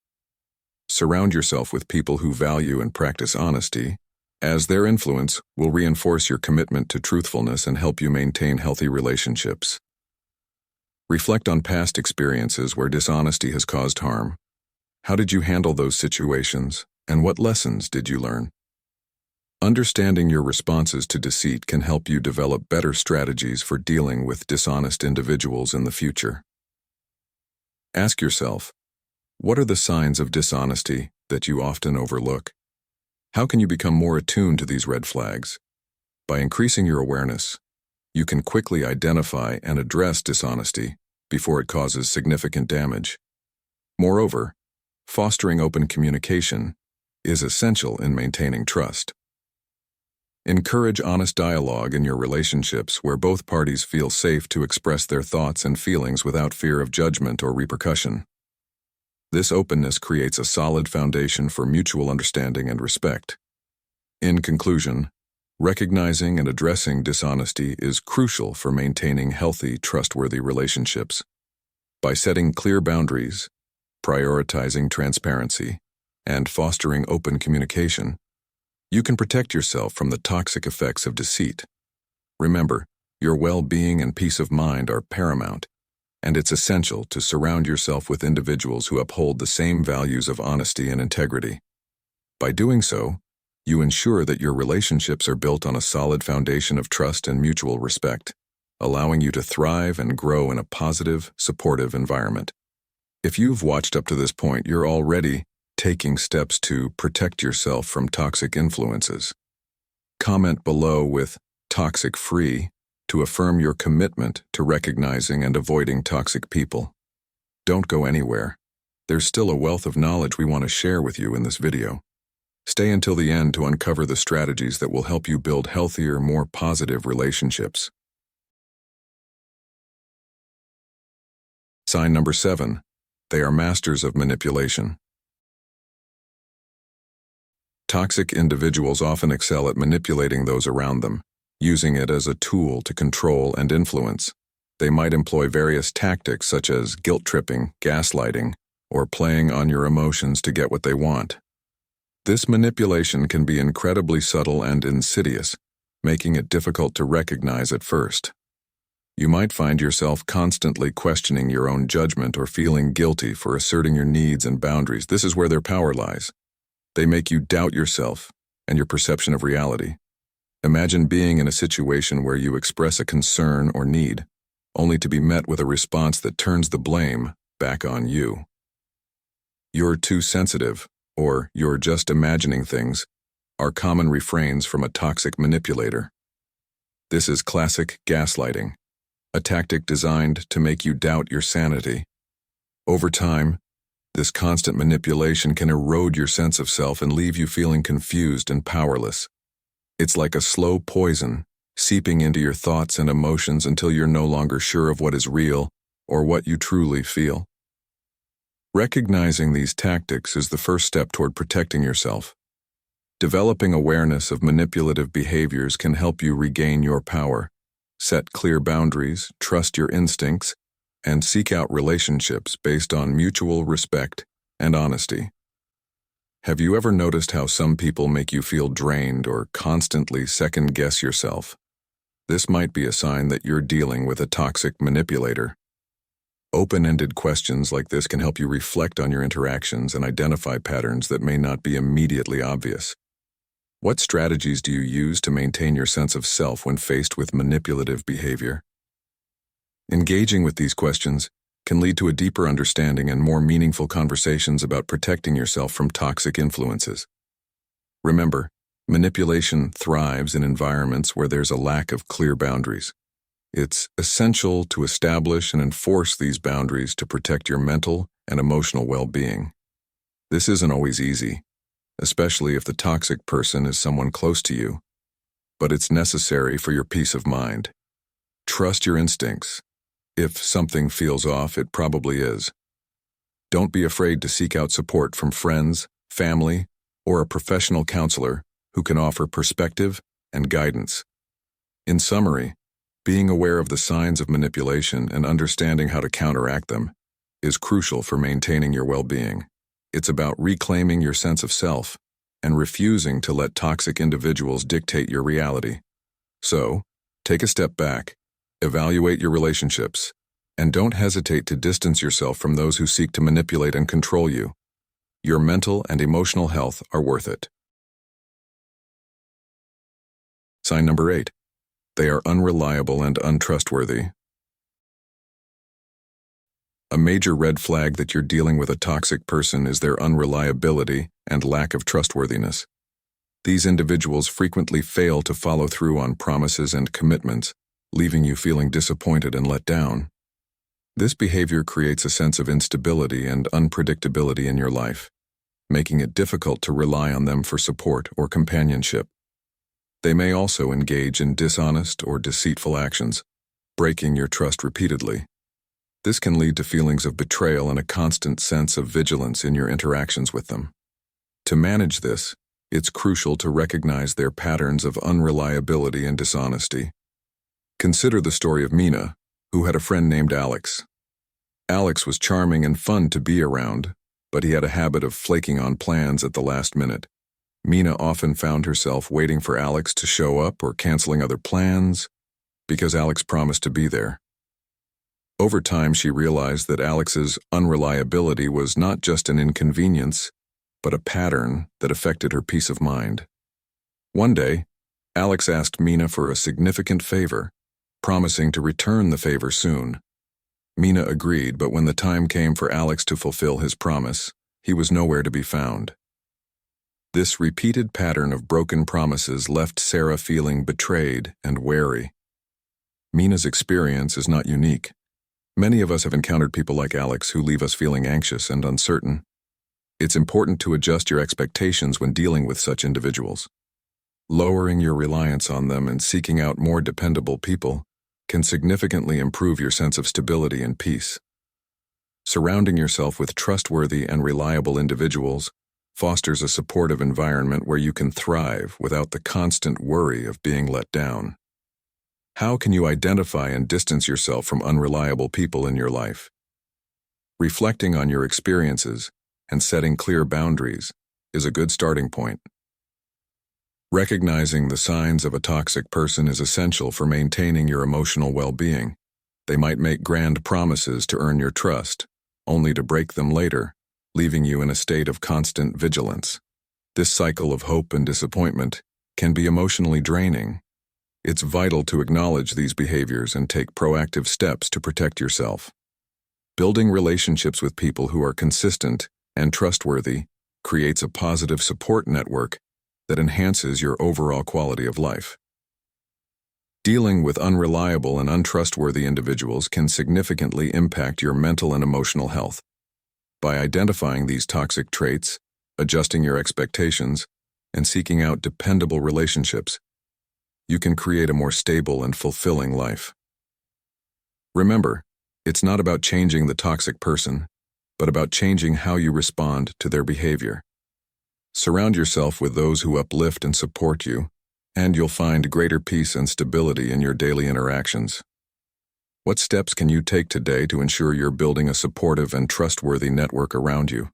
Surround yourself with people who value and practice honesty, as their influence will reinforce your commitment to truthfulness and help you maintain healthy relationships. Reflect on past experiences where dishonesty has caused harm. How did you handle those situations, and what lessons did you learn? Understanding your responses to deceit can help you develop better strategies for dealing with dishonest individuals in the future. Ask yourself, what are the signs of dishonesty that you often overlook? How can you become more attuned to these red flags? By increasing your awareness, you can quickly identify and address dishonesty before it causes significant damage. Moreover, fostering open communication is essential in maintaining trust. Encourage honest dialogue in your relationships where both parties feel safe to express their thoughts and feelings without fear of judgment or repercussion. This openness creates a solid foundation for mutual understanding and respect. In conclusion, recognizing and addressing dishonesty is crucial for maintaining healthy, trustworthy relationships. By setting clear boundaries, prioritizing transparency, and fostering open communication, you can protect yourself from the toxic effects of deceit. Remember, your well-being and peace of mind are paramount, and it's essential to surround yourself with individuals who uphold the same values of honesty and integrity. By doing so, you ensure that your relationships are built on a solid foundation of trust and mutual respect, allowing you to thrive and grow in a positive, supportive environment. If you've watched up to this point, you're already taking steps to protect yourself from toxic influences. Comment below with "toxic-free" to affirm your commitment to recognizing and avoiding toxic people. Don't go anywhere. There's still a wealth of knowledge we want to share with you in this video. Stay until the end to uncover the strategies that will help you build healthier, more positive relationships. Sign number 7. They are masters of manipulation. Toxic individuals often excel at manipulating those around them, using it as a tool to control and influence. They might employ various tactics such as guilt-tripping, gaslighting, or playing on your emotions to get what they want. This manipulation can be incredibly subtle and insidious, making it difficult to recognize at first. You might find yourself constantly questioning your own judgment or feeling guilty for asserting your needs and boundaries. This is where their power lies. They make you doubt yourself and your perception of reality. Imagine being in a situation where you express a concern or need, only to be met with a response that turns the blame back on you. "You're too sensitive," or "you're just imagining things," are common refrains from a toxic manipulator. This is classic gaslighting, a tactic designed to make you doubt your sanity. Over time, this constant manipulation can erode your sense of self and leave you feeling confused and powerless. It's like a slow poison, seeping into your thoughts and emotions until you're no longer sure of what is real or what you truly feel. Recognizing these tactics is the first step toward protecting yourself. Developing awareness of manipulative behaviors can help you regain your power, Set clear boundaries, trust your instincts, and seek out relationships based on mutual respect and honesty. Have you ever noticed how some people make you feel drained or constantly second-guess yourself? This might be a sign that you're dealing with a toxic manipulator. Open-ended questions like this can help you reflect on your interactions and identify patterns that may not be immediately obvious. What strategies do you use to maintain your sense of self when faced with manipulative behavior? Engaging with these questions can lead to a deeper understanding and more meaningful conversations about protecting yourself from toxic influences. Remember, manipulation thrives in environments where there's a lack of clear boundaries. It's essential to establish and enforce these boundaries to protect your mental and emotional well-being. This isn't always easy, especially if the toxic person is someone close to you, but it's necessary for your peace of mind. Trust your instincts. If something feels off, it probably is. Don't be afraid to seek out support from friends, family, or a professional counselor who can offer perspective and guidance. In summary, being aware of the signs of manipulation and understanding how to counteract them is crucial for maintaining your well-being. It's about reclaiming your sense of self and refusing to let toxic individuals dictate your reality. So, take a step back, evaluate your relationships, and don't hesitate to distance yourself from those who seek to manipulate and control you. Your mental and emotional health are worth it. Sign number 8. They are unreliable and untrustworthy. A major red flag that you're dealing with a toxic person is their unreliability and lack of trustworthiness. These individuals frequently fail to follow through on promises and commitments, leaving you feeling disappointed and let down. This behavior creates a sense of instability and unpredictability in your life, making it difficult to rely on them for support or companionship. They may also engage in dishonest or deceitful actions, breaking your trust repeatedly. This can lead to feelings of betrayal and a constant sense of vigilance in your interactions with them. To manage this, it's crucial to recognize their patterns of unreliability and dishonesty. Consider the story of Mina, who had a friend named Alex. Alex was charming and fun to be around, but he had a habit of flaking on plans at the last minute. Mina often found herself waiting for Alex to show up or canceling other plans because Alex promised to be there. Over time, she realized that Alex's unreliability was not just an inconvenience, but a pattern that affected her peace of mind. One day, Alex asked Mina for a significant favor, promising to return the favor soon. Mina agreed, but when the time came for Alex to fulfill his promise, he was nowhere to be found. This repeated pattern of broken promises left Sarah feeling betrayed and wary. Mina's experience is not unique. Many of us have encountered people like Alex who leave us feeling anxious and uncertain. It's important to adjust your expectations when dealing with such individuals. Lowering your reliance on them and seeking out more dependable people can significantly improve your sense of stability and peace. Surrounding yourself with trustworthy and reliable individuals fosters a supportive environment where you can thrive without the constant worry of being let down. How can you identify and distance yourself from unreliable people in your life? Reflecting on your experiences and setting clear boundaries is a good starting point. Recognizing the signs of a toxic person is essential for maintaining your emotional well-being. They might make grand promises to earn your trust, only to break them later, leaving you in a state of constant vigilance. This cycle of hope and disappointment can be emotionally draining. It's vital to acknowledge these behaviors and take proactive steps to protect yourself. Building relationships with people who are consistent and trustworthy creates a positive support network that enhances your overall quality of life. Dealing with unreliable and untrustworthy individuals can significantly impact your mental and emotional health. By identifying these toxic traits, adjusting your expectations, and seeking out dependable relationships, you can create a more stable and fulfilling life. Remember, it's not about changing the toxic person, but about changing how you respond to their behavior. Surround yourself with those who uplift and support you, and you'll find greater peace and stability in your daily interactions. What steps can you take today to ensure you're building a supportive and trustworthy network around you?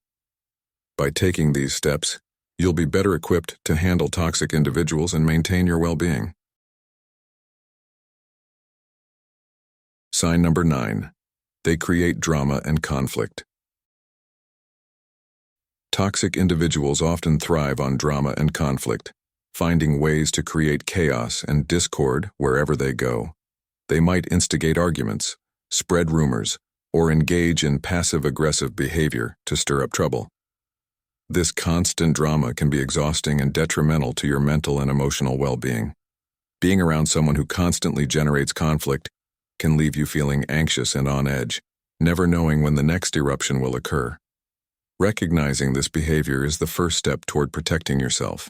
By taking these steps, you'll be better equipped to handle toxic individuals and maintain your well-being. Sign number 9. They create drama and conflict. Toxic individuals often thrive on drama and conflict, finding ways to create chaos and discord wherever they go. They might instigate arguments, spread rumors, or engage in passive-aggressive behavior to stir up trouble. This constant drama can be exhausting and detrimental to your mental and emotional well-being. Being around someone who constantly generates conflict can leave you feeling anxious and on edge, never knowing when the next eruption will occur. Recognizing this behavior is the first step toward protecting yourself.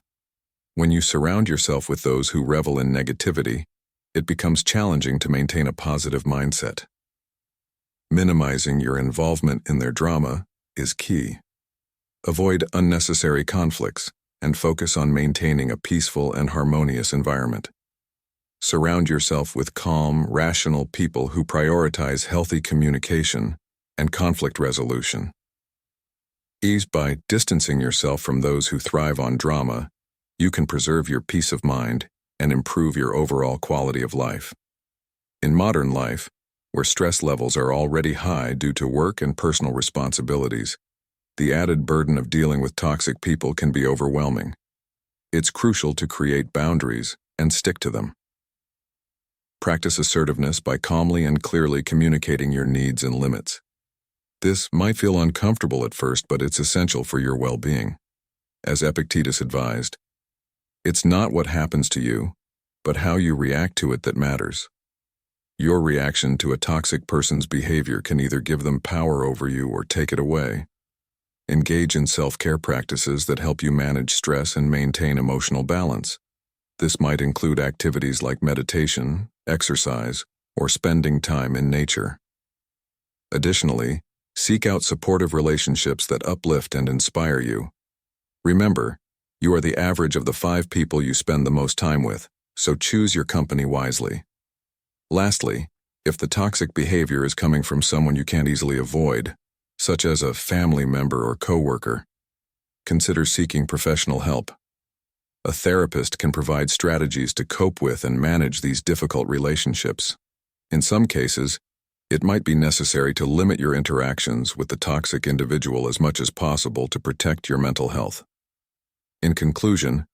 When you surround yourself with those who revel in negativity, it becomes challenging to maintain a positive mindset. Minimizing your involvement in their drama is key. Avoid unnecessary conflicts and focus on maintaining a peaceful and harmonious environment. Surround yourself with calm, rational people who prioritize healthy communication and conflict resolution. By distancing yourself from those who thrive on drama, you can preserve your peace of mind and improve your overall quality of life. In modern life, where stress levels are already high due to work and personal responsibilities, the added burden of dealing with toxic people can be overwhelming. It's crucial to create boundaries and stick to them. Practice assertiveness by calmly and clearly communicating your needs and limits. This might feel uncomfortable at first, but it's essential for your well-being. As Epictetus advised, it's not what happens to you, but how you react to it that matters. Your reaction to a toxic person's behavior can either give them power over you or take it away. Engage in self-care practices that help you manage stress and maintain emotional balance. This might include activities like meditation, exercise, or spending time in nature. Additionally, seek out supportive relationships that uplift and inspire you. Remember, you are the average of the 5 people you spend the most time with, so choose your company wisely. Lastly, if the toxic behavior is coming from someone you can't easily avoid, such as a family member or coworker, consider seeking professional help. A therapist can provide strategies to cope with and manage these difficult relationships. In some cases, it might be necessary to limit your interactions with the toxic individual as much as possible to protect your mental health. In conclusion,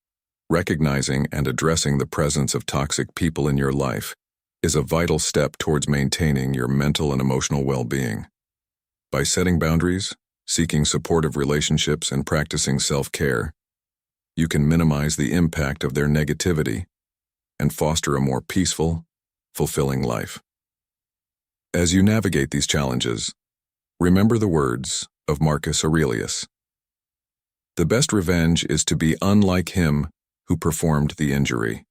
recognizing and addressing the presence of toxic people in your life is a vital step towards maintaining your mental and emotional well-being. By setting boundaries, seeking supportive relationships, and practicing self-care, you can minimize the impact of their negativity and foster a more peaceful, fulfilling life. As you navigate these challenges, remember the words of Marcus Aurelius. The best revenge is to be unlike him who performed the injury.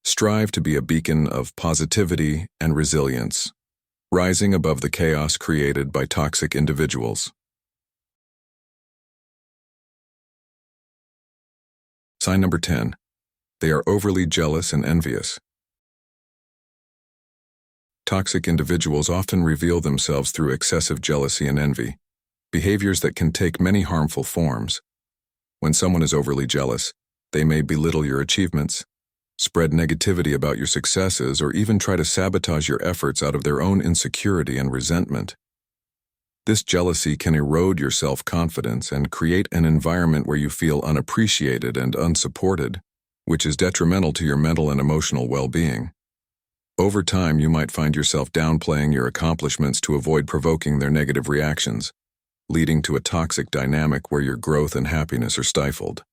Strive to be a beacon of positivity and resilience, rising above the chaos created by toxic individuals. Sign number 10. They are overly jealous and envious. Toxic individuals often reveal themselves through excessive jealousy and envy, behaviors that can take many harmful forms. When someone is overly jealous, they may belittle your achievements, spread negativity about your successes, or even try to sabotage your efforts out of their own insecurity and resentment. This jealousy can erode your self-confidence and create an environment where you feel unappreciated and unsupported, which is detrimental to your mental and emotional well-being. Over time, you might find yourself downplaying your accomplishments to avoid provoking their negative reactions, leading to a toxic dynamic where your growth and happiness are stifled.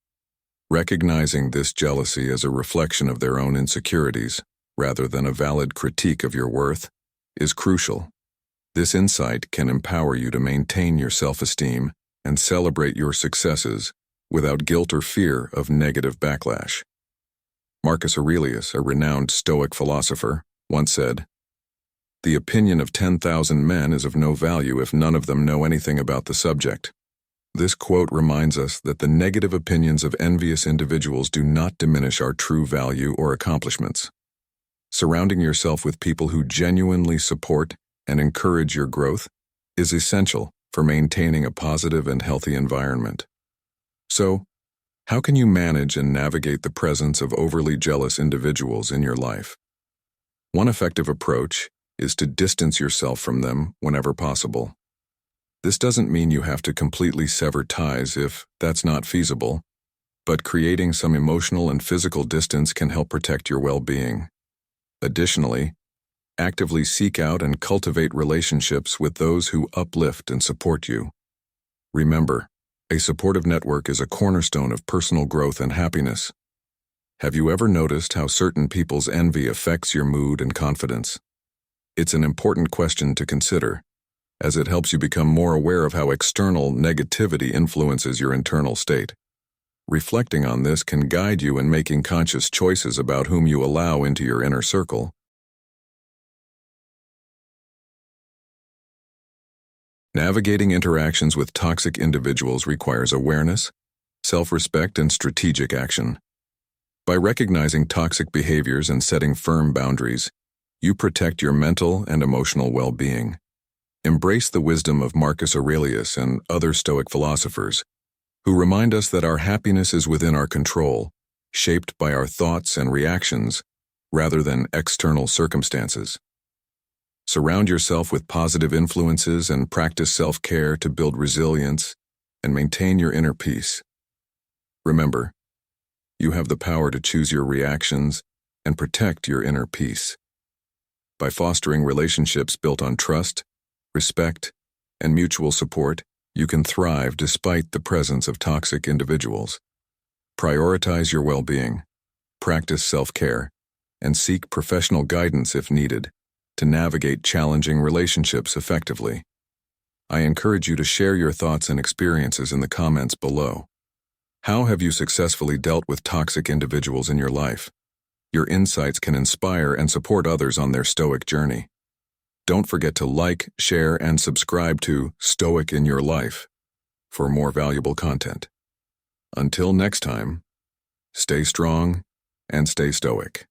Recognizing this jealousy as a reflection of their own insecurities, rather than a valid critique of your worth, is crucial. This insight can empower you to maintain your self-esteem and celebrate your successes without guilt or fear of negative backlash. Marcus Aurelius, a renowned Stoic philosopher, once said, "The opinion of 10,000 men is of no value if none of them know anything about the subject." This quote reminds us that the negative opinions of envious individuals do not diminish our true value or accomplishments. Surrounding yourself with people who genuinely support and encourage your growth is essential for maintaining a positive and healthy environment. So, how can you manage and navigate the presence of overly jealous individuals in your life? One effective approach is to distance yourself from them whenever possible. This doesn't mean you have to completely sever ties if that's not feasible, but creating some emotional and physical distance can help protect your well-being. Additionally, actively seek out and cultivate relationships with those who uplift and support you. Remember, a supportive network is a cornerstone of personal growth and happiness. Have you ever noticed how certain people's envy affects your mood and confidence? It's an important question to consider, as it helps you become more aware of how external negativity influences your internal state. Reflecting on this can guide you in making conscious choices about whom you allow into your inner circle. Navigating interactions with toxic individuals requires awareness, self-respect, and strategic action. By recognizing toxic behaviors and setting firm boundaries, you protect your mental and emotional well-being. Embrace the wisdom of Marcus Aurelius and other Stoic philosophers, who remind us that our happiness is within our control, shaped by our thoughts and reactions, rather than external circumstances. Surround yourself with positive influences and practice self-care to build resilience and maintain your inner peace. Remember, you have the power to choose your reactions and protect your inner peace. By fostering relationships built on trust, respect, and mutual support, you can thrive despite the presence of toxic individuals. Prioritize your well-being, practice self-care, and seek professional guidance if needed to navigate challenging relationships effectively. I encourage you to share your thoughts and experiences in the comments below. How have you successfully dealt with toxic individuals in your life? Your insights can inspire and support others on their Stoic journey. Don't forget to like, share, and subscribe to Stoic in Your Life for more valuable content. Until next time, stay strong and stay stoic.